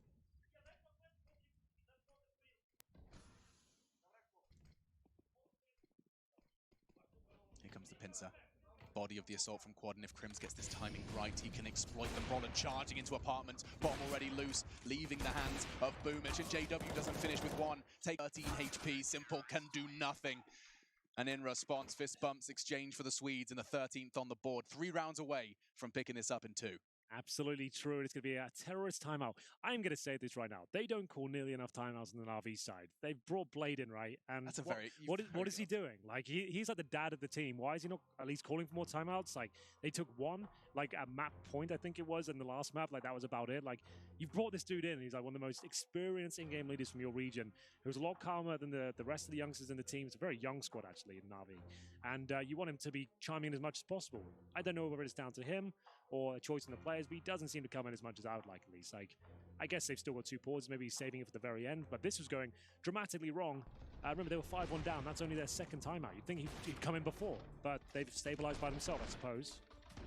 S1: Here comes the pincer. Body of the assault from Quad, and if Crims gets this timing right, he can exploit them. Brolin charging into apartments, bomb already loose, leaving the hands of Boomich, and JW doesn't finish with one. Take 13 HP, Simple can do nothing. And in response, fist bumps exchange for the Swedes, and the 13th on the board, 3 rounds away from picking this up in 2.
S2: Absolutely true. It's going to be a terrorist timeout. I'm going to say this right now. They don't call nearly enough timeouts on the NaVi side. They've brought Blade in, right? And
S1: that's a
S2: what is he doing? Like, he's like the dad of the team. Why is he not at least calling for more timeouts? Like, they took one, like a map point, I think it was, in the last map. Like, that was about it. Like, you've brought this dude in, and he's like one of the most experienced in-game leaders from your region, who's a lot calmer than the rest of the youngsters in the team. It's a very young squad, actually, in NaVi. And you want him to be chiming in as much as possible. I don't know whether it's down to him or a choice in the players, but he doesn't seem to come in as much as I would like, at least. Like, I guess they've still got 2 pauses, maybe he's saving it for the very end, but this was going dramatically wrong. Remember, they were 5-1 down. That's only their second timeout. You'd think he'd come in before, but they've stabilized by themselves, I suppose.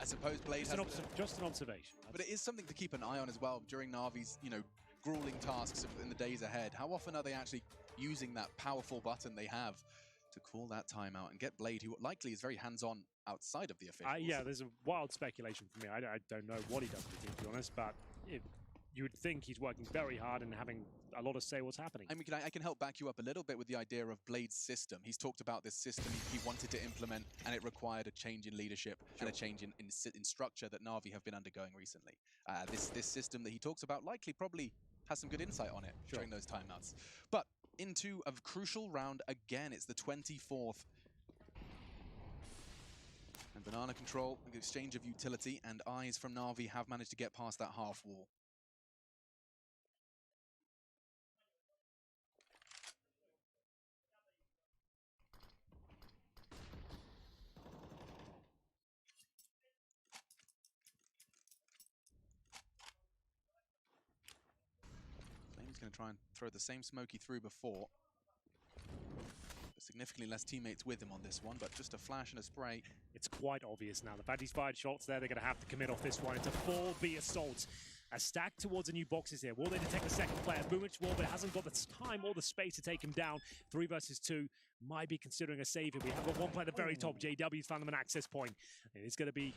S1: I suppose Blade has...
S2: Just an observation.
S1: But it is something to keep an eye on as well during Navi's, you know, grueling tasks in the days ahead. How often are they actually using that powerful button they have to call that timeout and get Blade, who likely is very hands-on outside of the officials?
S2: Yeah, there's a wild speculation for me. I don't know what he does with the team, to be honest, but you would think he's working very hard and having a lot of say what's happening.
S1: I mean, I can help back you up a little bit with the idea of Blade's system. He's talked about this system he wanted to implement, and it required a change in leadership and a change in structure that Navi have been undergoing recently. This system that he talks about likely probably has some good insight on it during those timeouts. But into a crucial round again. It's the 24th. And Banana control, exchange of utility, and eyes from Navi have managed to get past that half wall. Flame's going to try and throw the same smoke he threw before. Significantly less teammates with him on this one, but just a flash and a spray.
S2: It's quite obvious now. The fact he's fired shots there, they're going to have to commit off this one. It's a 4B assault. A stack towards the new boxes here. Will they detect the second player? Boomich will, but it hasn't got the time or the space to take him down. 3 versus 2. Might be considering a save here. We have got one player at the very top. JW's found them an access point. And it's going to be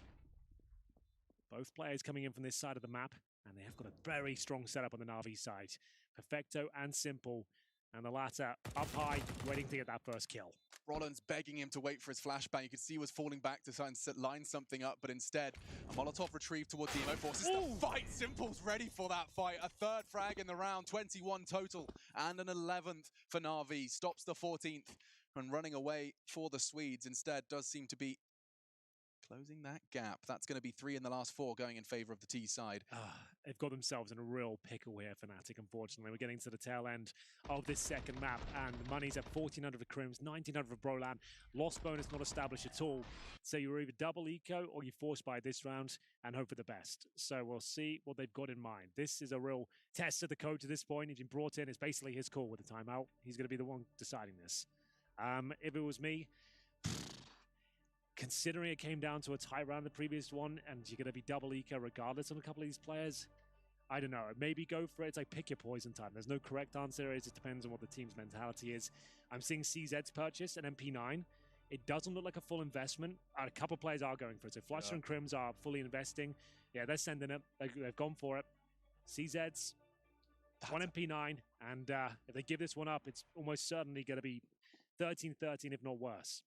S2: both players coming in from this side of the map, and they have got a very strong setup on the Navi side. Perfecto and Simple. And the latter up high, waiting to get that first kill.
S1: Rollins begging him to wait for his flashbang. You could see he was falling back to try and line something up, but instead, a Molotov retrieved towards the Emo forces the fight. Simple's ready for that fight. A 3rd frag in the round, 21 total, and an 11th for Navi. Stops the 14th, and running away for the Swedes instead does seem to be closing that gap. That's going to be 3 in the last 4 going in favor of the T side.
S2: They've got themselves in a real pickle here, Fnatic, unfortunately. We're getting to the tail end of this second map, and the money's at 1,400 for Crims, 1,900 for Brolan. Lost bonus not established at all. So you're either double eco or you force buy this round and hope for the best. So we'll see what they've got in mind. This is a real test of the coach at this point. He's been brought in. It's basically his call with the timeout. He's going to be the one deciding this. If it was me, considering it came down to a tie round the previous one, and you're going to be double eco regardless of a couple of these players, I don't know. Maybe go for it. It's like pick your poison time. There's no correct answer. It just depends on what the team's mentality is. I'm seeing CZ's purchase an MP9. It doesn't look like a full investment. A couple players are going for it. So Flusher and Crims are fully investing. Yeah, they're sending it. They've gone for it. CZ's 1 MP9, and if they give this one up, it's almost certainly going to be 13-13, if not worse.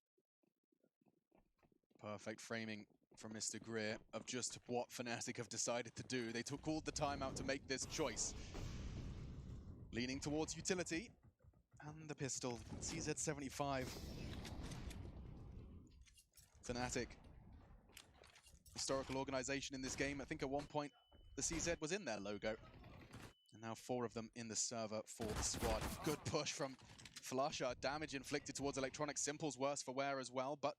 S1: Perfect framing from Mr. Greer of just what Fnatic have decided to do. They called the timeout to make this choice. Leaning towards utility, and the pistol, CZ75. Fnatic, historical organization in this game. I think at one point the CZ was in their logo. And now 4 of them in the server for the squad. Good push from Flusher. Damage inflicted towards Electronic. Simple's worse for wear as well, but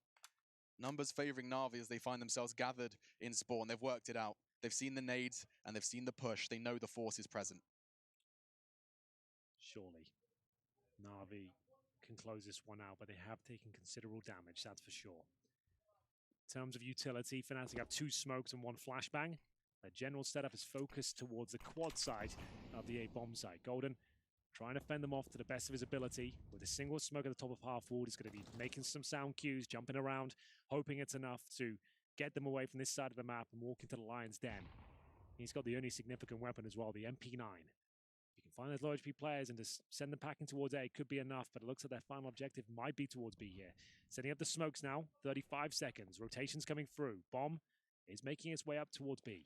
S1: numbers favoring NaVi as they find themselves gathered in spawn. They've worked it out. They've seen the nades and they've seen the push. They know the force is present.
S2: Surely NaVi can close this one out, but they have taken considerable damage, that's for sure. In terms of utility, Fnatic have 2 smokes and 1 flashbang. Their general setup is focused towards the quad side of the A bomb site. Golden trying to fend them off to the best of his ability. With a single smoke at the top of half wall, he's going to be making some sound cues, jumping around, hoping it's enough to get them away from this side of the map and walk into the Lion's Den. He's got the only significant weapon as well, the MP9. You can find those low HP players and just send them packing towards A. It could be enough, but it looks like their final objective might be towards B here. Setting up the smokes now, 35 seconds. Rotations coming through. Bomb is making its way up towards B.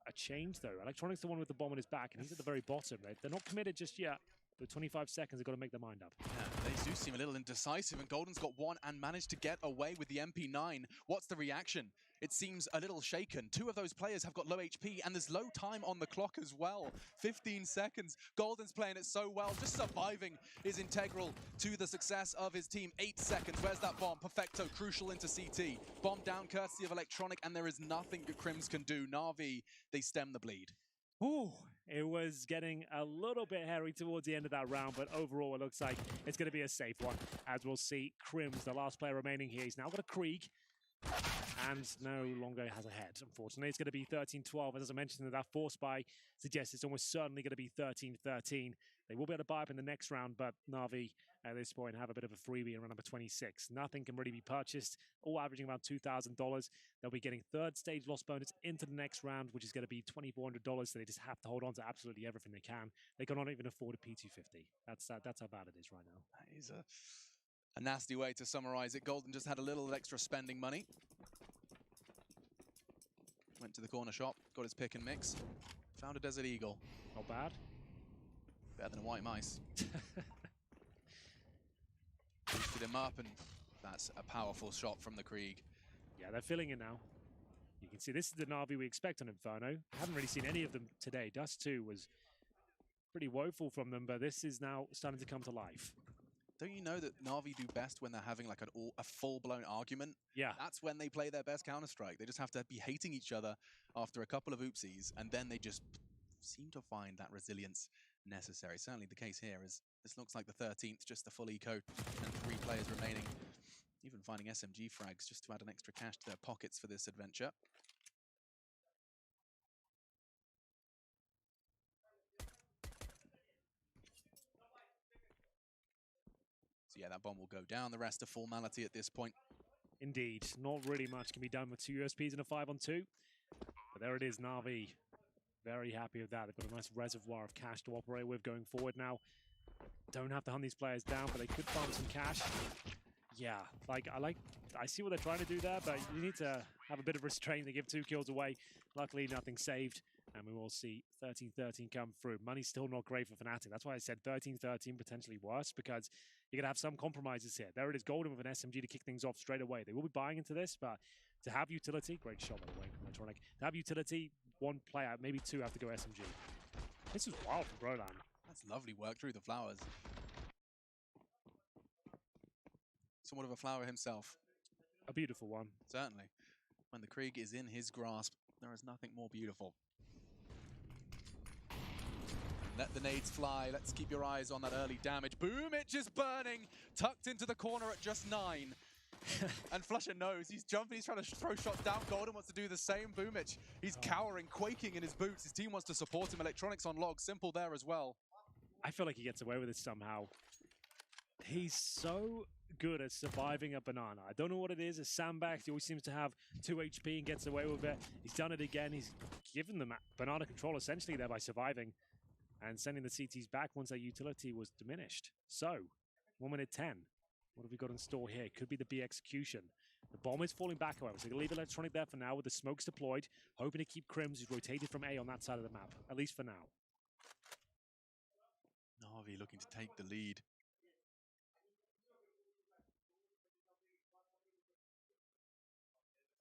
S2: A change, though. Electronic's the one with the bomb on his back, and he's at the very bottom. They're not committed just yet. But 25 seconds, they've got to make their mind up.
S1: Yeah, they do seem a little indecisive, and Golden's got 1 and managed to get away with the MP9. What's the reaction? It seems a little shaken. 2 of those players have got low HP, and there's low time on the clock as well. 15 seconds. Golden's playing it so well. Just surviving is integral to the success of his team. 8 seconds. Where's that bomb? Perfecto. Crucial into CT. Bomb down courtesy of Electronic, and there is nothing that Crims can do. NaVi, they stem the bleed.
S2: Ooh, it was getting a little bit hairy towards the end of that round, but overall it looks like it's going to be a safe one. As we'll see, Crims, the last player remaining here, he's now got a Krieg and no longer has a head. Unfortunately, it's going to be 13-12. As I mentioned, that force buy suggests it's almost certainly going to be 13-13. They will be able to buy up in the next round, but NaVi at this point have a bit of a freebie in round number 26. Nothing can really be purchased, all averaging about $2,000. They'll be getting 3rd stage loss bonus into the next round, which is going to be $2,400, so they just have to hold on to absolutely everything they can. They cannot even afford a P250. That's how bad it is right now.
S1: That is a nasty way to summarize it. Golden just had a little extra spending money. Went to the corner shop, got his pick and mix, found a Desert Eagle.
S2: Not bad.
S1: Better than a white mice. Boosted him up, and that's a powerful shot from the Krieg.
S2: Yeah, they're feeling it now. You can see this is the NaVi we expect on Inferno. I haven't really seen any of them today. Dust 2 was pretty woeful from them, but this is now starting to come to life.
S1: Don't you know that NaVi do best when they're having like a full-blown argument?
S2: Yeah.
S1: That's when they play their best Counter-Strike. They just have to be hating each other after a couple of oopsies, and then they just seem to find that resilience necessary. Certainly the case here is this looks like the 13th, just the full eco and 3 players remaining. Even finding SMG frags just to add an extra cash to their pockets for this adventure. So yeah, that bomb will go down. The rest of formality at this point.
S2: Indeed, not really much can be done with 2 USPs and a 5-on-2. But there it is, NaVi. Very happy with that. They've got a nice reservoir of cash to operate with going forward now. Don't have to hunt these players down, but they could farm some cash. Yeah, I see what they're trying to do there, but you need to have a bit of restraint. They give 2 kills away. Luckily, nothing saved. And we will see 13-13 come through. Money's still not great for Fnatic. That's why I said 13-13, potentially worse, because you're going to have some compromises here. There it is, Golden with an SMG to kick things off straight away. They will be buying into this, but to have utility, great shot by the way from Electronic. To have utility, 1 player, maybe 2 have to go SMG. This is wild from Brolan.
S1: That's lovely work through the flowers. Somewhat of a flower himself.
S2: A beautiful one.
S1: Certainly. When the Krieg is in his grasp, there is nothing more beautiful. Let the nades fly. Let's keep your eyes on that early damage. Boomich is burning, tucked into the corner at just 9. And Flusher knows. He's jumping, he's trying to throw shots down. Golden wants to do the same. Boomich, he's cowering, quaking in his boots. His team wants to support him. Electronics on log. Simple there as well.
S2: I feel like he gets away with it somehow. He's so good at surviving a banana. I don't know what it is. It's sandbags. He always seems to have 2 HP and gets away with it. He's done it again. He's given them banana control essentially there by surviving and sending the CTs back once their utility was diminished. So, 1 minute 10. What have we got in store here? Could be the B execution. The bomb is falling back, however, so they're going to leave Electronic there for now with the smokes deployed, hoping to keep Crims, who's rotated from A on that side of the map, at least for now.
S1: NaVi looking to take the lead.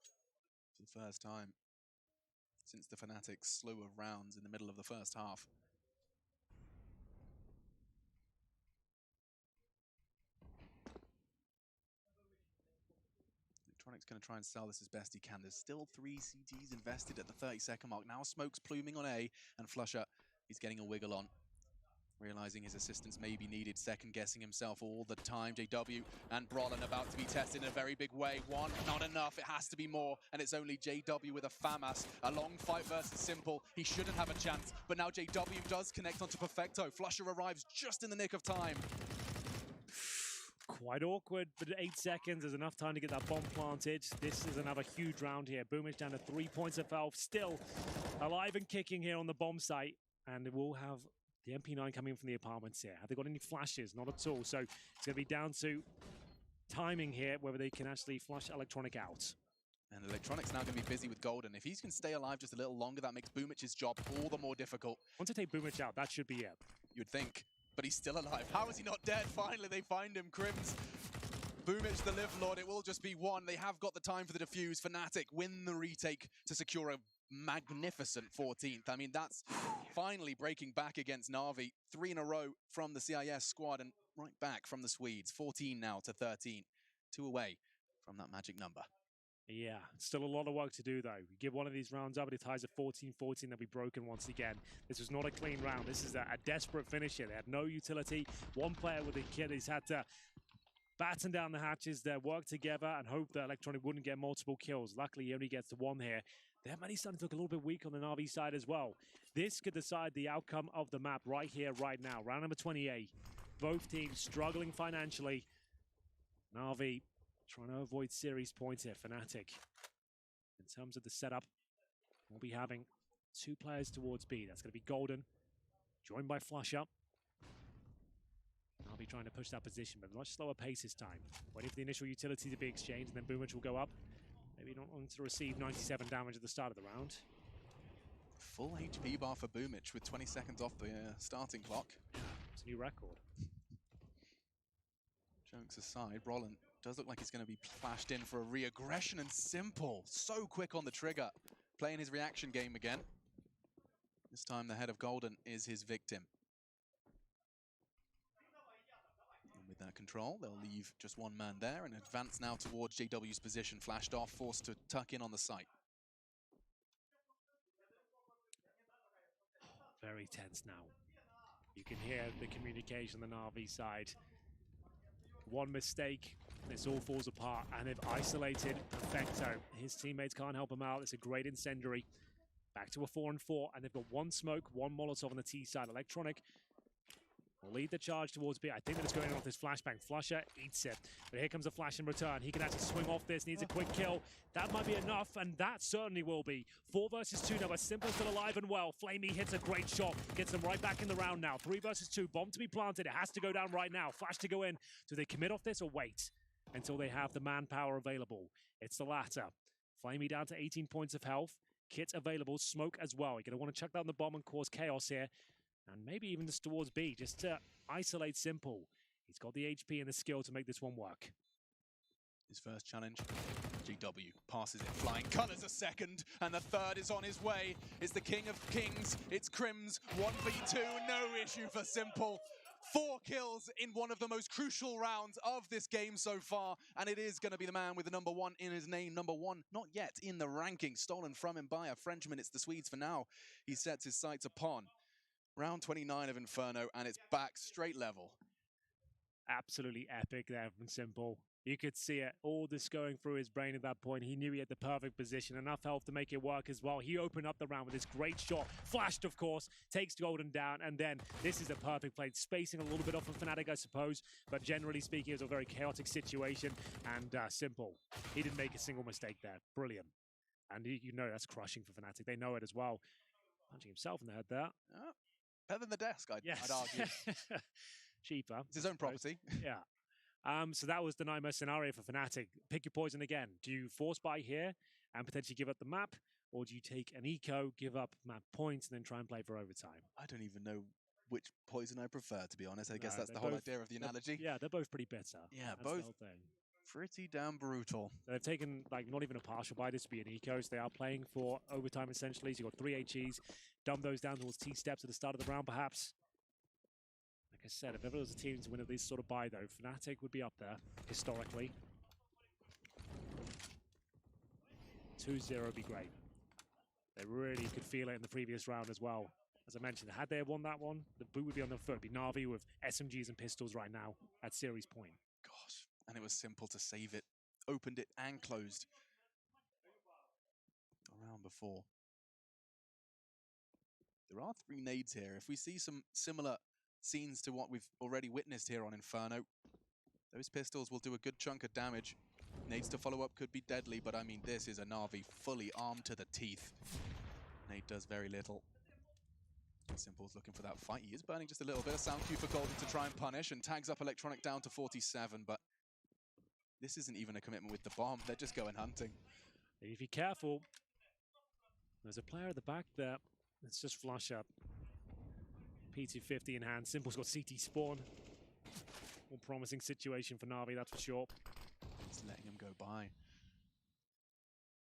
S1: It's the first time since the Fnatic's slew of rounds in the middle of the first half. Electronic's going to try and sell this as best he can. There's still 3 CTs invested at the 30-second mark. Now Smoke's pluming on A, and Flusher, he's getting a wiggle on. Realizing his assistance may be needed, second-guessing himself all the time. JW and Brolin about to be tested in a very big way. One, not enough, it has to be more, and it's only JW with a FAMAS. A long fight versus Simple, he shouldn't have a chance, but now JW does connect onto Perfecto. Flusher arrives just in the nick of time.
S2: Quite awkward, but 8 seconds is enough time to get that bomb planted. This is another huge round here. Boomich down to 3 points of health, still alive and kicking here on the bomb site, and we'll have the MP9 coming in from the apartments here. Have they got any flashes? Not at all. So it's going to be down to timing here, whether they can actually flush Electronic out.
S1: And Electronic's now going to be busy with Golden. If he can stay alive just a little longer, that makes Boomich's job all the more difficult.
S2: Once they take Boomich out, that should be it.
S1: You'd think, but he's still alive. How is he not dead? Finally, they find him. Crims, Boomich, the Live Lord. It will just be one. They have got the time for the defuse. Fnatic win the retake to secure a magnificent 14th. I mean, that's finally breaking back against NaVi. 3 in a row from the CIS squad and right back from the Swedes. 14 now to 13. 2 away from that magic number.
S2: Yeah, still a lot of work to do, though. We give one of these rounds up, it ties at 14-14, they'll be broken once again. This was not a clean round. This is a desperate finish here. They had no utility. One player with a kid has had to batten down the hatches there, work together, and hope that Electronic wouldn't get multiple kills. Luckily, he only gets the 1 here. Their money starting to look a little bit weak on the NaVi side as well. This could decide the outcome of the map right here, right now. Round number 28. Both teams struggling financially. NaVi trying to avoid series points here. Fnatic, in terms of the setup, we'll be having 2 players towards B. That's going to be Golden, joined by Flusher. NaVi trying to push that position, but much slower pace this time. Waiting for the initial utility to be exchanged, and then Boomich will go up. Maybe not wanting to receive 97 damage at the start of the round.
S1: Full HP bar for Boomich with 20 seconds off the starting clock.
S2: It's a new record.
S1: Jokes aside, Brolin does look like he's going to be flashed in for a re-aggression, and Simple, so quick on the trigger, playing his reaction game again. This time the head of Golden is his victim. And with that control, they'll leave just 1 man there and advance now towards JW's position, flashed off, forced to tuck in on the site.
S2: Very tense now. You can hear the communication on the NaVi side. One mistake, this all falls apart, and they've isolated Perfecto. His teammates can't help him out. It's a great incendiary. Back to a 4-on-4, and they've got 1 smoke, 1 Molotov on the T side. Electronic will lead the charge towards B. I think that it's going off this flashbang. Flusher eats it, but here comes a flash in return. He can actually swing off this, needs a quick kill. That might be enough, and that certainly will be. 4 versus 2 now, but Simple's still alive and well. Flamey hits a great shot, gets them right back in the round now. 3 versus 2, bomb to be planted. It has to go down right now. Flash to go in. Do they commit off this or wait until they have the manpower available? It's the latter. Flamey down to 18 points of health. Kit available, smoke as well. You're going to want to chuck down the bomb and cause chaos here. And maybe even just towards B, just to isolate Simple. He's got the HP and the skill to make this one work.
S1: His first challenge, GW passes it flying, colours a second, and the third is on his way. It's the King of Kings, it's Crims, 1v2, no issue for Simple. 4 kills in one of the most crucial rounds of this game so far, and it is going to be the man with the number 1 in his name. Number 1, not yet in the ranking, stolen from him by a Frenchman. It's the Swedes for now. He sets his sights upon round 29 of Inferno, and it's back straight level.
S2: Absolutely epic there from Simple. You could see it, all this going through his brain at that point. He knew he had the perfect position, enough health to make it work as well. He opened up the round with this great shot, flashed, of course, takes Golden down, and then this is a perfect play. Spacing a little bit off of Fnatic, I suppose, but generally speaking, it was a very chaotic situation, and Simple. He didn't make a single mistake there. Brilliant. And you know that's crushing for Fnatic. They know it as well. Punching himself in the head there.
S1: Oh, better than the desk, I'd argue.
S2: Cheaper.
S1: It's his own property.
S2: Yeah. So that was the nightmare scenario for Fnatic. Pick your poison again. Do you force buy here and potentially give up the map? Or do you take an eco, give up map points, and then try and play for overtime?
S1: I don't even know which poison I prefer, to be honest. I guess that's the whole idea of the analogy.
S2: Yeah, they're both pretty bitter.
S1: Yeah,
S2: that's
S1: both
S2: the whole thing.
S1: Pretty damn brutal.
S2: They've taken, like, not even a partial buy. This to be an eco. So they are playing for overtime, essentially. So you've got 3 HEs. Dumb those down towards T-steps at the start of the round, perhaps. Like I said, if ever was a team to win at this sort of buy, though, Fnatic would be up there, historically. 2-0 would be great. They really could feel it in the previous round as well. As I mentioned, had they won that one, the boot would be on their foot. It'd be NaVi with SMGs and pistols right now at series point.
S1: Gosh, and it was simple to save it. Opened it and closed. A round before. There are 3 nades here. If we see some similar scenes to what we've already witnessed here on Inferno, those pistols will do a good chunk of damage. Nades to follow up could be deadly, but I mean, this is a NaVi fully armed to the teeth. Nade does very little. Simple's looking for that fight. He is burning just a little bit of sound cue for Golden to try and punish, and tags up Electronic down to 47, but this isn't even a commitment with the bomb. They're just going hunting.
S2: If you're careful, there's a player at the back there. Let's just flush up. P250 in hand. Simple's got CT spawn. More promising situation for NaVi, that's for sure.
S1: Just letting him go by.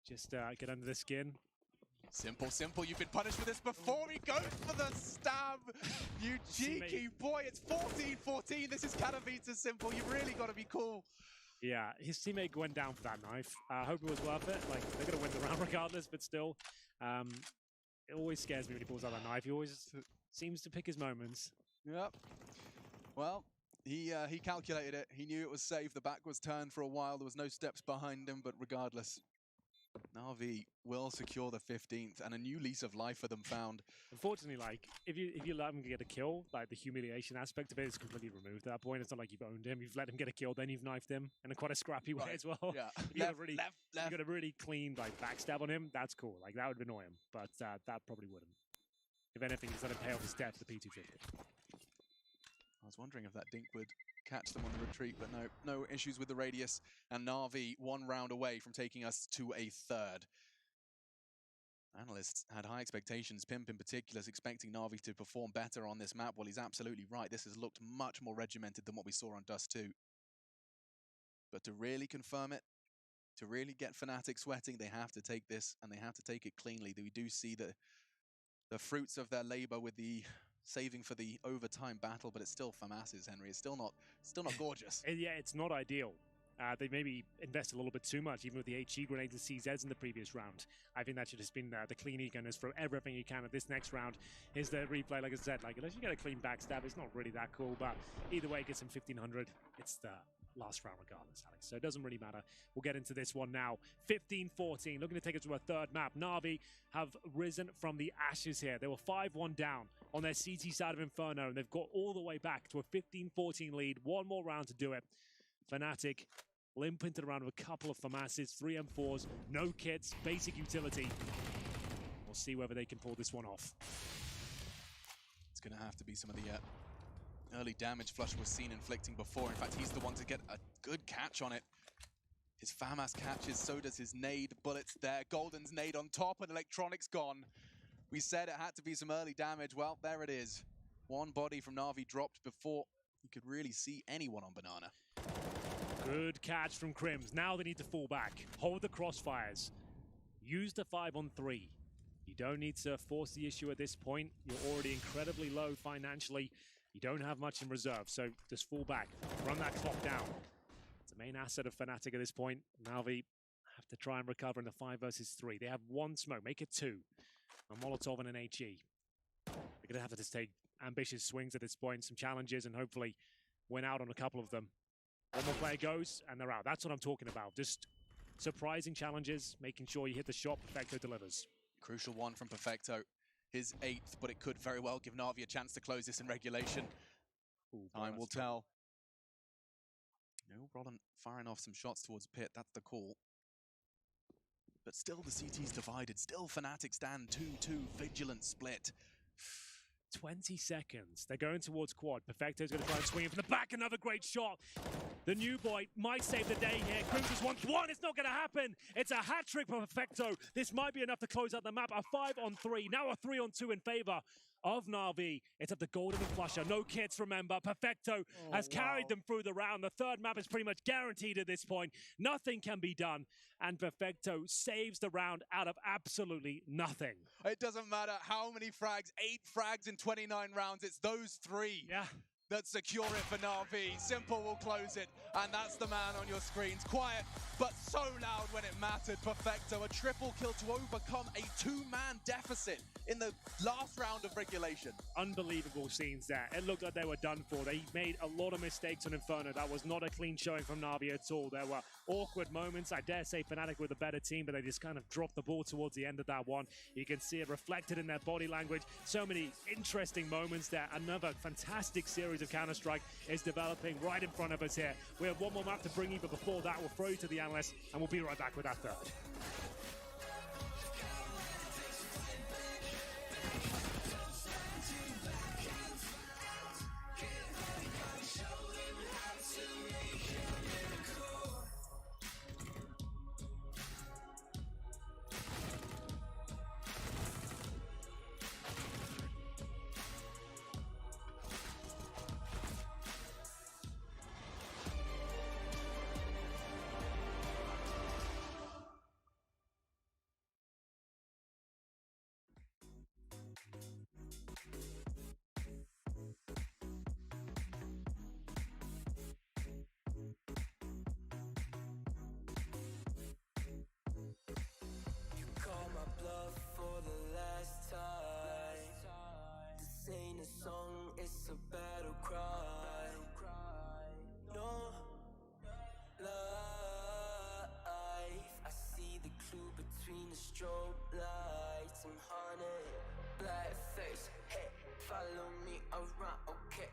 S2: Just get under the skin.
S1: Simple, you've been punished for this before. He goes for the stab. You cheeky boy, it's 14-14. This is Katowice Simple. You've really got to be cool.
S2: Yeah, his teammate went down for that knife. I hope it was worth it. Like, they're going to win the round regardless, but still. It always scares me when he pulls out that knife. He always seems to pick his moments.
S1: Yep. Well, he calculated it. He knew it was safe. The back was turned for a while. There was no steps behind him, but regardless, NaVi will secure the 15th and a new lease of life for them found.
S2: Unfortunately, like, if you let him get a kill, like, the humiliation aspect of it is completely removed at that point. It's not like you've owned him, you've let him get a kill, then you've knifed him in a quite a scrappy way as well.
S1: Yeah.
S2: You got a really clean, like, backstab on him, that's cool. Like, that would annoy him, but that probably wouldn't. If anything, he's let him pay off his debt to the P250.
S1: I was wondering if that dink would catch them on the retreat, but no issues with the radius. And NaVi 1 round away from taking us to a 3rd. Analysts had high expectations. Pimp in particular is expecting NaVi to perform better on this map. Well, he's absolutely right. This has looked much more regimented than what we saw on Dust 2. But to really confirm it, to really get Fnatic sweating, they have to take this, and they have to take it cleanly. We do see the fruits of their labor with the saving for the overtime battle, but it's still FAMAS's, Henry. It's still not gorgeous.
S2: Yeah, it's not ideal. They maybe invest a little bit too much, even with the HE grenades and CZs in the previous round. I think that should have been the clean eco, and just throw everything you can at this next round. Here's the replay, like I said, like, unless you get a clean backstab, it's not really that cool, but either way, it gets him 1500. It's the last round regardless, Alex, so it doesn't really matter. We'll get into this one now. 15-14, looking to take us to a 3rd map. NaVi have risen from the ashes here. They were 5-1 down on their CT side of Inferno, and they've got all the way back to a 15-14 lead. One more round to do it. Fnatic limp into the round with a couple of FAMASs, 3 M4s, no kits, basic utility. We'll see whether they can pull this one off.
S1: It's going to have to be some of the early damage Flush was seen inflicting before. In fact, he's the one to get a good catch on it. His FAMAS catches, so does his nade. Bullets there. Golden's nade on top, and Electronic's gone. We said it had to be some early damage. Well, there it is. One body from NaVi dropped before you could really see anyone on Banana.
S2: Good catch from Crims. Now they need to fall back. Hold the crossfires. Use the 5-on-3. You don't need to force the issue at this point. You're already incredibly low financially. You don't have much in reserve, so just fall back. Run that clock down. It's the main asset of Fnatic at this point. NaVi have to try and recover in the 5 versus 3. They have 1 smoke. Make it 2. A Molotov and an HE. They're going to have to just take ambitious swings at this point, some challenges, and hopefully win out on a couple of them. One more player goes, and they're out. That's what I'm talking about. Just surprising challenges, making sure you hit the shot. Perfecto delivers.
S1: Crucial one from Perfecto. His 8th, but it could very well give NaVi a chance to close this in regulation.
S2: Ooh,
S1: Time will tell. No, Roland firing off some shots towards pit. That's the call. But still the CT's divided. Still Fnatic stand 2-2. Vigilant split.
S2: 20 seconds. They're going towards quad. Perfecto's going to try and swing in from the back. Another great shot. The new boy might save the day here. Crims just wants one. It's not going to happen. It's a hat trick for Perfecto. This might be enough to close out the map. A 5-on-3. Now a 3-on-2 in favor of NaVi. It's at the golden and flusher. No kits, remember. Perfecto has carried them through the round. The third map is pretty much guaranteed at this point. Nothing can be done. And Perfecto saves the round out of absolutely nothing.
S1: It doesn't matter how many frags. 8 frags in 29 rounds. It's those 3.
S2: Yeah.
S1: That secure it for NaVi. Simple will close it, and that's the man on your screens. Quiet, but so loud when it mattered. Perfecto, a triple kill to overcome a 2-man deficit in the last round of regulation.
S2: Unbelievable scenes there. It looked like they were done for. They made a lot of mistakes on Inferno. That was not a clean showing from NaVi at all. There were awkward moments. I dare say Fnatic were the better team, but they just kind of dropped the ball towards the end of that one. You can see it reflected in their body language. So many interesting moments there. Another fantastic series of Counter-Strike is developing right in front of us here. We have one more map to bring you, but before that, we'll throw you to the analyst, and we'll be right back with that third.
S3: It's a battle cry. No life. I see the clue between the strobe lights. I'm haunted. Black face. Hey, follow me around. Okay,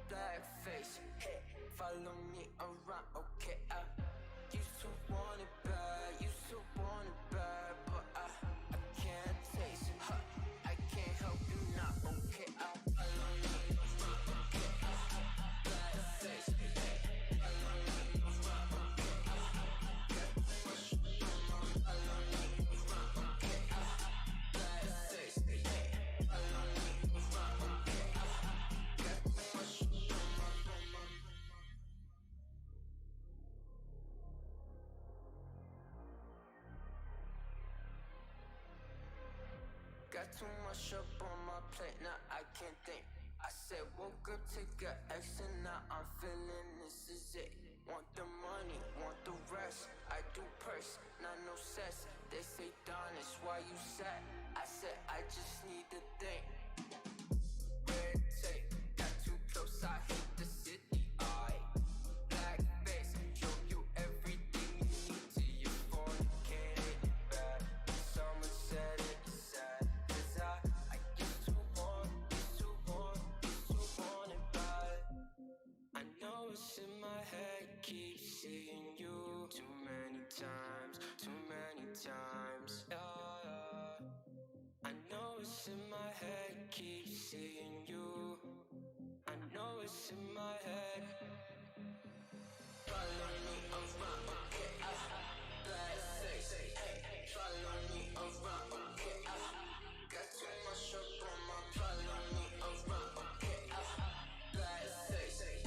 S3: black face. Hey, follow me around. Okay, used to want it bad. Used to want it bad, but I can't taste it. I can't help you now. Okay, got too much up on my plate, now I can't think. I said woke up, take a action, now I'm feeling this is it. Want the money, want the rest. I do purse, not no cess. They say Don is why you sad. I said I just need to think. Red tape, got too close, I hit the city. Black face, show you everything you need to your phone. Can't hit it back. Someone said it's sad. I used to want it bad. I know it's in my head, keep seeing you too many times. I know it's in my head, keep seeing you. I know it's in my head. Follow me around, okay, black face, hey, follow me around, okay, got too much up on my, follow me around, okay, black face, hey,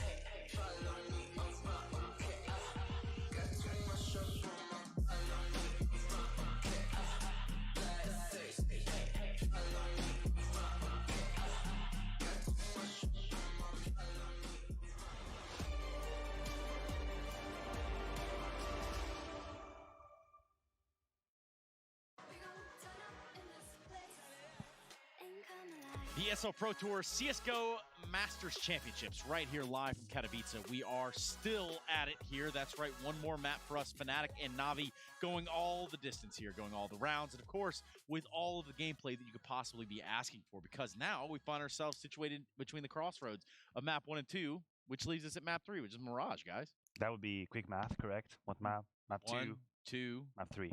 S3: follow me around, okay, got too much up on my, follow me around, okay, black face, hey, follow me around, okay, got too much up on my, follow me
S4: The ESL Pro Tour CSGO Masters Championships right here live from Katowice. We are still at it here. That's right, one more map for us, Fnatic and NaVi, going all the distance here, going all the rounds, and of course, with all of the gameplay that you could possibly be asking for, because now we find ourselves situated between the crossroads of map 1 and 2, which leaves us at map 3, which is Mirage, guys.
S13: That would be quick math, correct? What map? Map
S4: 1,
S13: 2,
S4: 2,
S13: map 3.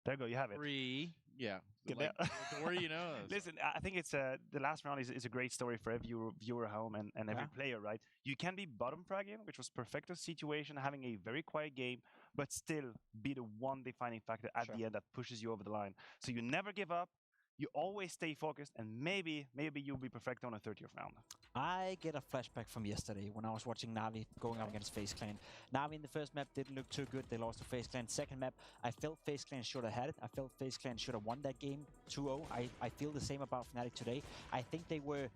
S13: There you go, you have it.
S4: 3, yeah.
S13: Get
S4: Like,
S13: that?
S4: Dory, you know.
S13: Listen, I think it's the last round is a great story for every viewer at home and every player, right? You can be bottom fragging, which was perfecto situation, having a very quiet game, but still be the one defining factor at the end that pushes you over the line. So you never give up. You always stay focused, and maybe you'll be perfect on a 30th round.
S6: I get a flashback from yesterday when I was watching NaVi going up against FaZe Clan. NaVi in the first map didn't look too good. They lost to FaZe Clan. Second map, I felt FaZe Clan should have had it. I felt FaZe Clan should have won that game 2-0. I feel the same about Fnatic today. I think they were...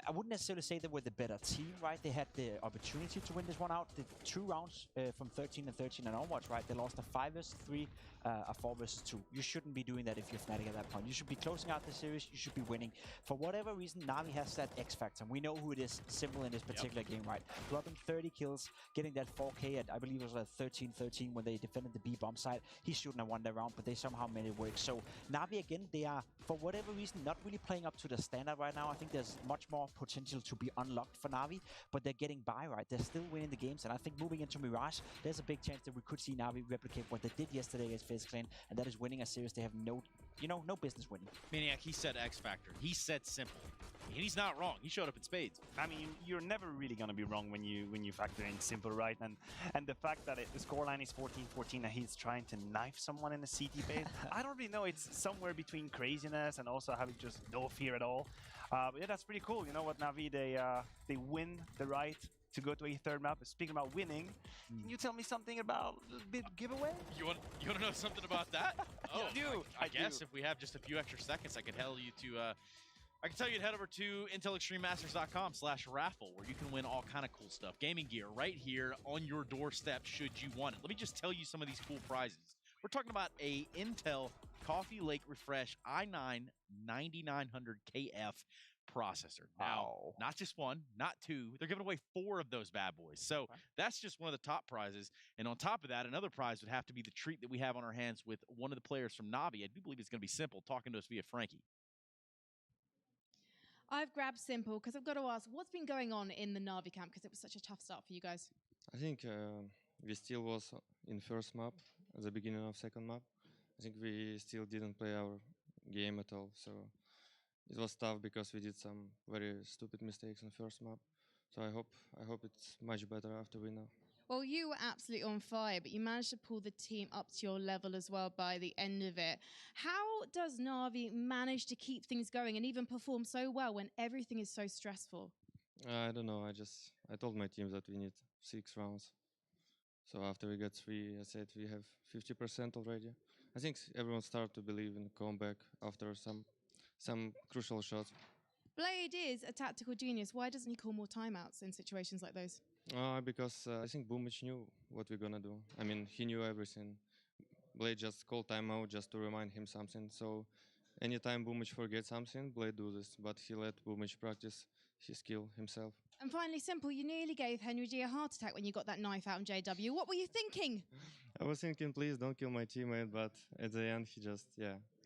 S6: I wouldn't necessarily say they were the better team, right? They had the opportunity to win this one out. The 2 rounds from 13 and onwards, right? They lost a 5 vs 3, a 4 vs 2. You shouldn't be doing that if you're Fnatic at that point. You should be closing out the series. You should be winning. For whatever reason, NaVi has that X factor. We know who it is. Simple in this particular game, right? Dropping 30 kills, getting that 4K at, I believe it was at 13-13 when they defended the B bomb side. He shouldn't have won that round, but they somehow made it work. So NaVi, again, they are, for whatever reason, not really playing up to the standard right now. I think there's much more potential to be unlocked for NaVi, but they're getting by, right? They're still winning the games, and I think moving into Mirage, there's a big chance that we could see NaVi replicate what they did yesterday against FaZe Clan, and that is winning a series they have no business winning.
S4: Maniac, he said X Factor. He said simple. And he's not wrong. He showed up in spades.
S13: I mean, you're never really going to be wrong when you factor in simple, right? And the fact that the scoreline is 14-14 and he's trying to knife someone in the CT base, I don't really know. It's somewhere between craziness and also having just no fear at all. But yeah, that's pretty cool. You know what, NaVi, they win the right to go to a third map. Speaking about winning, can you tell me something about the big giveaway?
S4: You want to know something about that? Oh,
S13: I
S4: guess
S13: do.
S4: if we have just a few extra seconds, I could tell you to. I can tell you to head over to intelextrememasters.com/raffle, where you can win all kind of cool stuff. Gaming gear right here on your doorstep should you want it. Let me just tell you some of these cool prizes. We're talking about a Intel Coffee Lake Refresh i9 9900KF processor. Now, not just one, not two. They're giving away 4 of those bad boys. So that's just one of the top prizes. And on top of that, another prize would have to be the treat that we have on our hands with one of the players from NaVi. I do believe it's going to be Simple talking to us via Frankie.
S7: I've grabbed Simple because I've got to ask, what's been going on in the NaVi camp? Because it was such a tough start for you guys.
S14: I think we still was in first map at the beginning of second map. I think we still didn't play our game at all. So it was tough because we did some very stupid mistakes in first map. So I hope it's much better after we know.
S7: Well, you were absolutely on fire, but you managed to pull the team up to your level as well by the end of it. How does NaVi manage to keep things going and even perform so well when everything is so stressful?
S14: I don't know. I told my team that we need 6 rounds. So after we got 3, I said we have 50% already. I think everyone started to believe in comeback after some crucial shots.
S7: Blade is a tactical genius. Why doesn't he call more timeouts in situations like those?
S14: Because I think Boomich knew what we're gonna do. I mean, he knew everything. Blade just called timeout just to remind him something. So anytime Boomich forgets something, Blade do this. But he let Boomich practice his skill himself.
S7: And finally, Simple, you nearly gave Henry G a heart attack when you got that knife out on JW. What were you thinking?
S14: I was thinking, please don't kill my teammate, but at the end, he just,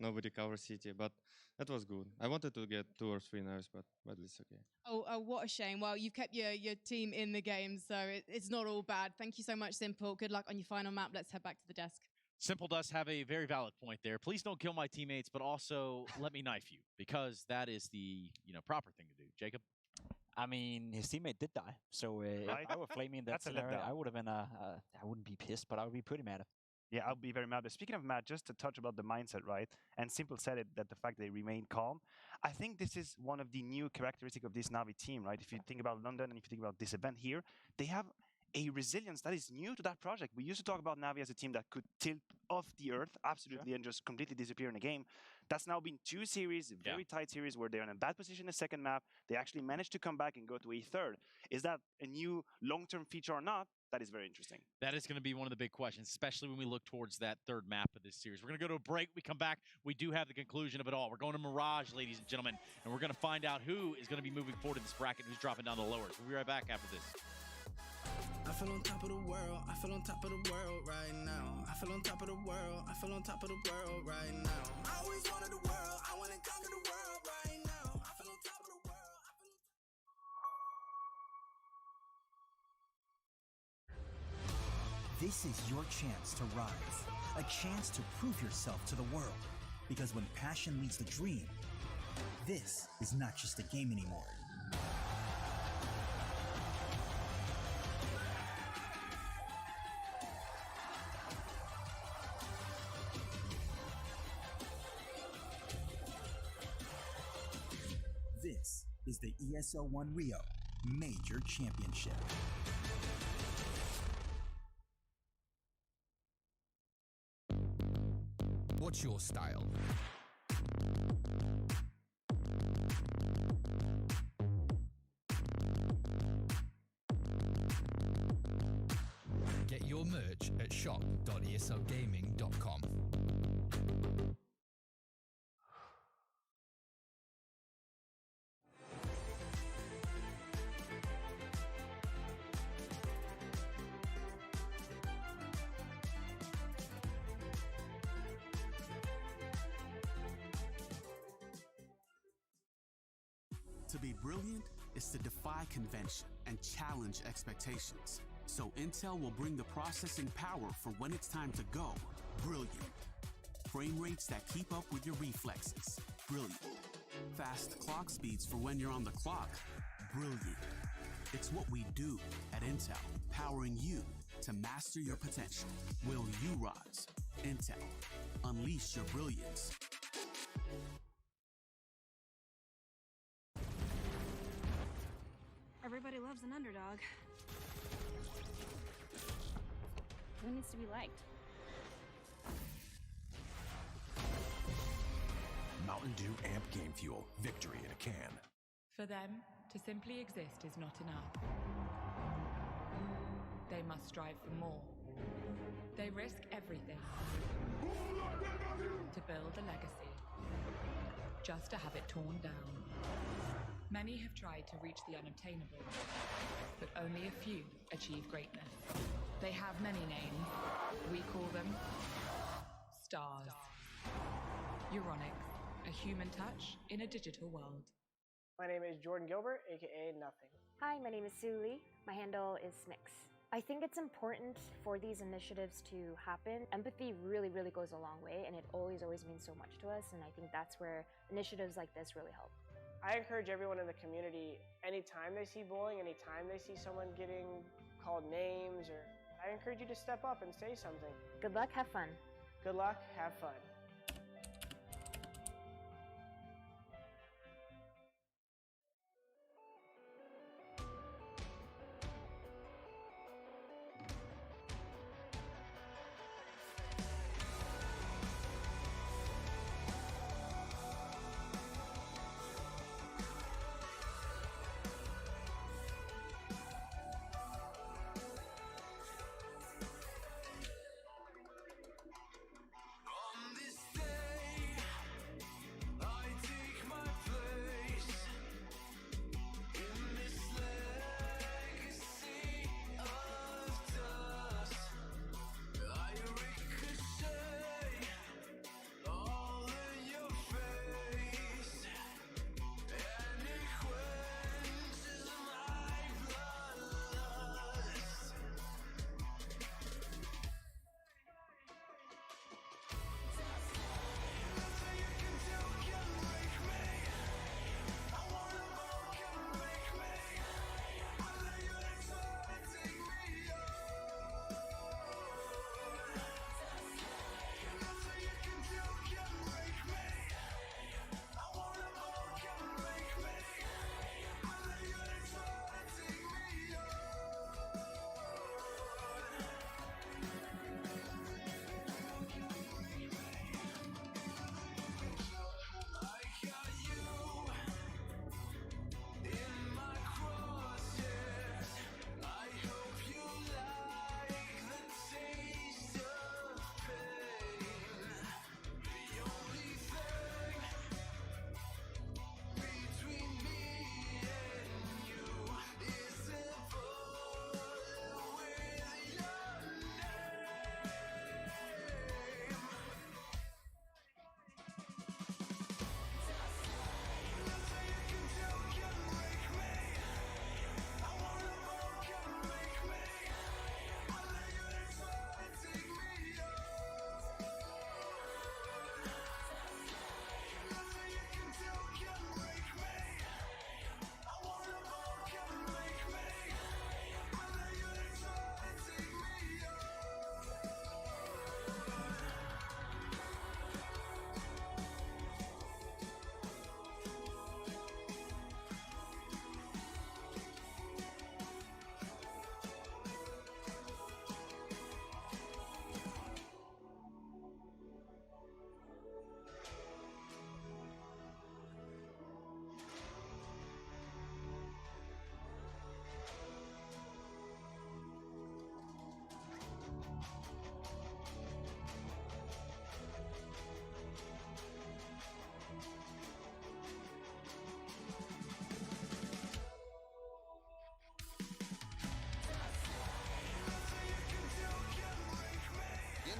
S14: nobody covers CT. But that was good. I wanted to get 2 or 3 knives, but it's okay.
S7: Oh, what a shame. Well, you've kept your team in the game, so it's not all bad. Thank you so much, Simple. Good luck on your final map. Let's head back to the desk.
S4: Simple does have a very valid point there. Please don't kill my teammates, but also let me knife you, because that is the proper thing to do. Jacob?
S6: I mean, his teammate did die, so if I were flaming that scenario, I would have been I wouldn't be pissed, but I would be pretty mad.
S13: Yeah, I'll be very mad. But speaking of mad, just to touch about the mindset, right? And Simple said it, that the fact they remain calm. I think this is one of the new characteristics of this NaVi team, right? If you think about London and if you think about this event here, they have a resilience that is new to that project. We used to talk about NaVi as a team that could tilt off the earth, absolutely, and just completely disappear in a game. That's now been 2 series, very tight series, where they're in a bad position in the second map. They actually managed to come back and go to a third. Is that a new long-term feature or not?
S5: That is very interesting.
S4: That is going to be one of the big questions, especially when we look towards that third map of this series. We're going to go to a break. We come back. We do have the conclusion of it all. We're going to Mirage, ladies and gentlemen, and we're going to find out who is going to be moving forward in this bracket, who's dropping down the lowers. We'll be right back after this.
S3: I feel on top of the world. I feel on top of the world right now. I feel on top of the world. I feel on top of the world right now. I always wanted the world. I want to conquer the world right now. I feel on top of the world. I feel on
S15: This is your chance to rise, a chance to prove yourself to the world. Because when passion leads the dream, this is not just a game anymore. This is the ESL1 Rio Major Championship.
S16: What's your style? Get your merch at shop.eslgaming.com.
S17: To be brilliant is to defy convention and challenge expectations. So Intel will bring the processing power for when it's time to go brilliant. Frame rates that keep up with your reflexes. Brilliant. Fast clock speeds for when you're on the clock. Brilliant. It's what we do at Intel, powering you to master your potential. Will you rise? Intel. Unleash your brilliance.
S18: Everybody loves an underdog. Who needs to be liked?
S19: Mountain Dew Amp Game Fuel. Victory in a can.
S20: For them, to simply exist is not enough. They must strive for more. They risk everything to build a legacy, just to have it torn down. Many have tried to reach the unobtainable, but only a few achieve greatness. They have many names. We call them stars. Euronics, a human touch in a digital world.
S21: My name is Jordan Gilbert, aka Nothing.
S22: Hi, my name is Sue Lee. My handle is Snix. I think it's important for these initiatives to happen. Empathy really, really goes a long way, and it always means so much to us, and I think that's where initiatives like this really help.
S21: I encourage everyone in the community, anytime they see bullying, anytime they see someone getting called names, or I encourage you to step up and say something.
S22: Good luck, have fun.
S21: Good luck, have fun.
S3: On this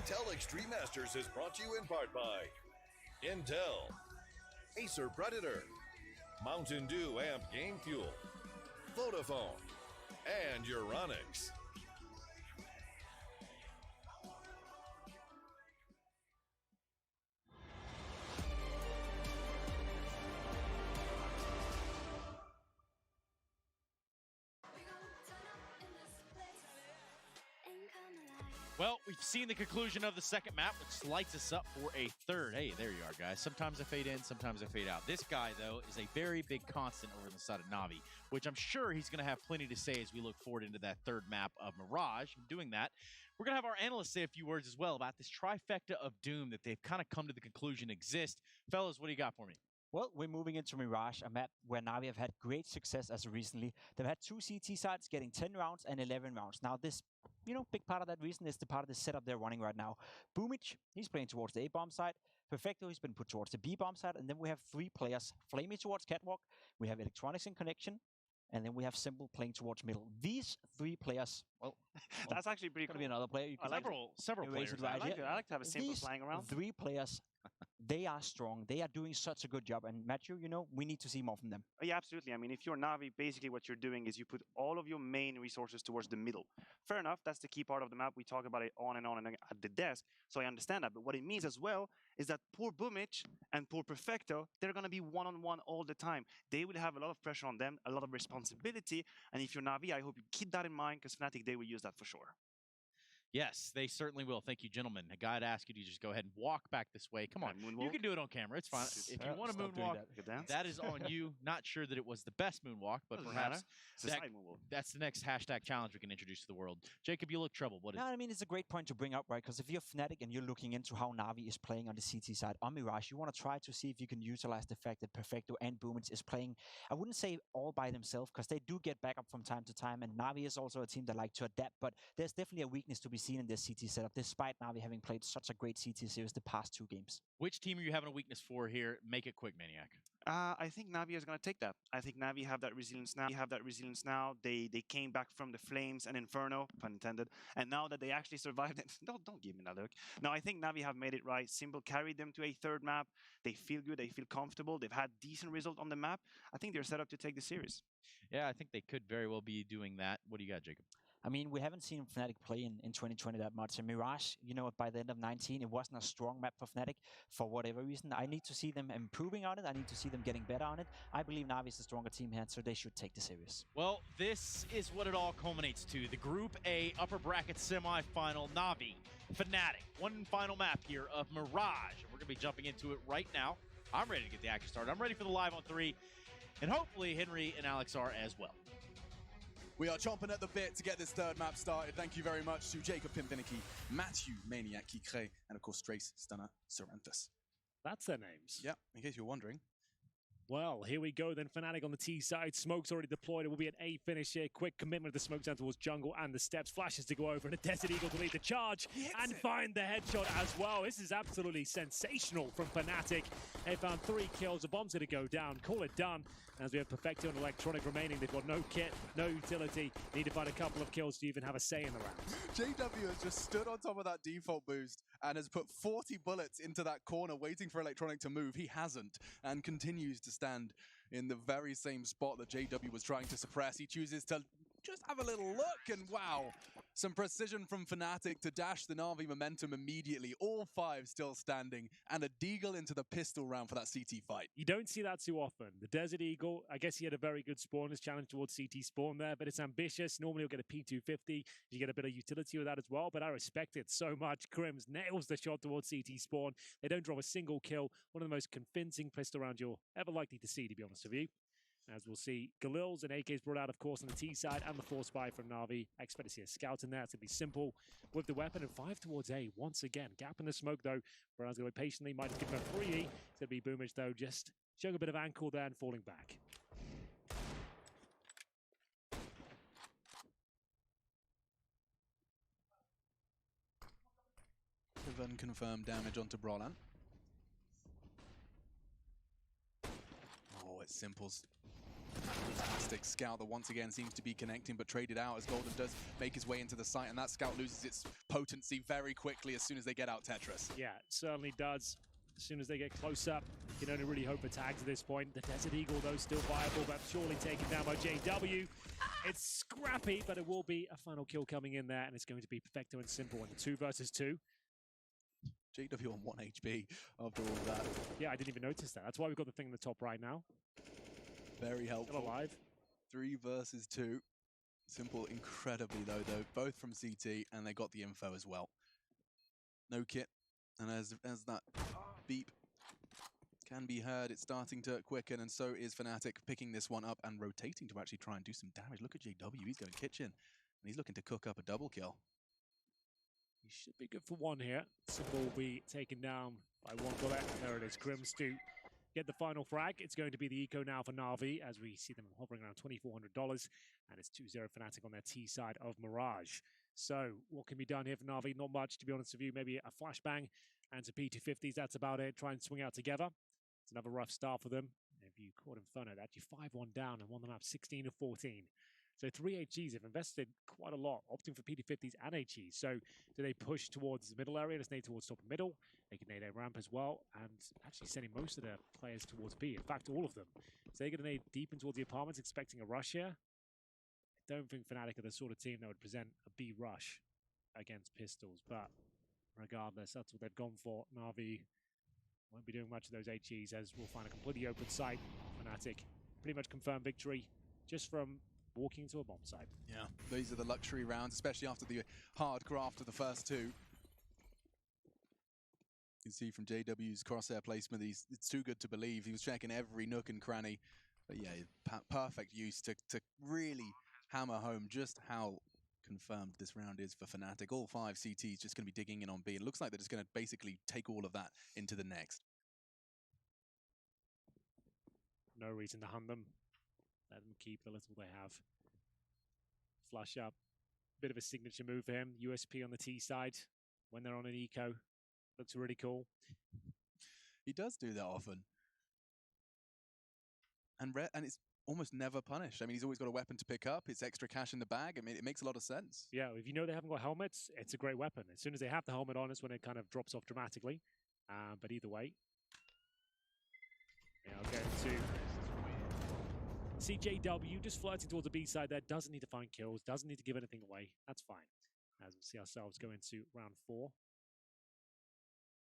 S12: Intel Extreme Masters is brought to you in part by Intel, Acer Predator, Mountain Dew Amp Game Fuel, Vodafone, and Euronics.
S4: Well, we've seen the conclusion of the second map, which lights us up for a third. Hey, there you are, guys. Sometimes I fade in, sometimes I fade out. This guy, though, is a very big constant over the side of NaVi, which I'm sure he's going to have plenty to say as we look forward into that third map of Mirage. And doing that, we're going to have our analysts say a few words as well about this trifecta of doom that they've kind of come to the conclusion exists. Fellas, what do you got for me?
S6: Well, we're moving into Mirage, a map where NaVi have had great success as of recently. They've had 2 CT sites getting 10 rounds and 11 rounds. Now, this, big part of that reason is the part of the setup they're running right now. Boomich, he's playing towards the A-bomb side. Perfecto, he's been put towards the B-bomb side. And then we have 3 players, Flamey towards Catwalk. We have Electronics in connection. And then we have Simple playing towards middle. These 3 players, well,
S13: that's actually pretty cool.
S6: Gonna be another player. You can
S4: several players.
S6: Right.
S13: I like to have a Simple flying around.
S6: 3 players, they are strong. They are doing such a good job. And Matthew, we need to see more from them.
S13: Yeah, absolutely. I mean, if you're NaVi, basically what you're doing is you put all of your main resources towards the middle. Fair enough. That's the key part of the map. We talk about it on and at the desk. So I understand that. But what it means as well is that poor Boomich and poor Perfecto, they're going to be one-on-one all the time. They will have a lot of pressure on them, a lot of responsibility. And if you're NaVi, I hope you keep that in mind because Fnatic, they will use that for sure.
S4: Yes, they certainly will. Thank you, gentlemen. A guy had asked you to just go ahead and walk back this way. Come on. You can do it on camera. It's fine. If you want to moonwalk, that is on you. Not sure that it was the best moonwalk, but perhaps that's the next hashtag challenge we can introduce to the world. Jacob, you look troubled. What is it?
S6: I mean, it's a great point to bring up, right? Because if you're Fnatic and you're looking into how NaVi is playing on the CT side on Mirage, you want to try to see if you can utilize the fact that Perfecto and Boomich is playing, I wouldn't say all by themselves, because they do get backup from time to time, and NaVi is also a team that like to adapt, but there's definitely a weakness to be seen in their CT setup, despite NaVi having played such a great CT series the past 2 games.
S4: Which team are you having a weakness for here? Make it quick, Maniac.
S13: I think NaVi is going to take that. I think NaVi have that resilience now. They came back from the Flames and Inferno, pun intended, and now that they actually survived it, don't give me that look. No, I think NaVi have made it right. Simple carried them to a third map. They feel good. They feel comfortable. They've had decent result on the map. I think they're set up to take the series.
S4: Yeah, I think they could very well be doing that. What do you got, Jacob?
S6: I mean, we haven't seen Fnatic play in 2020 that much. And Mirage, by the end of 19, it wasn't a strong map for Fnatic for whatever reason. I need to see them improving on it. I need to see them getting better on it. I believe NaVi is a stronger team here, so they should take the series.
S4: Well, this is what it all culminates to. The Group A upper bracket semifinal, NaVi, Fnatic. One final map here of Mirage. And we're going to be jumping into it right now. I'm ready to get the action started. I'm ready for the live on 3. And hopefully Henry and Alex are as well.
S1: We are chomping at the bit to get this third map started. Thank you very much to Jacob Pimpinicky, Matthew Maniac Kikre, and of course Trace Stunner Saranthus.
S2: That's their names.
S1: Yeah, in case you're wondering.
S2: Well, here we go then. Fnatic on the T side. Smoke's already deployed. It will be an A finish here. Quick commitment of the smoke down towards jungle and the steps. Flashes to go over and a Desert Eagle to lead the charge and find the headshot as well. This is absolutely sensational from Fnatic. They found 3 kills. The bomb's going to go down. Call it done. As we have Perfecto and Electronic remaining. They've got no kit, no utility. Need to find a couple of kills to even have a say in the round.
S1: JW has just stood on top of that default boost and has put 40 bullets into that corner waiting for Electronic to move. He hasn't and continues to stand in the very same spot that JW was trying to suppress. He chooses to just have a little look and wow, some precision from Fnatic to dash the NaVi momentum immediately. All 5 still standing and a deagle into the pistol round for that CT fight.
S2: You don't see that too often. The Desert Eagle, I guess he had a very good spawn, his challenge towards CT spawn there, but it's ambitious. Normally you'll get a P250. You get a bit of utility with that as well, but I respect it so much. Crims nails the shot towards CT spawn. They don't drop a single kill. One of the most convincing pistol rounds you're ever likely to see, to be honest with you. As we'll see, Galil's and AK's brought out, of course, on the T side, and the 4 spy from NaVi. Expect to see a scout in there. It's going to be Simple with the weapon, and 5 towards A once again. Gap in the smoke, though. Brown's going to wait patiently. Might just give him a freebie. It's going to be Boomich, though, just showing a bit of ankle there and falling back.
S1: Unconfirmed damage onto Brolan. Oh, it's Simple's Fantastic scout that once again seems to be connecting, but traded out as Golden does make his way into the site, and that scout loses its potency very quickly as soon as they get out Tetris.
S2: Yeah, it certainly does. As soon as they get close up, you can only really hope for tags at this point. The Desert Eagle, though, still viable, but surely taken down by JW. It's scrappy, but it will be a final kill coming in there, and it's going to be perfecto and simple in the 2 versus 2.
S1: JW on 1 HP after all of that.
S2: Yeah, I didn't even notice that. That's why we've got the thing in the top right now.
S1: Very helpful.
S2: Still alive.
S1: 3 versus 2. Simple incredibly, though, both from CT, and they got the info as well. No kit, and as that beep can be heard, it's starting to quicken, and so is Fnatic picking this one up and rotating to actually try and do some damage. Look at JW, he's going kitchen, and he's looking to cook up a double kill.
S2: He should be good for 1 here. Simple will be taken down by 1 bullet. There it is, Crims to get the final frag. It's going to be the eco now for NaVi, as we see them hovering around $2,400, and it's 2-0 Fnatic on their T side of Mirage. So what can be done here for NaVi? Not much, to be honest with you. Maybe a flashbang and some P250s, that's about it. Try and swing out together. It's another rough start for them. If you caught Inferno, they're actually 5-1 down and won the map 16-14. So 3 HGs have invested quite a lot, opting for P250s and HGs. So do they push towards the middle area? Let's nade towards top and middle. They can nade a ramp as well, and actually sending most of their players towards B. In fact, all of them. So they're going to nade deep in towards the apartments, expecting a rush here. I don't think Fnatic are the sort of team that would present a B rush against pistols, but regardless, that's what they've gone for. NaVi won't be doing much of those HGs, as we'll find a completely open site. Fnatic pretty much confirmed victory just from walking into a bomb site.
S1: Yeah, these are the luxury rounds, especially after the hard graft of the first 2. You can see from JW's crosshair placement, it's too good to believe. He was checking every nook and cranny. But yeah, perfect use to really hammer home just how confirmed this round is for Fnatic. All 5 CTs just going to be digging in on B. It looks like they're just going to basically take all of that into the next.
S2: No reason to hunt them. Let them keep the little they have. Flush up. Bit of a signature move for him. USP on the T side when they're on an eco. Looks really cool.
S1: He does do that often. And it's almost never punished. I mean, he's always got a weapon to pick up. It's extra cash in the bag. I mean, it makes a lot of sense.
S2: Yeah, if you know they haven't got helmets, it's a great weapon. As soon as they have the helmet on, it's when it kind of drops off dramatically. But either way, yeah, I'll go to CJW just flirting towards the B side there. Doesn't need to find kills. Doesn't need to give anything away. That's fine. As we see ourselves go into round 4.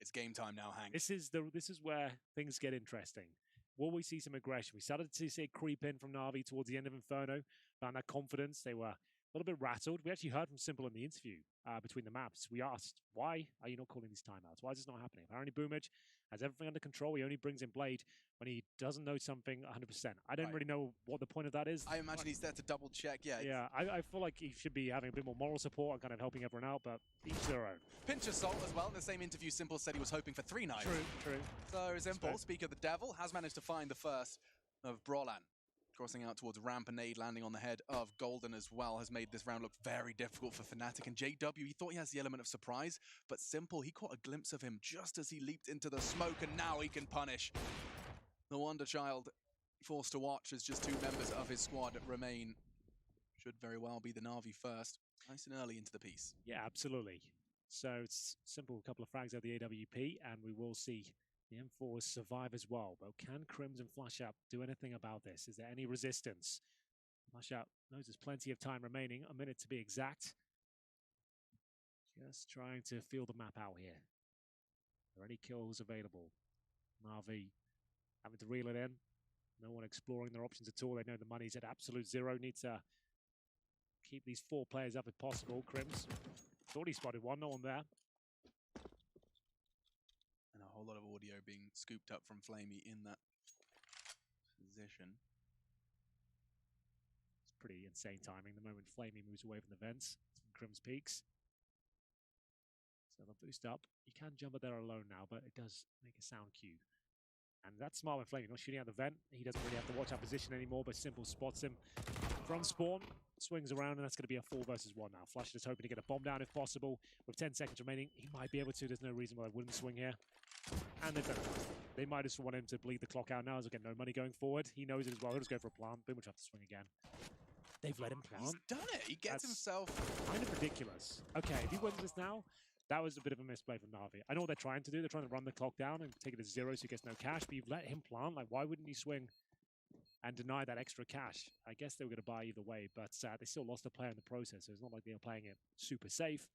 S1: It's game time now, Hank.
S2: This is where things get interesting. Will we see some aggression? We started to see it creep in from NaVi towards the end of Inferno. Found that confidence. They were a little bit rattled. We actually heard from Simple in the interview between the maps. We asked, why are you not calling these timeouts? Why is this not happening? Apparently Boomage has everything under control. He only brings in Blade when he doesn't know something 100%. I don't really know what the point of that is.
S1: I imagine he's there to double check. Yeah,
S2: I feel like he should be having a bit more moral support and kind of helping everyone out, but each their own.
S1: Pinch of salt as well. In the same interview, Simple said he was hoping for 3 knives.
S2: True.
S1: So Simple, speak of the devil, has managed to find the first of Brolan. Crossing out towards ramp, and nade landing on the head of Golden as well has made this round look very difficult for Fnatic. And JW, he thought he has the element of surprise, but Simple, he caught a glimpse of him just as he leaped into the smoke, and now he can punish. The Wonder Child forced to watch as just 2 members of his squad remain. Should very well be the NaVi first. Nice and early into the piece.
S2: Yeah, absolutely. So it's Simple, a couple of frags out of the AWP, and we will see the M4s survive as well. But can Crims and Flush Up do anything about this? Is there any resistance? Flush Up knows there's plenty of time remaining, a minute to be exact. Just trying to feel the map out here. Are there any kills available? NaVi having to reel it in. No one exploring their options at all. They know the money's at absolute 0. Need to keep these 4 players up if possible. Crims thought he spotted one, no one there.
S1: And a whole lot of audio being scooped up from Flamey in that position.
S2: It's pretty insane timing. The moment Flamey moves away from the vents, Crims peaks. So they'll boost up. You can jump it there alone now, but it does make a sound cue. And that's smart with Flamey, not shooting out the vent. He doesn't really have to watch our position anymore, but Simple spots him from spawn, swings around, and that's going to be a 4 versus 1 now. Flush is hoping to get a bomb down if possible. With 10 seconds remaining, he might be able to. There's no reason why I wouldn't swing here. And they've done it. They might just want him to bleed the clock out now as they get no money going forward. He knows it as well. He'll just go for a plant. Boom, which have to swing again. They've let him plant.
S1: He's done it. He gets himself
S2: kind of ridiculous. Okay, if he wins this now, that was a bit of a misplay from NaVi. I know what they're trying to do. They're trying to run the clock down and take it to 0 so he gets no cash, but you've let him plant. Like, why wouldn't he swing and deny that extra cash? I guess they were going to buy either way, but they still lost a player in the process, so it's not like they were playing it super safe.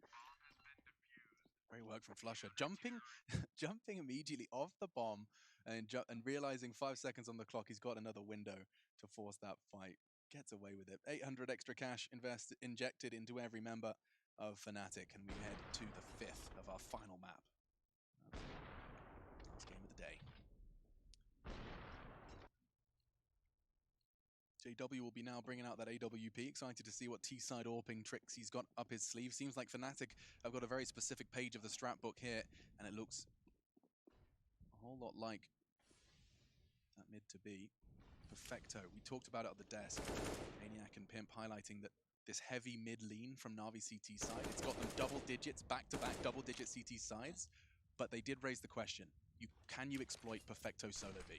S1: Great work from Flusher. Jumping immediately off the bomb and realizing 5 seconds on the clock, he's got another window to force that fight. Gets away with it. 800 extra cash injected into every member of Fnatic, and we head to the 5th of our final map. Last game of the day. JW will be now bringing out that AWP. Excited to see what T-side AWPing tricks he's got up his sleeve. Seems like Fnatic have got a very specific page of the strat book here, and it looks a whole lot like that mid to be. Perfecto. We talked about it at the desk. Maniac and Pimp highlighting that this heavy mid lean from Navi CT side, it's got them double digits, back-to-back double-digit CT sides, but they did raise the question, can you exploit Perfecto solo B?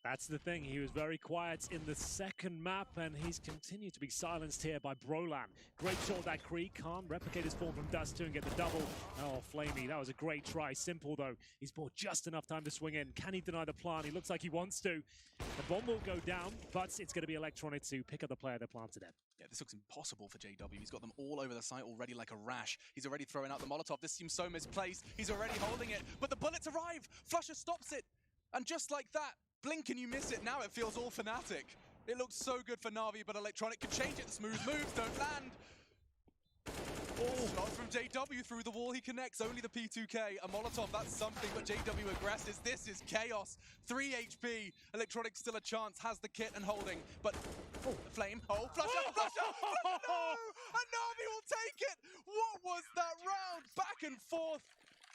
S2: That's the thing. He was very quiet in the second map, and he's continued to be silenced here by Brolan. Great shot that Krieg. Can't replicate his form from Dust 2 and get the double. Oh, Flamey, that was a great try. Simple, though. He's bought just enough time to swing in. Can he deny the plant? He looks like he wants to. The bomb will go down, but it's going to be Electronic to pick up the player that planted it.
S1: Yeah, this looks impossible for JW. He's got them all over the site already like a rash. He's already throwing out the Molotov. This seems so misplaced. He's already holding it, but the bullets arrive. Flusher stops it, and just like that, blink and you miss it. Now it feels all Fnatic. It looks so good for Navi, but Electronic can change it. The smooth moves don't land. Oh, shot from JW through the wall. He connects only the P2K. A Molotov, that's something, but JW aggresses. This is chaos. 3 HP. Electronic still a chance, has the kit and holding, but the flame. Oh, Flusher, Flusher, Flusher, no! And Navi will take it. What was that round? Back and forth.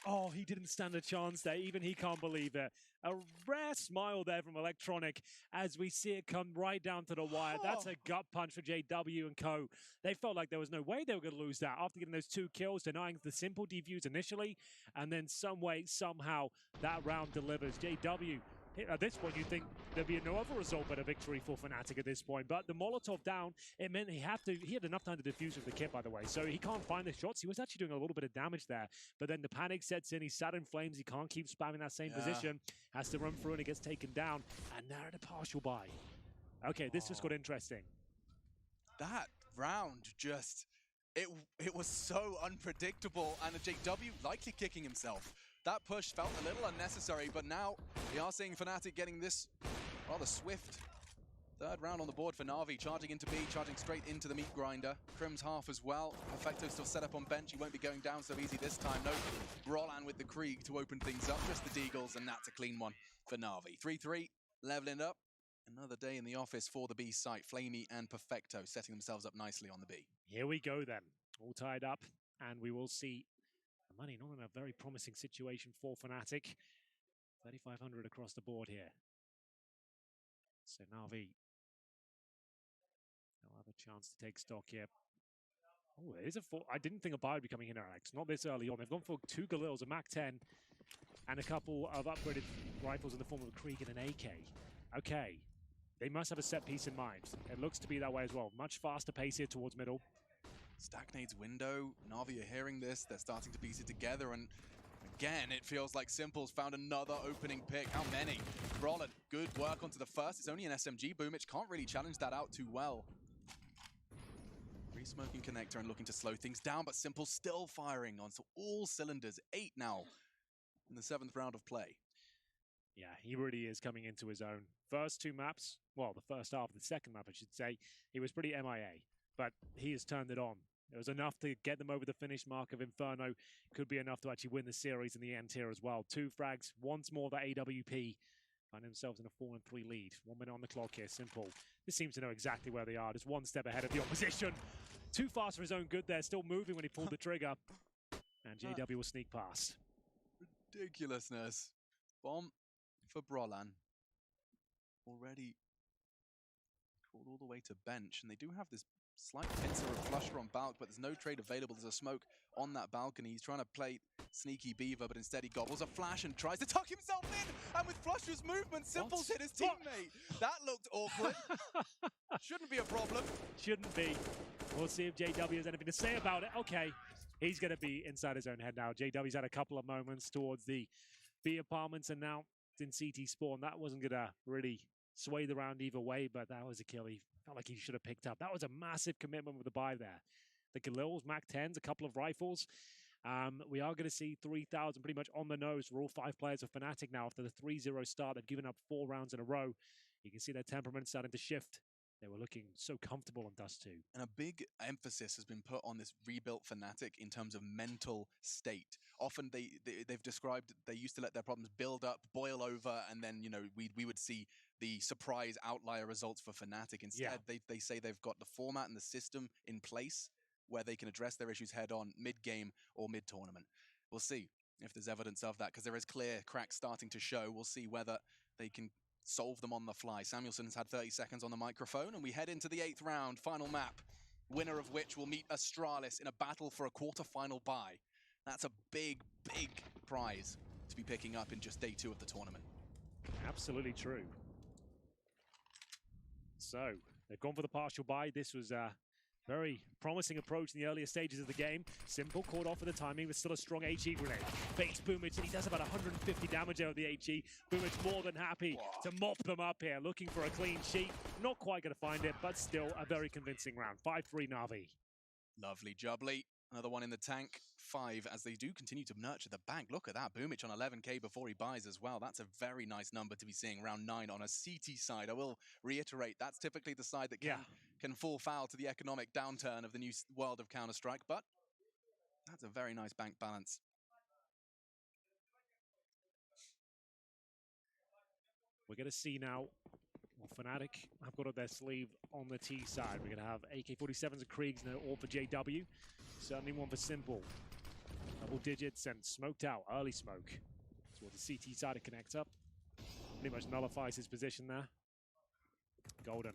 S2: Oh, he didn't stand a chance there. Even he can't believe it. A rare smile there from Electronic as we see it come right down to the wire. That's a gut punch for JW and co. They felt like there was no way they were going to lose that after getting those 2 kills, denying the simple defuse initially, and then some way, somehow, that round delivers. JW, at this point, you think there'd be no other result but a victory for Fnatic at this point. But the Molotov down, it meant he had enough time to defuse with the kit, by the way. So he can't find the shots. He was actually doing a little bit of damage there. But then the panic sets in. He's sat in flames. He can't keep spamming that same position. Has to run through and he gets taken down. And now at a partial buy. Okay, this just got interesting.
S1: That round just, it was so unpredictable. And JW likely kicking himself. That push felt a little unnecessary, but now we are seeing Fnatic getting this rather swift 3rd round on the board for Navi, charging into B, charging straight into the meat grinder. Crim's half as well. Perfecto still set up on bench. He won't be going down so easy this time. No Brolan with the Krieg to open things up. Just the Deagles, and that's a clean one for Navi. 3-3, leveling up. Another day in the office for the B site. Flamey and Perfecto setting themselves up nicely on the B.
S2: Here we go then. All tied up, and we will see the money not in a very promising situation for Fnatic. 3,500 across the board here. So NaVi, they'll have a chance to take stock here. Oh, it is a four. I didn't think a buy would be coming in, Alex. Not this early on. They've gone for 2 Galils, a MAC-10, and a couple of upgraded rifles in the form of a Krieg and an AK. Okay, they must have a set piece in mind. It looks to be that way as well. Much faster pace here towards middle.
S1: Stacknade's window. Navi are hearing this. They're starting to piece it together, and again, it feels like Simple's found another opening pick. How many? Brolan, good work onto the first. It's only an SMG. Boomich can't really challenge that out too well. Re-smoking connector and looking to slow things down, but Simple still firing on all cylinders. 8 now in the 7th round of play.
S2: Yeah, he really is coming into his own. First 2 maps, well, the first half of the second map, I should say, he was pretty MIA, but he has turned it on. It was enough to get them over the finish mark of Inferno. Could be enough to actually win the series in the end here as well. 2 frags, once more the AWP. Find themselves in a 4-3 lead. 1 minute on the clock here, Simple. This seems to know exactly where they are. Just 1 step ahead of the opposition. Too fast for his own good there. Still moving when he pulled the trigger. And JW will sneak past.
S1: Ridiculousness. Bomb for Brolan. Already crawled all the way to bench. And they do have this Slight pincer of Flusher on Balk, but there's no trade available. There's a smoke on that balcony. He's trying to play sneaky Beaver, but instead he gobbles a flash and tries to tuck himself in. And with Flusher's movement, Simple's hit his teammate. That looked awkward. Shouldn't be a problem.
S2: Shouldn't be. We'll see if JW has anything to say about it. Okay, he's going to be inside his own head now. JW's had a couple of moments towards the B apartments, and now it's in CT spawn. That wasn't going to really sway the round either way, but that was a kill he felt like he should have picked up. That was a massive commitment with the buy there. The Galils, Mac 10s, a couple of rifles. We are going to see 3,000 pretty much on the nose for all 5 players of Fnatic now. After the 3-0 start, they've given up 4 rounds in a row. You can see their temperament starting to shift. They were looking so comfortable on Dust 2.
S1: And a big emphasis has been put on this rebuilt Fnatic in terms of mental state. Often they've described they used to let their problems build up, boil over, and then, you know, we would see the surprise outlier results for Fnatic. Instead, they say they've got the format and the system in place where they can address their issues head on mid-game or mid-tournament. We'll see if there's evidence of that, because there is clear cracks starting to show. We'll see whether they can solve them on the fly. Samuelson's had 30 seconds on the microphone, and we head into the 8th round, final map, winner of which will meet Astralis in a battle for a quarter-final bye. That's a big, big prize to be picking up in just day 2 of the tournament.
S2: Absolutely true. So, they've gone for the partial bye. This was a very promising approach in the earlier stages of the game. Simple caught off with the timing, but still a strong HE grenade. Baits Boomich, and he does about 150 damage out of the HE. Boomich more than happy to mop them up here, looking for a clean sheet. Not quite going to find it, but still a very convincing round. 5-3 NaVi.
S1: Lovely jubbly. Another one in the tank. 5 as they do continue to nurture the bank. Look at that. Boomich on 11k before he buys as well. That's a very nice number to be seeing. Round 9 on a CT side. I will reiterate, that's typically the side that can fall foul to the economic downturn of the new world of Counter-Strike, but that's a very nice bank balance.
S2: We're going to see now what Fnatic have got up their sleeve on the T side. We're going to have AK-47s and Kriegs, no all for JW. Certainly one for Simple. Double digits and smoked out, early smoke. Towards the CT side to connect up. Pretty much nullifies his position there. Golden.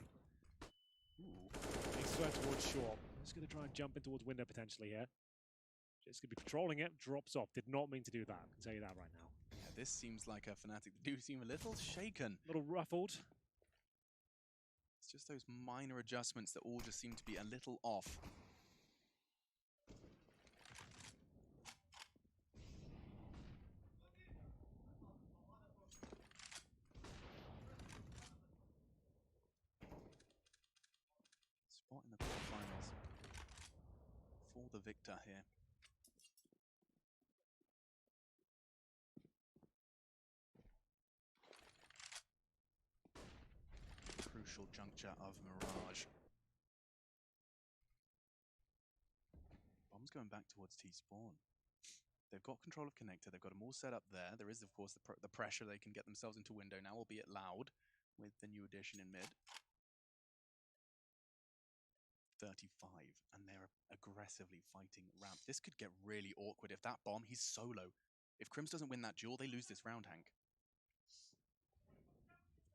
S2: Makes sweat towards short. Just going to try and jump in towards window potentially here. Just going to be patrolling it, drops off. Did not mean to do that, I can tell you that right now.
S1: Yeah, this seems like a Fnatic that do seem a little shaken.
S2: A little ruffled.
S1: It's just those minor adjustments that all just seem to be a little off. Spot in the quarterfinals for the victor here. Crucial juncture of Mirage. Bomb's going back towards T-spawn. They've got control of connector. They've got them all set up there. There is, of course, the pressure they can get themselves into window now, albeit loud, with the new addition in mid. 35, and they're aggressively fighting ramp. This could get really awkward if that bomb, he's solo. If Crims doesn't win that duel, they lose this round, Hank.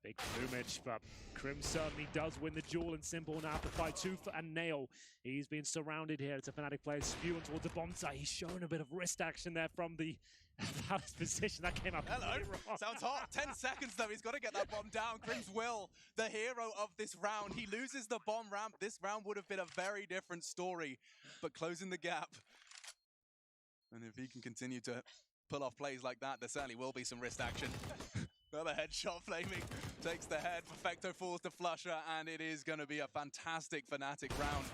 S2: Big Boomich, but Krim certainly does win the duel, and Simple now have to fight 2 and Nail. He's been surrounded here. It's a Fnatic player spewing towards the bomb site. He's showing a bit of wrist action there from the Palace position. That came up really wrong.
S1: Sounds hot. 10 seconds though. He's got to get that bomb down. Crims will, the hero of this round. He loses the bomb ramp. This round would have been a very different story, but closing the gap. And if he can continue to pull off plays like that, there certainly will be some wrist action. Another headshot flaming, takes the head, Perfecto falls to Flusher, and it is going to be a fantastic Fnatic round.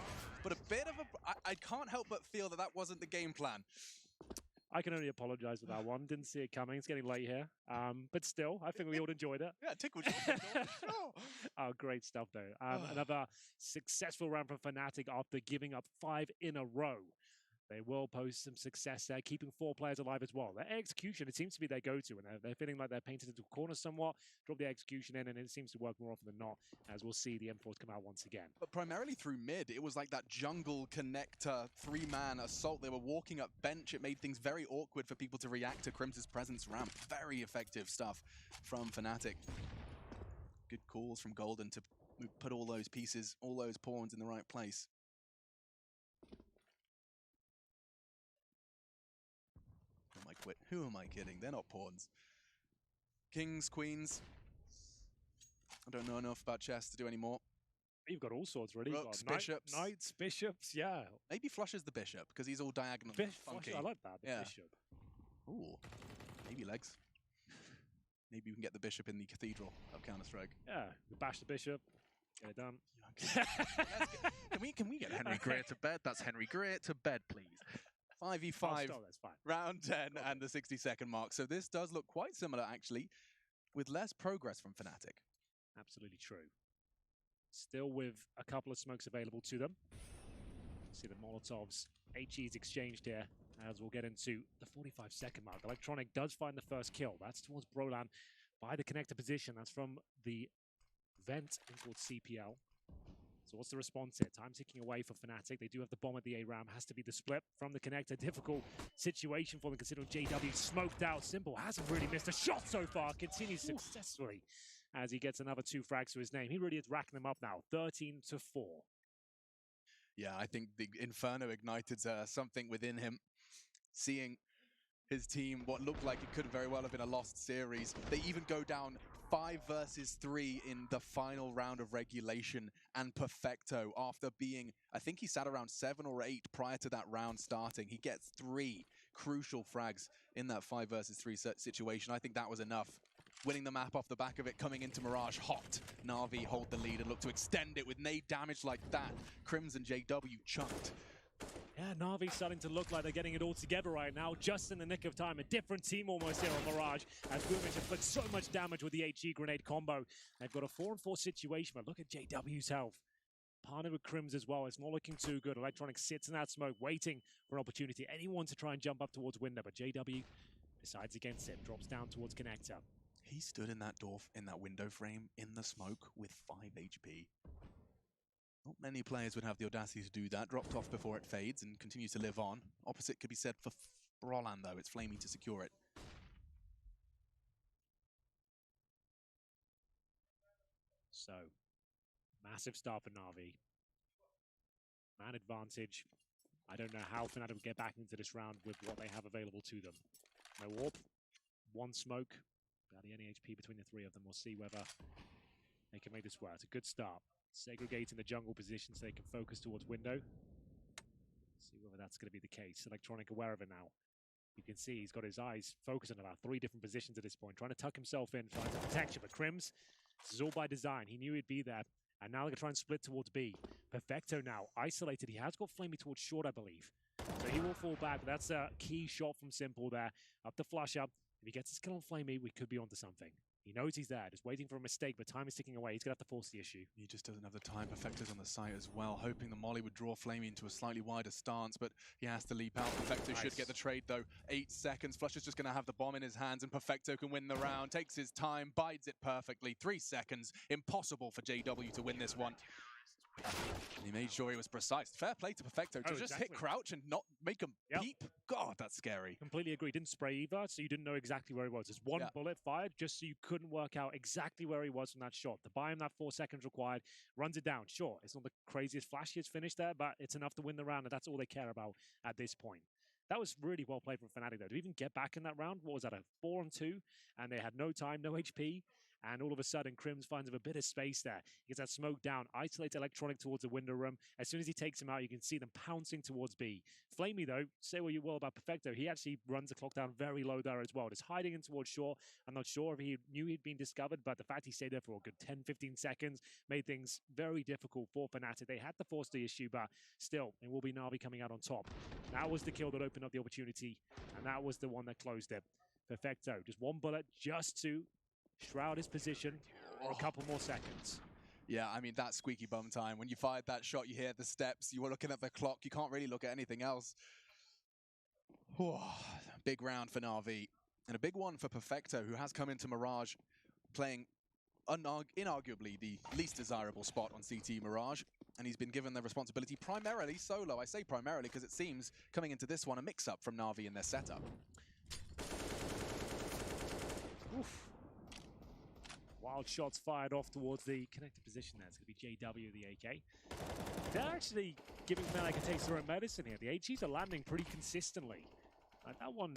S1: But a bit of a, I can't help but feel that that wasn't the game plan.
S2: I can only apologize for that one. Didn't see it coming. It's getting late here. But still, I think we all enjoyed it.
S1: Yeah, tickled you. Sure.
S2: Oh, great stuff, though. Another successful round from Fnatic after giving up 5 in a row. They will post some success there, keeping 4 players alive as well. Their execution, it seems to be their go-to, and they're feeling like they're painted into a corner somewhat, drop the execution in, and it seems to work more often than not, as we'll see the M4s come out once again.
S1: But primarily through mid, it was like that jungle connector 3-man assault. They were walking up bench. It made things very awkward for people to react to Crim's presence ramp. Very effective stuff from Fnatic. Good calls from Golden to put all those pieces, all those pawns in the right place. Wait, who am I kidding? They're not pawns. Kings, queens. I don't know enough about chess to do any more.
S2: You've got all sorts, really.
S1: Rooks,
S2: You've got
S1: bishops.
S2: Knights, bishops, yeah.
S1: Maybe flushes the bishop, because he's all diagonal and funky.
S2: I like that, the
S1: Yeah.
S2: bishop.
S1: Ooh, maybe legs. Maybe we can get the bishop in the cathedral of Counter-Strike.
S2: Yeah, we bash the bishop, get it done.
S1: Can we get Henry Greer to bed? That's Henry Greer to bed, please. 5v5,
S2: that's fine.
S1: round 10 and the 60-second mark. So this does look quite similar, actually, with less progress from Fnatic.
S2: Absolutely true. Still with a couple of smokes available to them. See the Molotovs, HE's exchanged here, as we'll get into the 45-second mark. Electronic does find the first kill. That's towards Brolan by the connector position. That's from the vent in towards CPL. So what's the response here? Time ticking away for Fnatic. They do have the bomb at the A-Ram. Has to be the split from the connector. Difficult situation for them considering JW smoked out. Simple hasn't really missed a shot so far. Continues successfully as he gets another 2 frags to his name. He really is racking them up now. 13-4.
S1: Yeah, I think the Inferno ignited something within him. Seeing his team, what looked like it could very well have been a lost series. They even go down 5 versus 3 in the final round of regulation, and Perfecto, after being, I think he sat around 7 or 8 prior to that round starting, he gets 3 crucial frags in that 5 versus 3 situation. I think that was enough. Winning the map off the back of it, coming into Mirage hot. NaVi hold the lead and look to extend it with nade damage like that. Crimson JW chunked.
S2: Yeah, Navi's starting to look like they're getting it all together right now, just in the nick of time. A different team almost here on Mirage, as Boomich has put so much damage with the HE grenade combo. They've got a 4-on-4 situation, but look at JW's health. Partnered with Crims as well. It's not looking too good. Electronic sits in that smoke, waiting for an opportunity. Anyone to try and jump up towards window, but JW decides against it. Drops down towards connector.
S1: He stood in that door, in that window frame, in the smoke with 5 HP. Not many players would have the audacity to do that. Dropped off before it fades and continues to live on. Opposite could be said for Brolan, though. It's flaming to secure it.
S2: So, massive start for NaVi. Man advantage. I don't know how Fnatic will get back into this round with what they have available to them. No warp, 1 smoke. Barely any HP between the 3 of them. We'll see whether they can make this work. It's a good start. Segregating the jungle position so they can focus towards window. See whether that's going to be the case. Electronic aware of it now. You can see he's got his eyes focused on about 3 different positions at this point, trying to tuck himself in, trying to protect you. But Crims, this is all by design. He knew he'd be there. And now they're going to try and split towards B. Perfecto now, isolated. He has got Flamey towards short, I believe. So he will fall back. But that's a key shot from Simple there. Up the flush up. If he gets his kill on Flamey, we could be onto something. He knows he's there, just waiting for a mistake, but time is ticking away. He's going to have to force the issue.
S1: He just doesn't have the time. Perfecto's on the site as well, hoping the molly would draw Flamey into a slightly wider stance, but he has to leap out. Perfecto should get the trade, though. 8 seconds. Flush is just going to have the bomb in his hands, and Perfecto can win the round. Takes his time, bides it perfectly. 3 seconds. Impossible for JW to win this one. He made sure he was precise. Fair play to Perfecto to just hit crouch and not make him peep. God, that's scary.
S2: Completely agree. Didn't spray either, so you didn't know exactly where he was. There's 1 bullet fired just so you couldn't work out exactly where he was from that shot. To buy him that 4 seconds required, runs it down. Sure, it's not the craziest, flashiest finish there, but it's enough to win the round, and that's all they care about at this point. That was really well played from Fnatic, though. To even get back in that round, what was that, a 4-on-2? And they had no time, no HP. And all of a sudden, Crims finds him a bit of space there. He gets that smoke down, isolates Electronic towards the window room. As soon as he takes him out, you can see them pouncing towards B. Flamey, though, say what you will about Perfecto, he actually runs the clock down very low there as well. Just hiding in towards shore. I'm not sure if he knew he'd been discovered, but the fact he stayed there for a good 10-15 seconds made things very difficult for Fnatic. They had to force the issue, but still, it will be NaVi coming out on top. That was the kill that opened up the opportunity, and that was the one that closed it. Perfecto, just 1 bullet just to shroud his position for a couple more seconds.
S1: Yeah, I mean, that squeaky bum time. When you fired that shot, you hear the steps, you were looking at the clock, you can't really look at anything else. Big round for NaVi. And a big one for Perfecto, who has come into Mirage playing inarguably the least desirable spot on CT Mirage. And he's been given the responsibility primarily solo. I say primarily because it seems, coming into this one, a mix-up from NaVi in their setup.
S2: Oof. Wild shots fired off towards the connected position there. It's going to be JW, the AK. They're actually giving Fnatic a taste of their own medicine here. The HEs are landing pretty consistently. That one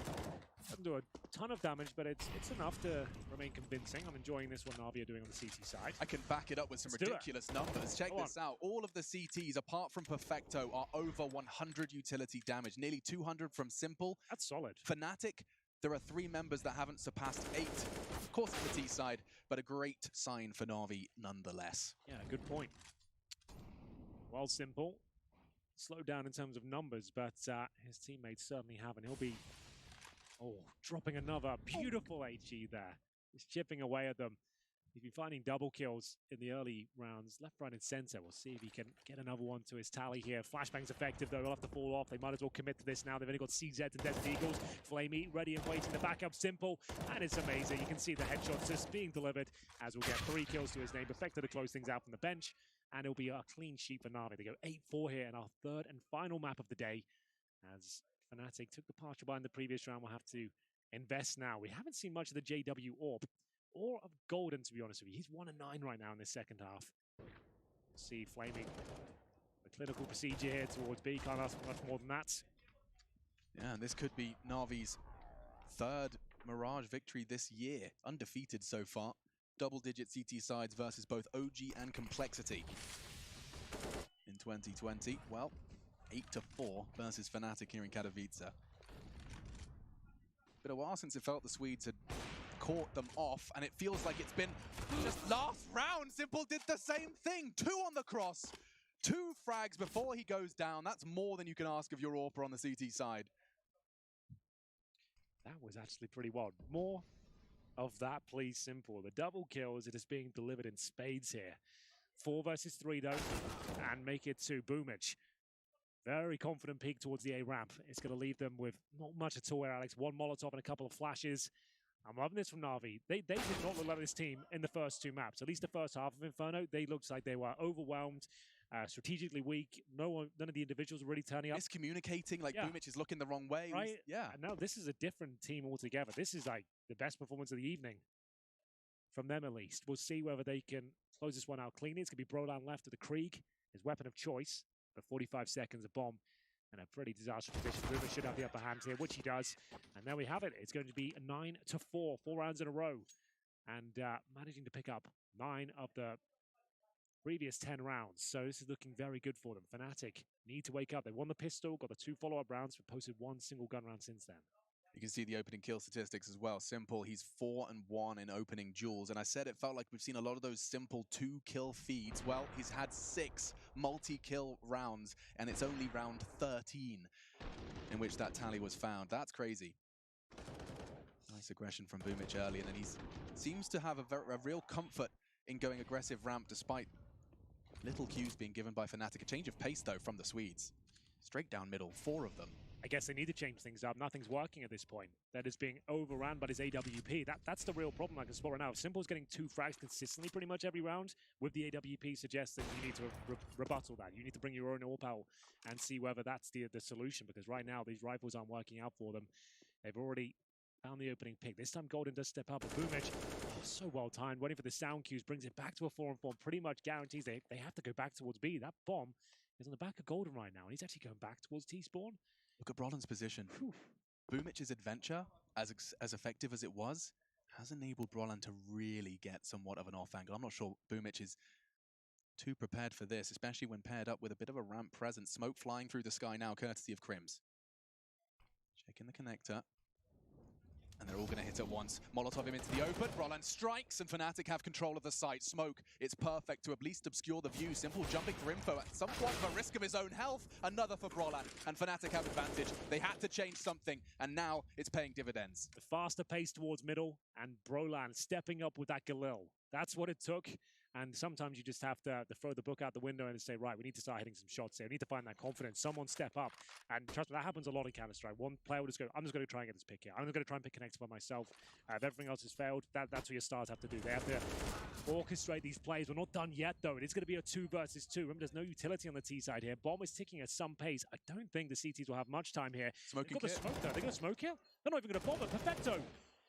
S2: doesn't do a ton of damage, but it's enough to remain convincing. I'm enjoying this one NaVi are doing on the CT side.
S1: I can back it up with some ridiculous numbers. Check this out. All of the CTs, apart from Perfecto, are over 100 utility damage. Nearly 200 from Simple.
S2: That's solid.
S1: Fnatic, there are 3 members that haven't surpassed 8. Of course, it's the T side, but a great sign for NaVi nonetheless.
S2: Yeah, good point. Well, Simple slowed down in terms of numbers, but his teammates certainly haven't. He'll be dropping another beautiful HE there. He's chipping away at them. He's been finding double kills in the early rounds, left, right, and center. We'll see if he can get another one to his tally here. Flashbang's effective, though. He'll have to fall off. They might as well commit to this now. They've only got CZ and Desert Eagles. Flamey ready and waiting to back up Simple. And it's amazing. You can see the headshots just being delivered as we'll get 3 kills to his name. Perfecto to close things out from the bench. And it'll be a clean sheet for NaVi. They go 8-4 here in our 3rd and final map of the day. As Fnatic took the partial buy in the previous round, we'll have to invest now. We haven't seen much of the JW Orb or of Golden, to be honest with you. He's 1-9 right now in this second half. See Flaming the clinical procedure here towards B. Can't ask for much more than that.
S1: Yeah, and this could be NaVi's 3rd Mirage victory this year. Undefeated so far. Double-digit CT sides versus both OG and Complexity. In 2020, well, 8-4 versus Fnatic here in Katowice. Been a while since it felt the Swedes had caught them off, and it feels like it's been just last round. Simple did the same thing. 2 on the cross, 2 frags before he goes down. That's more than you can ask of your AWPer on the CT side.
S2: That was actually pretty wild. More of that, please, Simple. The double kills, it is being delivered in spades here. 4 versus 3, though, and make it to Boomage. Very confident peek towards the A ramp. It's going to leave them with not much at all here, Alex. 1 Molotov and a couple of flashes. I'm loving this from NaVi. They did not look like this team in the first 2 maps. At least the first half of Inferno, they looked like they were overwhelmed, strategically weak. None of the individuals were really turning up.
S1: Miscommunicating, like Boomich is looking the wrong way.
S2: Right?
S1: Yeah.
S2: And now this is a different team altogether. This is like the best performance of the evening. From them, at least. We'll see whether they can close this one out cleanly. It's going to be Brolan left to the Krieg, his weapon of choice. For 45 seconds, a bomb, and a pretty disastrous position. Boomer should have the upper hand here, which he does. And there we have it. It's going to be 9-4, 4 rounds in a row. And managing to pick up 9 of the previous 10 rounds. So this is looking very good for them. Fnatic need to wake up. They won the pistol, got the 2 follow-up rounds, but posted 1 single gun round since then.
S1: You can see the opening kill statistics as well. Simple, he's 4-1 in opening duels. And I said it felt like we've seen a lot of those Simple 2-kill feeds. Well, he's had 6 multi-kill rounds, and it's only round 13 in which that tally was found. That's crazy. Nice aggression from Boomich early, and then he seems to have a real comfort in going aggressive ramp despite little cues being given by Fnatic. A change of pace, though, from the Swedes. Straight down middle, 4 of them.
S2: I guess they need to change things up. Nothing's working at this point. That is being overrun by his AWP. That's the real problem I can spot right now. If Simple's getting 2 frags consistently pretty much every round, with the AWP suggests that you need to rebuttal that. You need to bring your own AWP out and see whether that's the solution, because right now these rifles aren't working out for them. They've already found the opening pick. This time Golden does step up, but Boomich, so well timed, waiting for the sound cues, brings it back to a 4-on-4, pretty much guarantees they have to go back towards B. That bomb is on the back of Golden right now, and he's actually going back towards T-spawn.
S1: Look at Brolan's position. Boomich's adventure, as effective as it was, has enabled Brolan to really get somewhat of an off angle. I'm not sure Boomich is too prepared for this, especially when paired up with a bit of a ramp presence. Smoke flying through the sky now, courtesy of Crims. Checking the connector. And they're all going to hit at once. Molotov him into the open. Brolan strikes, and Fnatic have control of the site. Smoke, it's perfect to at least obscure the view. Simple jumping for info at some point at the risk of his own health. Another for Brolan, and Fnatic have advantage. They had to change something, and now it's paying dividends.
S2: The faster pace towards middle, and Brolan stepping up with that Galil. That's what it took. And sometimes you just have to throw the book out the window and say, right, we need to start hitting some shots here. We need to find that confidence. Someone step up. And trust me, that happens a lot in Counter-Strike. One player will just go, I'm just going to try and get this pick here. I'm just going to try and pick connector by myself. If everything else has failed, that's what your stars have to do. They have to orchestrate these plays. We're not done yet, though. It is going to be a 2 versus 2. Remember, there's no utility on the T side here. Bomb is ticking at some pace. I don't think the CTs will have much time here.
S1: Smoking
S2: They've got the smoke, though. They're going to smoke here? They're not even going to bomb it. Perfecto.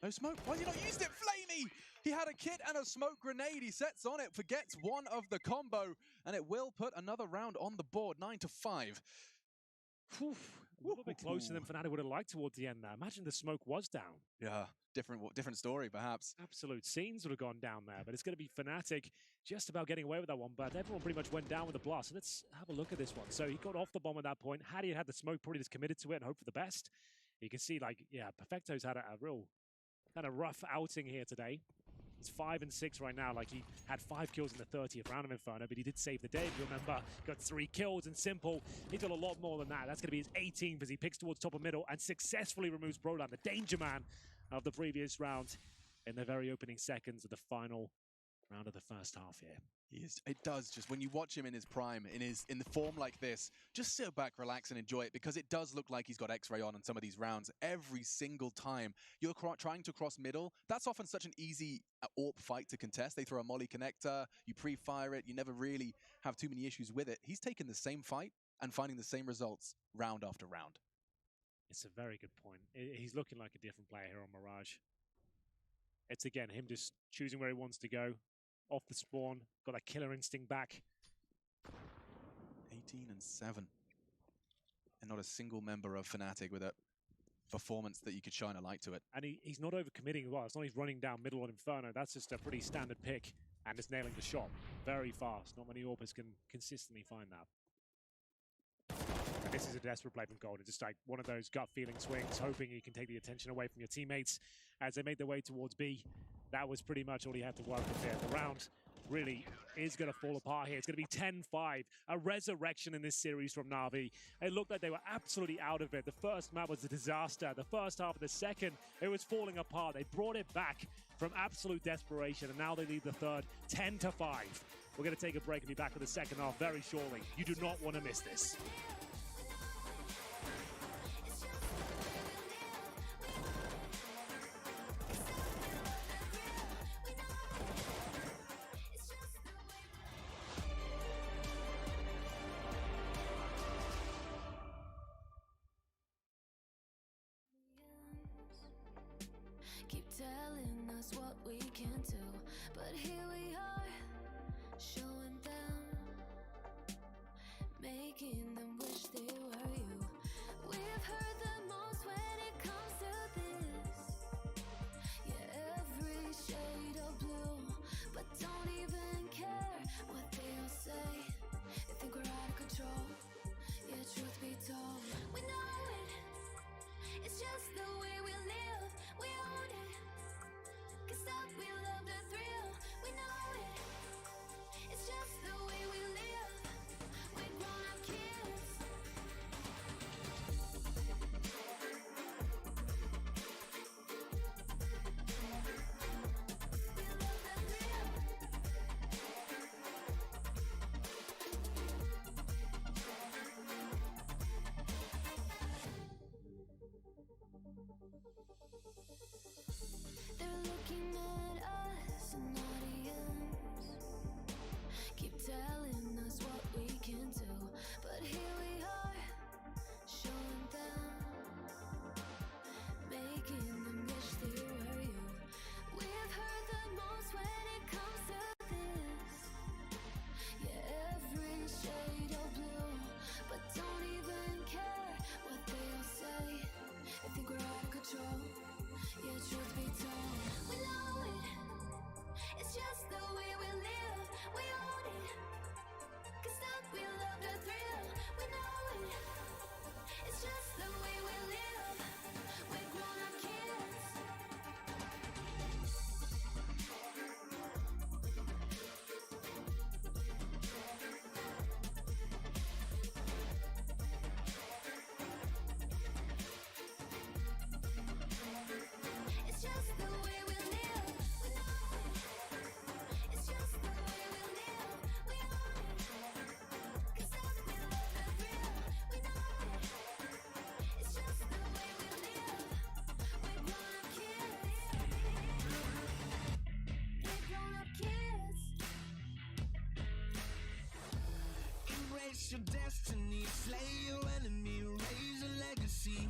S1: No smoke. Why has he not used it? Flamey! He had a kit and a smoke grenade. He sets on it, forgets one of the combo, and it will put another round on the board. 9-5.
S2: Whew. A little bit closer than Fnatic would have liked towards the end there. Imagine the smoke was down.
S1: Yeah, different story, perhaps.
S2: Absolute scenes would have gone down there, but it's going to be Fnatic just about getting away with that one. But everyone pretty much went down with the blast. So let's have a look at this one. So he got off the bomb at that point. Had he had the smoke, probably just committed to it and hope for the best. You can see, like, yeah, Perfecto's had a real kind of rough outing here today. He's 5 and 6 right now. Like, he had 5 kills in the 30th round of Inferno, but he did save the day. If you remember, got 3 kills in Simple. He's got a lot more than that. That's going to be his 18th as he picks towards top of middle and successfully removes Brolan, the danger man of the previous round, in the very opening seconds of the final round of the first half here.
S1: It does, just when you watch him in his prime, in the form like this, just sit back, relax, and enjoy it, because it does look like he's got X-Ray on in some of these rounds. Every single time you're trying to cross middle, that's often such an easy AWP fight to contest. They throw a molly connector, you pre-fire it, you never really have too many issues with it. He's taking the same fight and finding the same results round after round.
S2: It's a very good point. He's looking like a different player here on Mirage. It's, again, him just choosing where he wants to go. Off the spawn, got that killer instinct back.
S1: 18 and 7. And not a single member of Fnatic with a performance that you could shine a light to it.
S2: And he's not overcommitting as well. It's not he's running down middle on Inferno. That's just a pretty standard pick. And just nailing the shot very fast. Not many AWPers can consistently find that. And this is a desperate play from Golden. Just like one of those gut feeling swings, hoping he can take the attention away from your teammates as they make their way towards B. That was pretty much all he had to work with there. The round really is going to fall apart here. It's going to be 10-5, a resurrection in this series from NaVi. It looked like they were absolutely out of it. The first map was a disaster. The first half of the second, it was falling apart. They brought it back from absolute desperation, and now they lead the third 10-5. We're going to take a break and be back with the second half very shortly. You do not want to miss this.
S11: Keep telling us what we can do, but here we are, showing them, making them wish they were you. We've heard the most when it comes to this. Yeah, every shade of blue, but don't even care what they'll say. They think we're out of control. Yeah, truth be told, we know it. It's just the way we live. We own it. 'Cause that we love the thrill. We know it. It's just the way we live. We're grown-up kids. They're looking at us, an audience. Keep telling us what we can do, but here we are, showing them, making them wish they were you. We've heard the most when it comes to this. Yeah, every shade of blue, but don't even care what they'll say. They think we're out of control. Yeah, truth be told, we know it. It's just the way we live. We own it. 'Cause that we love the thrill. We know it. It's just the way we live. We're grown-up kids. It's just the way we live. We know it. It's just the way we live. We own it. 'Cause that we love the thrill. We know it. It's just the way we live. We're grown-up kids. We're grown-up kids.
S3: Erase your destiny, slay your enemy, raise a legacy.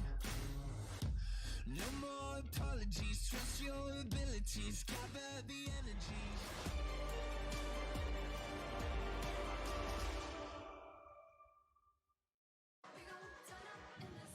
S3: No more apologies, trust your abilities, gather the energy.
S11: We gon' turn up in this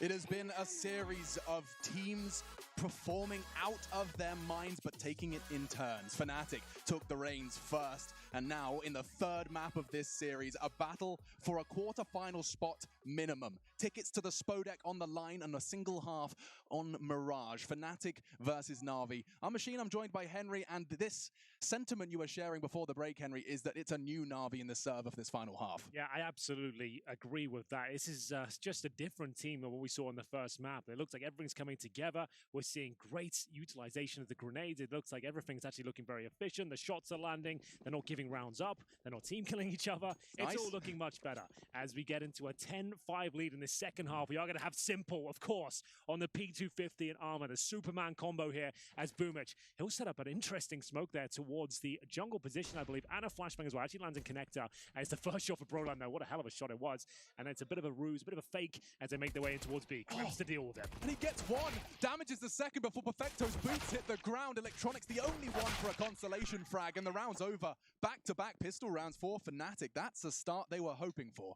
S1: It has been a series of teams performing out of their minds, but taking it in turns. Fnatic took the reins first, and now in the third map of this series, a battle for a quarterfinal spot minimum. Tickets to the Spodek on the line and a single half on Mirage. Fnatic versus NaVi. I'm Machine, I'm joined by Henry, and this sentiment you were sharing before the break, Henry, is that it's a new NaVi in the serve of this final half.
S2: Yeah, I absolutely agree with that. This is just a different team than what we saw in the first map. It looks like everything's coming together. We're seeing great utilization of the grenades. It looks like everything's actually looking very efficient. The shots are landing. They're not giving rounds up. They're not team killing each other.
S1: Nice.
S2: It's all looking much better. As we get into a 10-5 lead in the second half, we are going to have Simple, of course, on the P250 and armor. The Superman combo here as Boomich. He'll set up an interesting smoke there towards the jungle position, I believe, and a flashbang as well. Actually lands in connector. And it's the first shot for Broline though. What a hell of a shot it was. And it's a bit of a ruse, a bit of a fake as they make their way in towards B. Crims to deal with it.
S1: And he gets one. Damages the second before Perfecto's boots hit the ground. Electronics the only one for a consolation frag, and the round's over. Back-to-back pistol rounds for Fnatic. That's the start they were hoping for.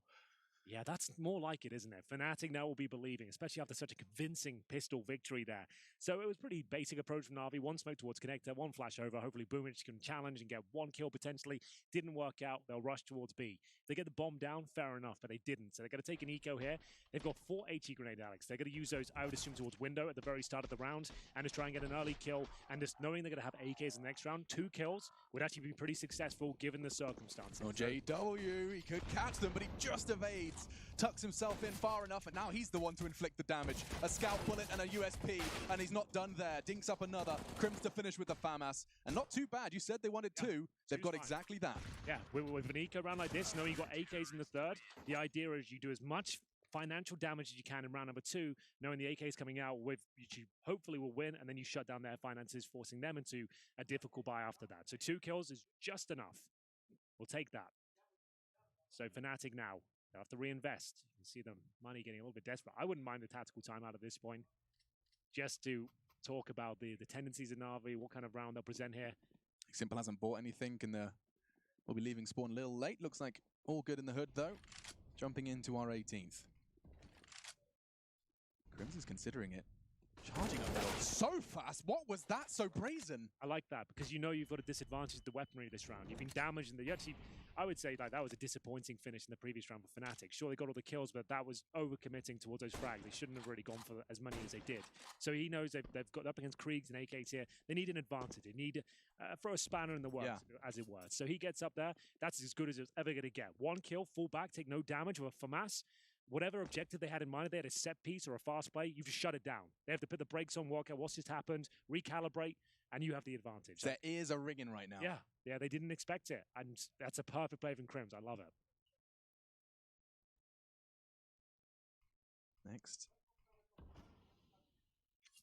S2: Yeah, that's more like it, isn't it? Fnatic now will be believing, especially after such a convincing pistol victory there. So it was pretty basic approach from NaVi. One smoke towards connector, one flash over. Hopefully Boomich can challenge and get one kill potentially. Didn't work out. They'll rush towards B. If they get the bomb down, fair enough, but they didn't. So they're going to take an eco here. They've got 4 HE grenade, Alex. They're going to use those, I would assume, towards window at the very start of the round and just try and get an early kill. And just knowing they're going to have AKs in the next round, 2 kills would actually be pretty successful given the circumstances.
S1: Oh, JW, he could catch them, but he just evades. Tucks himself in far enough, and now he's the one to inflict the damage. A scout bullet and a USP, and he's not done there. Dinks up another. Crims to finish with the FAMAS. And not too bad. You said they wanted 2. They've got exactly that.
S2: Yeah, with an eco round like this, knowing you've got AKs in the third, the idea is you do as much financial damage as you can in round number 2, knowing the AKs coming out with, you hopefully will win, and then you shut down their finances, forcing them into a difficult buy after that. So 2 kills is just enough. We'll take that. So Fnatic now. They'll have to reinvest. You can see the money getting a little bit desperate. I wouldn't mind the tactical timeout at this point, just to talk about the tendencies of NaVi, what kind of round they'll present here.
S1: Simple hasn't bought anything, and we'll be leaving spawn a little late. Looks like all good in the hood, though. Jumping into our 18th. Crims is considering it. Charging up middle so fast. What was that so brazen?
S2: I like that because you know you've got a disadvantage with the weaponry this round. You've been damaged in the actually. I would say that was a disappointing finish in the previous round for Fnatic. Sure, they got all the kills, but that was overcommitting towards those frags. They shouldn't have really gone for as many as they did. So he knows they've got up against Kriegs and AKs here. They need an advantage. They need throw a spanner in the works, as it were. So he gets up there. That's as good as it's ever going to get. 1 kill, full back, take no damage with a FAMAS. Whatever objective they had in mind, if they had a set piece or a fast play, you just shut it down. They have to put the brakes on, work out what's just happened, recalibrate, and you have the advantage.
S1: Their ears are ringing right now.
S2: Yeah, they didn't expect it, and that's a perfect play from Crims. I love it.
S1: Next.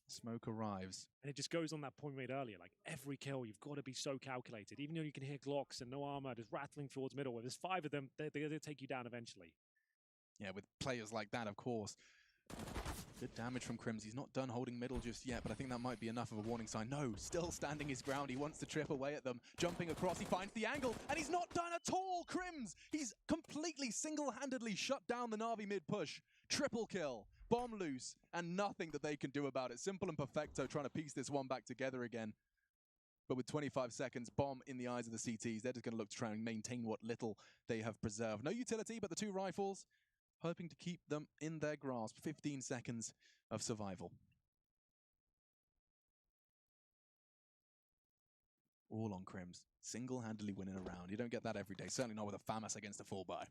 S1: Smoke arrives.
S2: And it just goes on that point we made earlier, like every kill, you've got to be so calculated. Even though you can hear Glocks and no armor just rattling towards middle, if there's 5 of them, they're going to take you down eventually.
S1: Yeah, with players like that, of course. Good damage from Crims. He's not done holding middle just yet, but I think that might be enough of a warning sign. No, still standing his ground. He wants to trip away at them. Jumping across, he finds the angle, and he's not done at all! Crims! He's completely single-handedly shut down the NaVi mid-push. Triple kill, bomb loose, and nothing that they can do about it. Simple and Perfecto trying to piece this one back together again. But with 25 seconds, bomb in the eyes of the CTs, they're just going to look to try and maintain what little they have preserved. No utility, but the 2 rifles, hoping to keep them in their grasp. 15 seconds of survival. All on Crims. Single-handedly winning a round. You don't get that every day. Certainly not with a FAMAS against a full buy.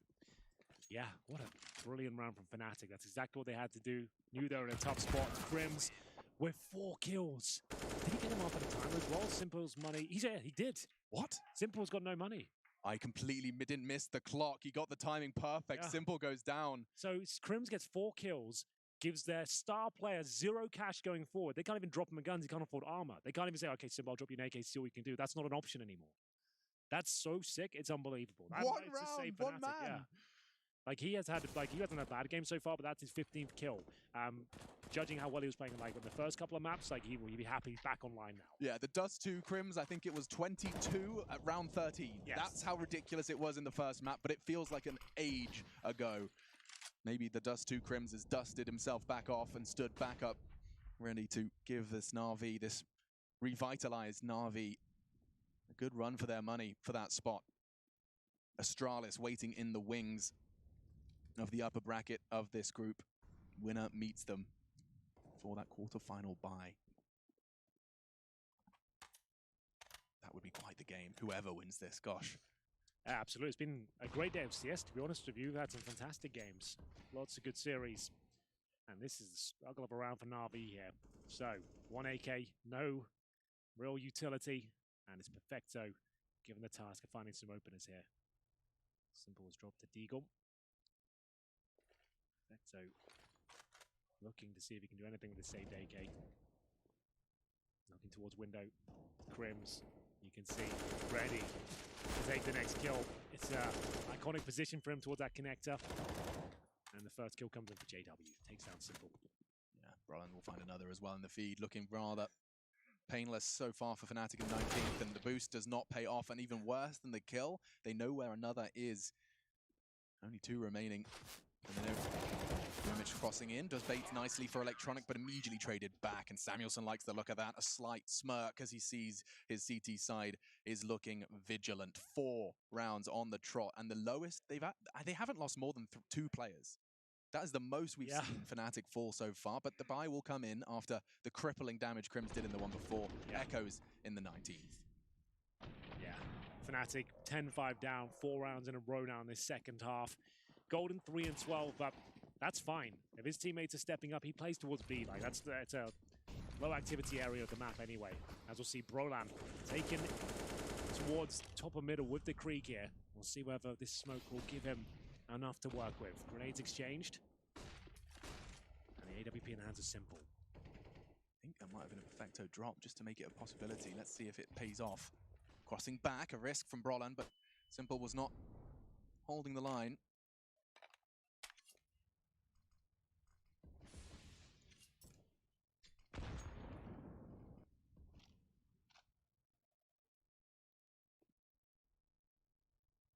S2: Yeah, what a brilliant round from Fnatic. That's exactly what they had to do. Knew they were in a tough spot. Crims with 4 kills. Did he get him off at a time as well? Simple's money. He did.
S1: What?
S2: Simple's got no money.
S1: I completely didn't miss the clock. He got the timing perfect.
S2: Yeah.
S1: Simple goes down.
S2: So Crims gets 4 kills, gives their star player 0 cash going forward. They can't even drop him a guns. He can't afford armor. They can't even say, okay, Simple, I'll drop you an AK, see what you can do. That's not an option anymore. That's so sick. It's unbelievable.
S1: One round, one man.
S2: Yeah. Like he hasn't had a bad game so far, but that's his 15th kill. Judging how well he was playing like in the first couple of maps, like he'd be happy he's back online now.
S1: Yeah, the Dust 2 Crims, I think it was 22 at round 13.
S2: Yes.
S1: That's how ridiculous it was in the first map, but it feels like an age ago. maybe the Dust 2 Crims has dusted himself back off and stood back up, ready to give this NaVi, this revitalized NaVi, a good run for their money for that spot. Astralis waiting in the wings of the upper bracket of this group. Winner meets them for that quarterfinal bye. That would be quite the game, whoever wins this, gosh.
S2: Absolutely, it's been a great day of CS, to be honest with you. We've had some fantastic games, lots of good series. And this is the struggle of a round for NaVi here. So, 1 AK, no real utility, and it's Perfecto given the task of finding some openers here. Simple has dropped to Deagle. Perfecto looking to see if he can do anything with the saved AK. Looking towards window. Crims, you can see, ready to take the next kill. It's an iconic position for him towards that connector. And the first kill comes in for JW. Takes down Simple.
S1: Yeah, Brolin will find another as well in the feed, looking rather painless so far for Fnatic in 19th, and the boost does not pay off, and even worse than the kill, they know where another is. Only 2 remaining. And they know Image crossing in, does bait nicely for Electronic, but immediately traded back, and Samuelson likes the look of that. A slight smirk as he sees his CT side is looking vigilant. 4 rounds on the trot, and the lowest they haven't lost more than 2 players. That is the most we've seen Fnatic fall so far, but the bye will come in after the crippling damage Crims did in the one before. Echoes in the 19th.
S2: Yeah, Fnatic 10-5 down, 4 rounds in a row now in this second half. Golden 3-12, but that's fine. If his teammates are stepping up, he plays towards B. Like that's a low activity area of the map anyway. As we'll see, Brolan taken towards top of middle with the Krieg here. We'll see whether this smoke will give him enough to work with. Grenades exchanged. And the AWP in the hands of Simple.
S1: I think that might have been a Perfecto drop just to make it a possibility. Let's see if it pays off. Crossing back, a risk from Brolan, but Simple was not holding the line.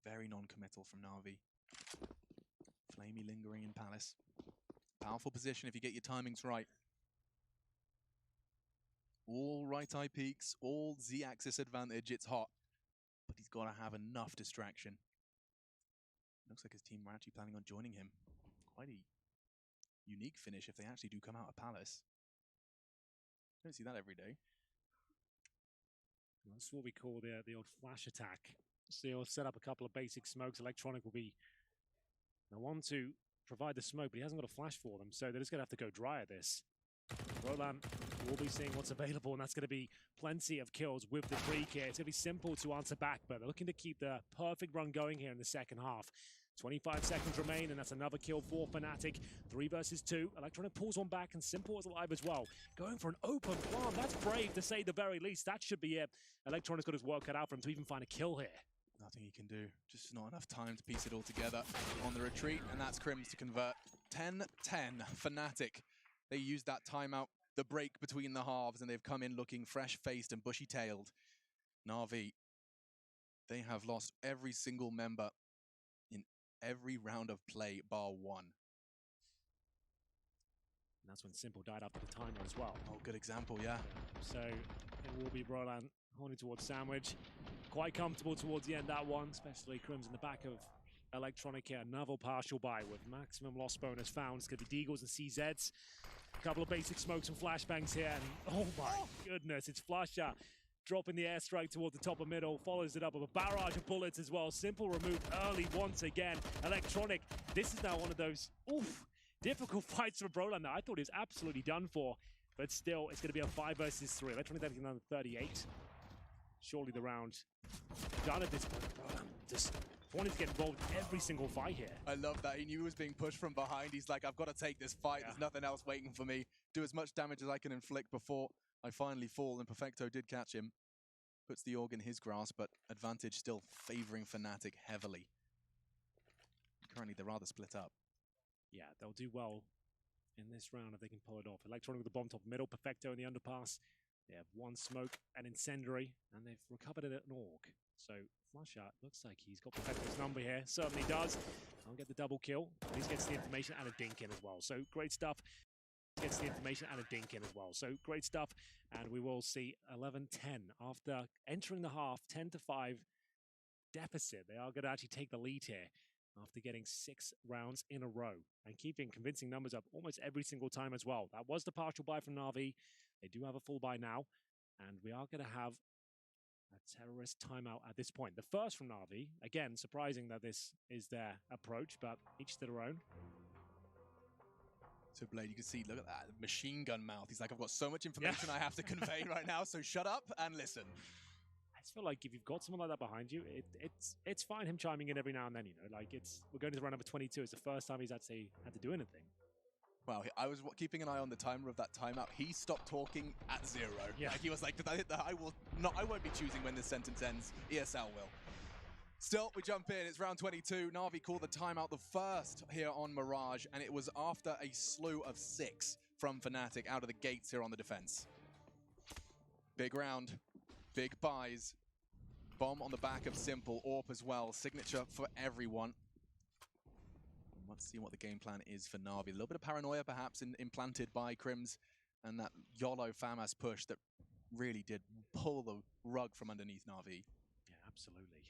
S1: Very non-committal from NaVi. Flamey lingering in Palace. Powerful position if you get your timings right. All right eye peaks, all Z-axis advantage, it's hot. But he's got to have enough distraction. Looks like his team were actually planning on joining him. Quite a unique finish if they actually do come out of Palace. Don't see that every day.
S2: That's what we call the old flash attack. So he'll set up a couple of basic smokes. Electronic will be the one to provide the smoke, but he hasn't got a flash for them, so they're just going to have to go dry at this. Roland will be seeing what's available, and that's going to be plenty of kills with the Krieg here. It's going to be Simple to answer back, but they're looking to keep the perfect run going here in the second half. 25 seconds remain, and that's another kill for Fnatic. 3 versus 2. Electronic pulls one back, and Simple is alive as well. Going for an open plant. That's brave, to say the very least. That should be it. Electronic's got his work cut out for him to even find a kill here.
S1: Nothing he can do. Just not enough time to piece it all together on the retreat, and that's Crims to convert. 10-10 Fnatic. They used that timeout, the break between the halves, and they've come in looking fresh-faced and bushy-tailed. NaVi, they have lost every single member in every round of play bar 1.
S2: And that's when Simple died after the timer as well.
S1: Oh, good example, yeah.
S2: So it will be Brolan horning towards Sandwich. Quite comfortable towards the end, that one, especially Crims in the back of Electronic here. Another partial buy with maximum loss bonus found. It's going to be Deagles and CZs. A couple of basic smokes and flashbangs here. And oh my goodness, it's Flusher dropping the airstrike towards the top of middle. Follows it up with a barrage of bullets as well. Simple removed early once again. Electronic, this is now one of those difficult fights for Brolan now. I thought he was absolutely done for. But still, it's going to be a 5 versus 3. Electronic taking down 38. Surely the round done at this point. Just wanted to get involved in every single fight here.
S1: I love that. He knew he was being pushed from behind. He's like, I've got to take this fight. There's nothing else waiting for me. Do as much damage as I can inflict before I finally fall. And Perfecto did catch him. Puts the org in his grasp, but advantage still favoring Fnatic heavily. Currently, they're rather split up.
S2: Yeah, they'll do well in this round if they can pull it off. Electronic with the bomb top middle. Perfecto in the underpass. They have one smoke, an incendiary, and they've recovered it at an ARK. So Flusher looks like he's got Perfecto's number here. Certainly does. I'll get the double kill. He gets the information and a dink in as well. So great stuff. Gets the information and a dink in as well. So great stuff. And we will see 11-10 after entering the half, 10-5 deficit. They are going to actually take the lead here after getting 6 rounds in a row and keeping convincing numbers up almost every single time as well. That was the partial buy from NaVi. They do have a full buy now, and we are going to have a terrorist timeout at this point. The first from NaVi, again, surprising that this is their approach, but each to their own.
S1: So Blade, you can see, look at that, machine gun mouth. He's like, I've got so much information I have to convey right now, so shut up and listen.
S2: I just feel like if you've got someone like that behind you, it's fine him chiming in every now and then, you know, like we're going to round number 22. It's the first time he's actually had to do anything.
S1: Well, I was keeping an eye on the timer of that timeout. He stopped talking at 0.
S2: Yeah.
S1: Like he was like, I won't be choosing when this sentence ends. ESL will. Still, we jump in. It's round 22. NaVi called the timeout the first here on Mirage, and it was after a slew of 6 from Fnatic out of the gates here on the defense. Big round, big buys. Bomb on the back of Simple, AWP as well. Signature for everyone. Let's see what the game plan is for NaVi. A little bit of paranoia perhaps implanted by Crims, and that YOLO FAMAS push that really did pull the rug from underneath NaVi.
S2: Yeah, absolutely.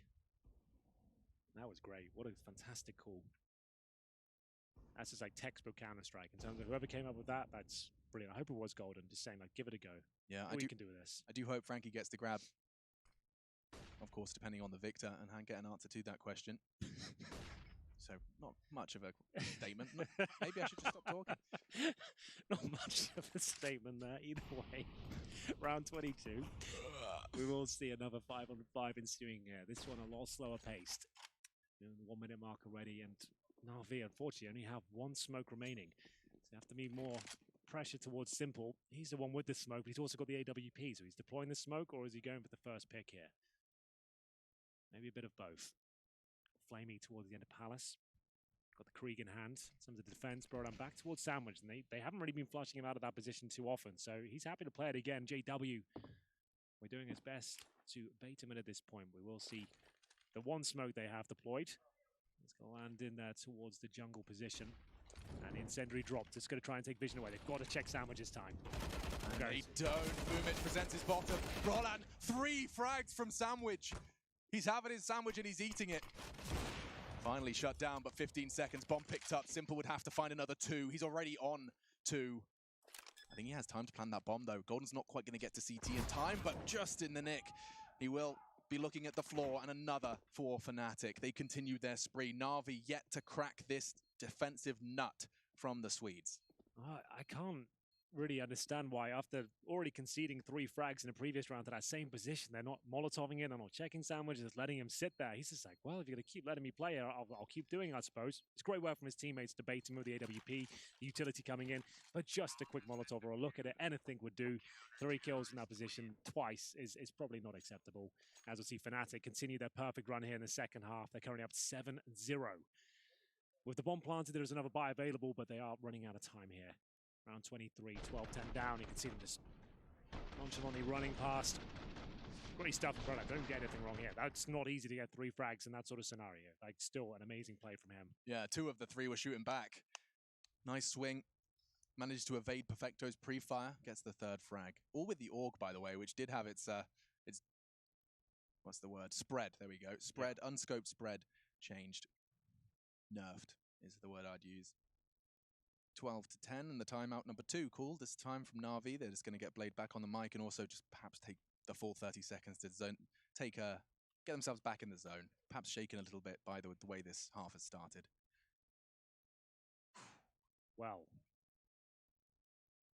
S2: That was great. What a fantastic call. That's just like textbook Counter-Strike. In terms of whoever came up with that, that's brilliant. I hope it was golden. Just saying, like, give it a go.
S1: Yeah,
S2: we can do this.
S1: I do hope Frankie gets the grab. Of course, depending on the victor, and get an answer to that question. So, not much of a statement. Maybe I should just stop talking.
S2: Not much of a statement there, either way. Round 22. We will see another 5-on-5 ensuing here. This one a lot slower paced. The 1 minute mark already, and NaVi, unfortunately, only have 1 smoke remaining. So you have to be more pressure towards Simple. He's the one with the smoke, but he's also got the AWP, so he's deploying the smoke, or is he going for the first pick here? Maybe a bit of both. Flamey towards the end of Palace. Got the Krieg in hand. Some of the defense brought him back towards Sandwich, and they haven't really been flushing him out of that position too often, so he's happy to play it again. JW, we're doing his best to bait him in at this point. We will see the 1 smoke they have deployed. It's going to land in there towards the jungle position. And the incendiary dropped. It's going to try and take vision away. They've got to check Sandwich this time.
S1: And they don't. Boomich presents his bottom. Roland, 3 frags from Sandwich. He's having his sandwich and he's eating it. Finally shut down, but 15 seconds. Bomb picked up. Simple would have to find another 2. He's already on 2. I think he has time to plan that bomb, though. Golden's not quite going to get to CT in time, but just in the nick. He will be looking at the floor, and another for Fnatic. They continue their spree. NaVi yet to crack this defensive nut from the Swedes.
S2: I can't really understand why, after already conceding 3 frags in the previous round to that same position, they're not molotoving in, they're not checking Sandwich, just letting him sit there. He's just like, well, if you're going to keep letting me play, I'll keep doing it, I suppose. It's great work from his teammates to bait him with the AWP, the utility coming in, but just a quick molotov or a look at it, anything would do. 3 kills in that position twice is probably not acceptable. As we'll see, Fnatic continue their perfect run here in the second half. They're currently up 7-0. With the bomb planted, there is another buy available, but they are running out of time here. Round 23, 12-10 down. You can see them just nonchalantly running past. Great stuff from Product. Don't get anything wrong here. That's not easy to get 3 frags in that sort of scenario. Like, still an amazing play from him.
S1: Yeah, 2 of the 3 were shooting back. Nice swing. Managed to evade Perfecto's pre-fire. Gets the 3rd frag. All with the ARK, by the way, which did have its what's the word? Spread. There we go. Spread, unscoped spread changed. Nerfed is the word I'd use. 12-10, and the timeout number 2 called this time from NaVi. They're just going to get Blade back on the mic and also just perhaps take the full 30 seconds to get themselves back in the zone. Perhaps shaken a little bit by the way this half has started.
S2: Well,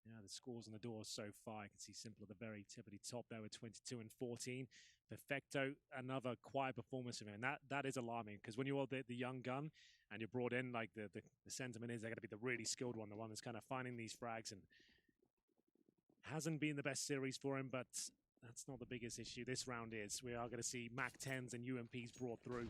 S2: yeah, the scores on the door so far. I can see Simple at the very tippity top there with 22 and 14. Perfecto, another quiet performance from him. That is alarming, because when you're the young gun and you're brought in, like the sentiment is they're going to be the really skilled one, the one that's kind of finding these frags, and hasn't been the best series for him, but that's not the biggest issue. This round is. We are going to see MAC 10s and UMPs brought through.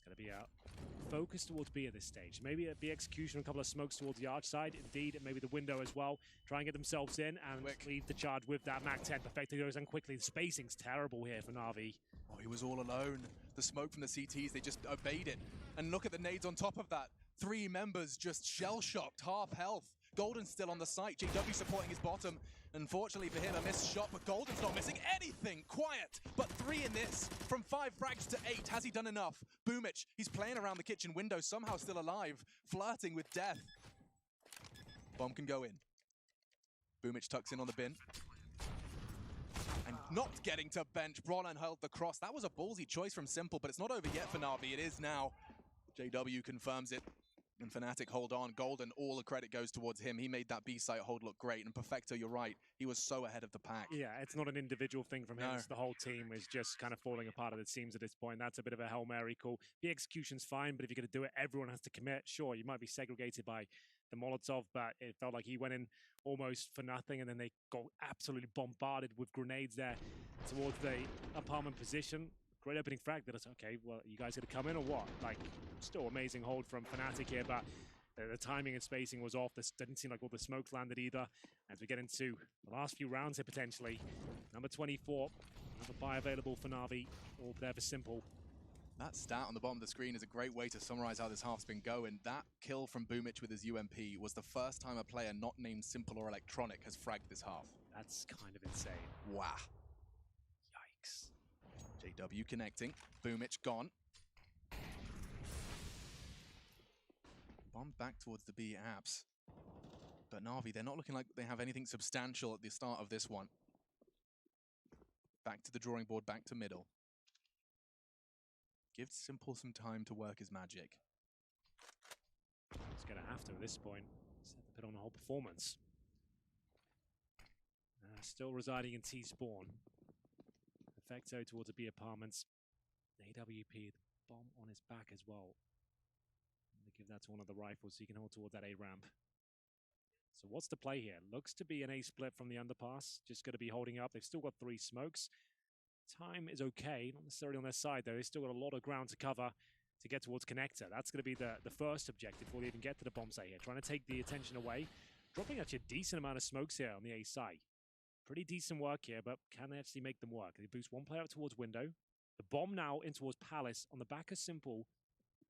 S2: It's going to be a focus towards B at this stage. Maybe a B execution, a couple of smokes towards the arch side. Indeed, maybe the window as well. Try and get themselves in and lead the charge with that Mac 10. Perfecto goes in quickly. The spacing's terrible here for NaVi.
S1: Oh, he was all alone. The smoke from the CTs, they just obeyed it. And look at the nades on top of that. 3 members just shell-shocked, half health. Golden's still on the site. JW supporting his bottom. Unfortunately for him, a missed shot, but Golden's not missing anything. Quiet, but 3 in this. From 5 frags to 8. Has he done enough? Boomich, he's playing around the kitchen window, somehow still alive, flirting with death. Bomb can go in. Boomich tucks in on the bin. And not getting to bench. Bronnan held the cross. That was a ballsy choice from Simple, but it's not over yet for NaVi. It is now. JW confirms it. And Fnatic hold on. Golden, all the credit goes towards him. He made that B-site hold look great. And Perfecto, you're right. He was so ahead of the pack.
S2: Yeah, it's not an individual thing from him. It's the whole team is just kind of falling apart, it seems, at this point. That's a bit of a Hail Mary call. The execution's fine, but if you're going to do it, everyone has to commit. Sure, you might be segregated by the Molotov, but it felt like he went in almost for nothing, and then they got absolutely bombarded with grenades there towards the apartment position. Great opening frag. That it's okay, well, you guys going to come in or what? Like, still amazing hold from Fnatic here, but the timing and spacing was off. This didn't seem like all the smokes landed either. As we get into the last few rounds here, potentially. Number 24, another buy available for NaVi, all there for Simple.
S1: That stat on the bottom of the screen is a great way to summarize how this half's been going. That kill from Boomich with his UMP was the first time a player not named Simple or Electronic has fragged this half.
S2: That's kind of insane.
S1: Wow. Yikes. JW connecting. Boomich gone. Bomb back towards the B apps. But NaVi, they're not looking like they have anything substantial at the start of this one. Back to the drawing board, back to middle. Gives Simple some time to work his magic.
S2: He's going to have to at this point. Set the pit on the whole performance. Still residing in T-Spawn. Perfecto towards the B apartments. AWP, the bomb on his back as well. Give that to one of the rifles so you can hold towards that A ramp. So what's the play here? Looks to be an A split from the underpass. Just going to be holding up. They've still got 3 smokes. Time is okay, not necessarily on their side though. They've still got a lot of ground to cover to get towards connector. That's going to be the first objective before they even get to the bomb site here. Trying to take the attention away. Dropping actually a decent amount of smokes here on the A side. Pretty decent work here, but can they actually make them work? They boost one player up towards window. The bomb now in towards Palace on the back of Simple.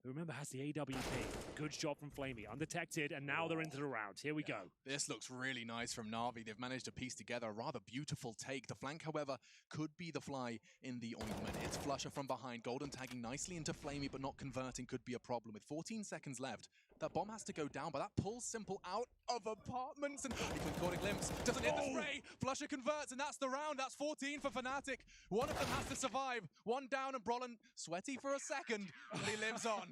S2: Who, remember, has the AWP. Good shot from Flamey. Undetected, and now they're into the round. Here we go.
S1: This looks really nice from NaVi. They've managed to piece together a rather beautiful take. The flank, however, could be the fly in the ointment. It's Flusher from behind. Golden tagging nicely into Flamey, but not converting could be a problem. With 14 seconds left, that bomb has to go down, but that pulls Simple out of apartments. And he caught a glimpse. Doesn't hit the spray. Flusher converts, and that's the round. That's 14 for Fnatic. One of them has to survive. One down, and Brolin sweaty for a second, but he lives on.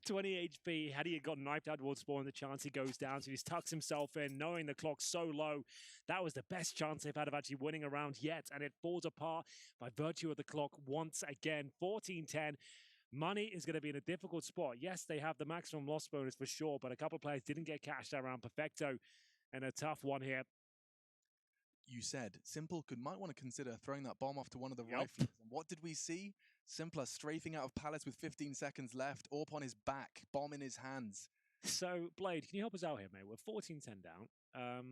S2: 20 HP. Had he got knifed out towards spawn, the chance he goes down. So he tucks himself in, knowing the clock's so low. That was the best chance they've had of actually winning a round yet. And it falls apart by virtue of the clock once again. 14-10. Money is going to be in a difficult spot. Yes, they have the maximum loss bonus for sure, but a couple of players didn't get cashed around Perfecto. And a tough one here.
S1: You said Simple might want to consider throwing that bomb off to one of the rifles. And what did we see? Simpler strafing out of Palace with 15 seconds left. AWP on his back, bomb in his hands.
S2: So, Blade, can you help us out here, mate? We're 14-10 down.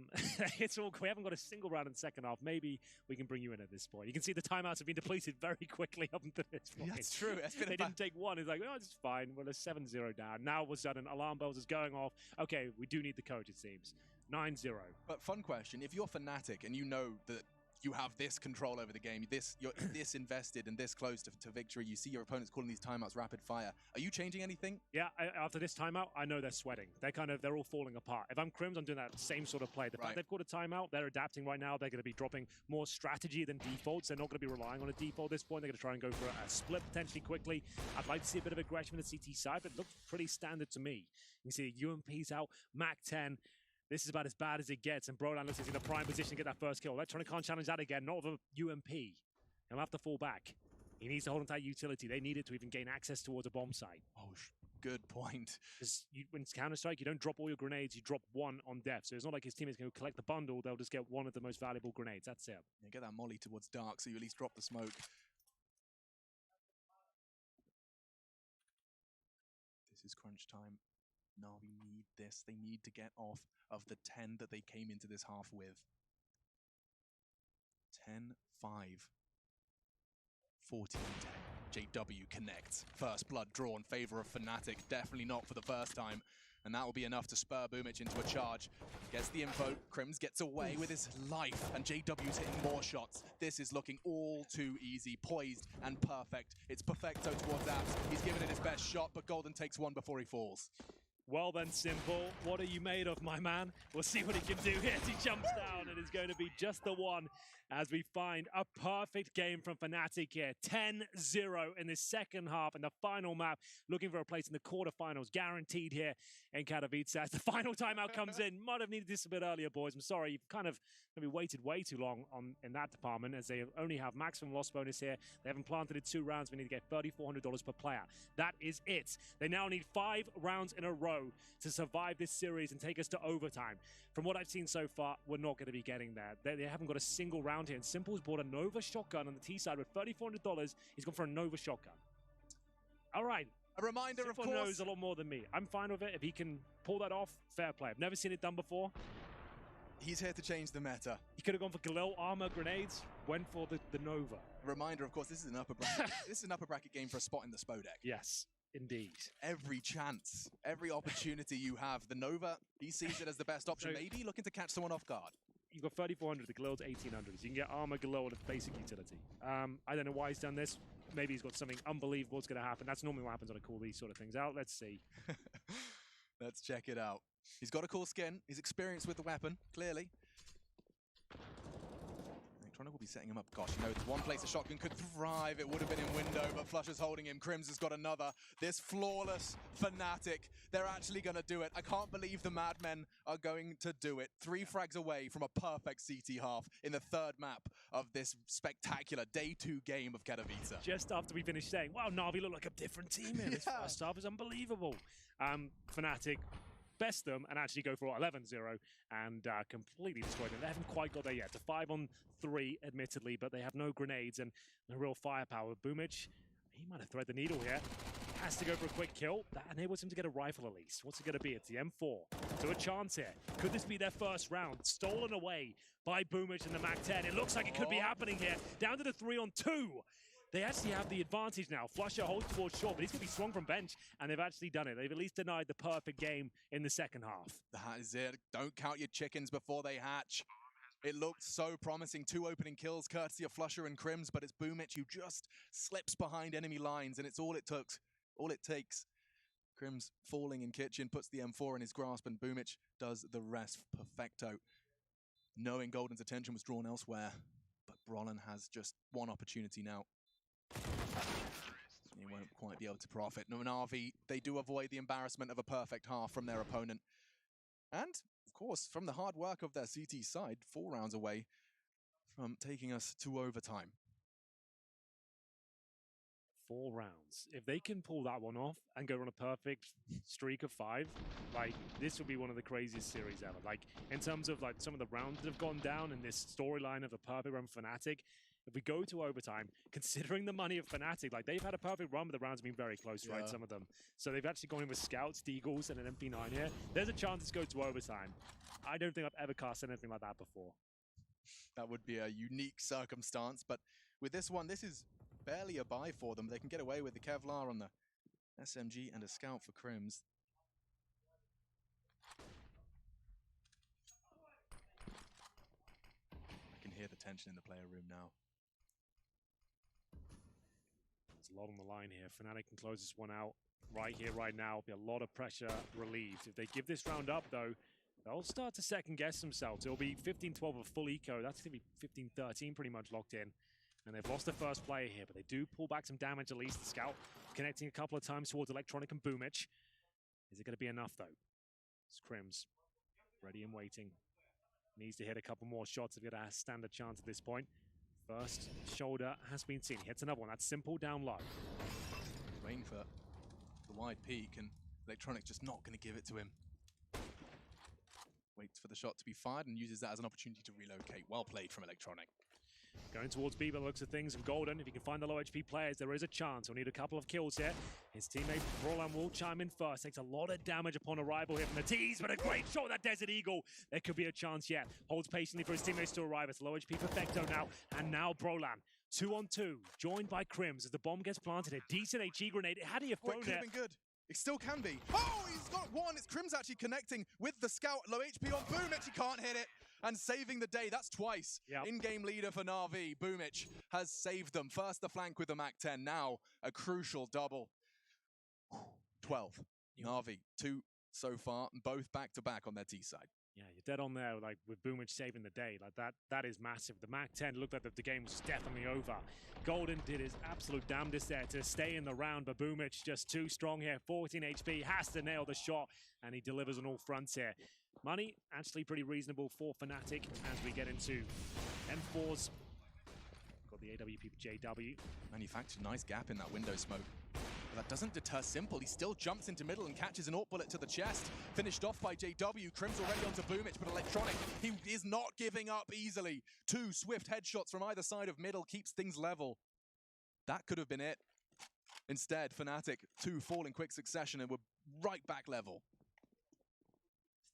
S2: It's all. We haven't got a single round in the second half. Maybe we can bring you in at this point. You can see the timeouts have been depleted very quickly up until this point.
S1: That's true.
S2: They didn't take one. It's like, oh, it's fine. Well, it's 7-0 down. Now, all of a sudden, alarm bells is going off. Okay, we do need the coach, it seems. 9-0.
S1: But fun question. If you're Fnatic and you know that you have this control over the game, you're this invested and this close to victory, you see your opponents calling these timeouts rapid fire, are you changing anything?
S2: Yeah, after this timeout, I know they're sweating. They're all falling apart. If I'm Crims, I'm doing that same sort of play. The fact they've called a timeout, they're adapting right now. They're going to be dropping more strategy than defaults. They're not going to be relying on a default at this point. They're going to try and go for a split potentially quickly. I'd like to see a bit of aggression from the CT side, but it looks pretty standard to me. You can see UMP's out, Mac 10. This is about as bad as it gets, and Brolan looks like he's in a prime position to get that first kill. Electronic can't challenge that again, not with a UMP. He'll have to fall back. He needs to hold on to that utility. They need it to even gain access towards a bomb site.
S1: Oh, good point.
S2: Because when it's Counter-Strike, you don't drop all your grenades, you drop one on death. So it's not like his teammates can go collect the bundle, they'll just get one of the most valuable grenades. That's it.
S1: Yeah, get that molly towards dark so you at least drop the smoke. is crunch time. NaVi need this. They need to get off of the 10 that they came into this half with. 10-5. 14-10. JW connects. First blood draw in favor of Fnatic. Definitely not for the first time. And that will be enough to spur Boomich into a charge. Gets the info. Crims gets away with his life. And JW's hitting more shots. This is looking all too easy. Poised and perfect. It's perfecto towards Abs. He's given it his best shot, but Golden takes one before he falls.
S2: Well then, Simple, what are you made of, my man? We'll see what he can do here as he jumps down, and it's going to be just the one as we find a perfect game from Fnatic here. 10-0 in the second half, and the final map, looking for a place in the quarterfinals, guaranteed here in Katowice. As the final timeout comes in, might have needed this a bit earlier, boys. I'm sorry, you've kind of maybe waited way too long in that department, as they only have maximum loss bonus here. They haven't planted it 2 rounds. We need to get $3,400 per player. That is it. They now need 5 rounds in a row to survive this series and take us to overtime. From what I've seen so far, we're not going to be getting there. They haven't got a single round here, and Simple's bought a Nova shotgun on the T side with $3,400. He's gone for a Nova shotgun. All right.
S1: A reminder,
S2: Simple
S1: of course.
S2: knows a lot more than me. I'm fine with it. If he can pull that off, fair play. I've never seen it done before.
S1: He's here to change the meta.
S2: He could have gone for Galil armor grenades, went for the Nova.
S1: Reminder, of course, this is an upper bracket. This is an upper bracket game for a spot in the SPO deck.
S2: Yes. Indeed.
S1: Every chance, every opportunity you have. The Nova, he sees it as the best option.
S2: So,
S1: maybe looking to catch someone off guard.
S2: You've got 3,400, the Galil's 1,800. You can get armor Galil with basic utility. I don't know why he's done this. Maybe he's got something unbelievable that's going to happen. That's normally what happens when I call these sort of things out. Let's see.
S1: Let's check it out. He's got a cool skin. He's experienced with the weapon, clearly. Electronic will be setting him up. Gosh, you know, it's one place a shotgun could thrive. It would have been in window, but Flusher's holding him. Crims has got another. This flawless Fnatic, they're actually going to do it. I can't believe the Madmen are going to do it. 3 frags away from a perfect CT half in the 3rd map of this spectacular Day 2 game of Katowice.
S2: Just after we finished saying, wow, NaVi look like a different team here. This first half is unbelievable. Fnatic best them and actually go for 11-0 and completely destroy them. They haven't quite got there yet. To 5-on-3, admittedly, but they have no grenades and no real firepower. Boomich, he might have threaded the needle here. Has to go for a quick kill. That enables him to get a rifle at least. What's it going to be? It's the M4. So a chance here. Could this be their first round? Stolen away by Boomich in the MAC-10. It looks like it could be happening here. Down to the 3-on-2. They actually have the advantage now. Flusher holds towards short, but he's going to be strong from bench, and they've actually done it. They've at least denied the perfect game in the second half.
S1: That is it. Don't count your chickens before they hatch. It looked so promising. 2 opening kills, courtesy of Flusher and Crims, but it's Boomich who just slips behind enemy lines, and it's all it took. All it takes. Crims falling in kitchen, puts the M4 in his grasp, and Boomich does the rest. Perfecto. Knowing Golden's attention was drawn elsewhere, but Brolin has just one opportunity now. He won't quite be able to profit. NaVi, they do avoid the embarrassment of a perfect half from their opponent. And, of course, from the hard work of their CT side, 4 rounds away from taking us to overtime.
S2: 4 rounds. If they can pull that one off and go on a perfect streak of 5, like, this would be one of the craziest series ever. Like, in terms of, like, some of the rounds that have gone down in this storyline of the perfect run Fnatic, if we go to overtime, considering the money of Fnatic, like, they've had a perfect run, but the rounds have been very close, right, some of them. So they've actually gone in with Scouts, Deagles, and an MP9 here. There's a chance this goes to overtime. I don't think I've ever cast anything like that before.
S1: That would be a unique circumstance, but with this one, this is barely a buy for them. They can get away with the Kevlar on the SMG and a Scout for Crims. I can hear the tension in the player room now.
S2: There's a lot on the line here. Fnatic can close this one out right here, right now. Be a lot of pressure relieved. If they give this round up, though, they'll start to second-guess themselves. It'll be 15-12 of full eco. That's going to be 15-13 pretty much locked in. And they've lost their first player here, but they do pull back some damage at least. The Scout connecting a couple of times towards Electronic and Boomich. Is it going to be enough, though? It's Crims. Ready and waiting. Needs to hit a couple more shots if he's going to stand a chance at this point. First shoulder has been seen. He hits another one. That's Simple down low.
S1: Waiting for the wide peak, and Electronic just not going to give it to him. Waits for the shot to be fired and uses that as an opportunity to relocate. Well played from Electronic.
S2: Going towards B by the looks of things, and Golden, if you can find the low HP players, there is a chance. We'll need a couple of kills here. His teammate Roland will chime in first. Takes a lot of damage upon arrival here from the tees, but a great shot, that Desert Eagle. There could be a chance yet. Holds patiently for his teammates to arrive. It's low HP Perfecto now, and now Brolan. 2-on-2, joined by Crims as the bomb gets planted. A decent HE grenade. How do you throw it?
S1: Could have been good. It still can be. Oh, he's got one. It's Crims actually connecting with the scout. Low HP on Boomich. He can't hit it. And saving the day. That's twice. Yep. In-game leader for NaVi. Boomich has saved them. First the flank with the MAC-10. Now a crucial double. 12. Yep. NaVi, 2 so far. Both back-to-back on their T side.
S2: Yeah, you're dead on there, like with Boomich saving the day. Like that is massive. The MAC-10 looked like the game was definitely over. Golden did his absolute damnedest there to stay in the round, but Boomich just too strong here. 14 HP, has to nail the shot, and he delivers on all fronts here. Money, actually pretty reasonable for Fnatic as we get into M4s. Got the AWP for JW.
S1: Manufactured nice gap in that window smoke. But that doesn't deter Simple. He still jumps into middle and catches an AWP bullet to the chest. Finished off by JW. Crims already onto Boomich, but Electronic, he is not giving up easily. 2 swift headshots from either side of middle keeps things level. That could have been it. Instead, Fnatic, 2 fall in quick succession and we're right back level.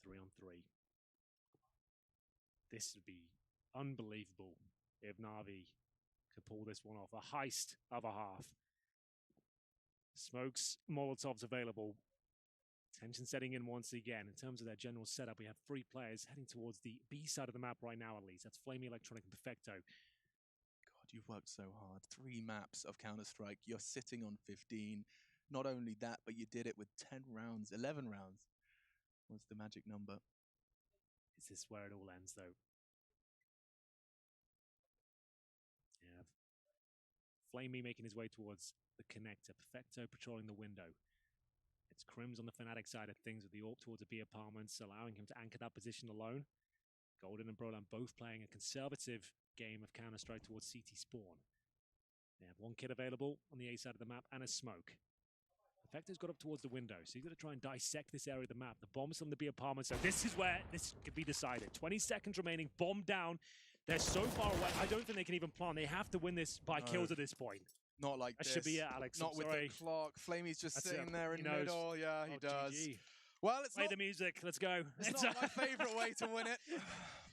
S2: 3-on-3. This would be unbelievable if NaVi could pull this one off. A heist of a half. Smokes, Molotovs available. Tension setting in once again. In terms of their general setup, we have 3 players heading towards the B side of the map right now, at least. That's Flamey, Electronic, and Perfecto.
S1: God, you've worked so hard. 3 maps of Counter-Strike. You're sitting on 15. Not only that, but you did it with 10 rounds, 11 rounds. What's the magic number?
S2: Is this where it all ends, though? Yeah. Flamey making his way towards the connector. Perfecto patrolling the window. It's Crims on the Fnatic side of things with the AWP towards the B apartments, allowing him to anchor that position alone. Golden and Brolan both playing a conservative game of Counter-Strike towards CT spawn. They have 1 kit available on the A side of the map and a smoke. Perfecto's got up towards the window, so he's going to try and dissect this area of the map. The bomb's on the B apartment, so this is where this could be decided. 20 seconds remaining, bomb down. They're so far away, I don't think they can even plant. They have to win this by kills at this point.
S1: Not like
S2: that
S1: this.
S2: Should be it, Alex.
S1: Not with the clock. Flamey's just sitting there in middle. Yeah, he does.
S2: GG.
S1: Well, it's
S2: Play the music. Let's go.
S1: It's not my favorite way to win it.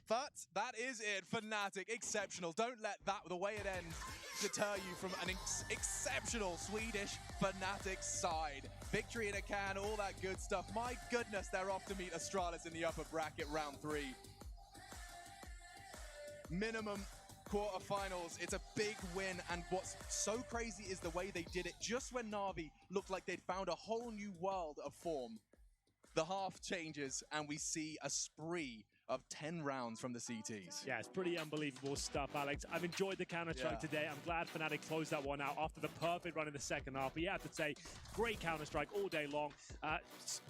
S1: But that is it. Fnatic, exceptional. Don't let the way it ends deter you from an exceptional Swedish Fnatic side. Victory in a can, all that good stuff. My goodness, they're off to meet Astralis in the upper bracket, round 3. Minimum quarterfinals. It's a big win, and what's so crazy is the way they did it. Just when NaVi looked like they'd found a whole new world of form, the half changes, and we see a spree of 10 rounds from the CTs.
S2: Yeah, it's pretty unbelievable stuff, Alex. I've enjoyed the Counter-Strike today. I'm glad Fnatic closed that one out after the perfect run in the second half. But you have to say, great Counter-Strike all day long.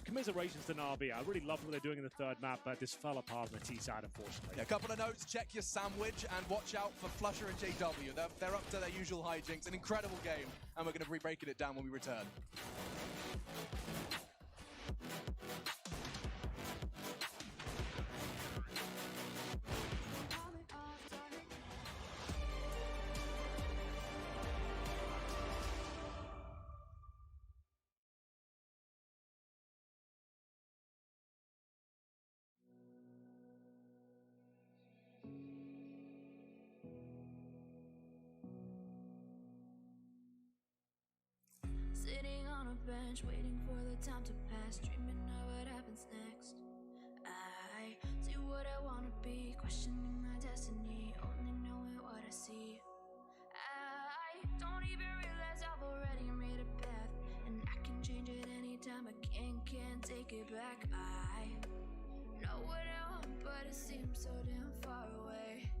S2: Commiserations to NaVi. I really love what they're doing in the third map, but this fell apart on the T side, unfortunately.
S1: Yeah, a couple of notes. Check your sandwich and watch out for Flusher and JW. They're up to their usual hijinks. An incredible game, and we're going to be breaking it down when we return.
S11: Sitting on a bench, waiting for the time to pass, dreaming of what happens next. I see what I wanna be, questioning my destiny, only knowing what I see. I don't even realize I've already made a path, and I can change it anytime. I can't take it back. I know what I want, but it seems so damn far away.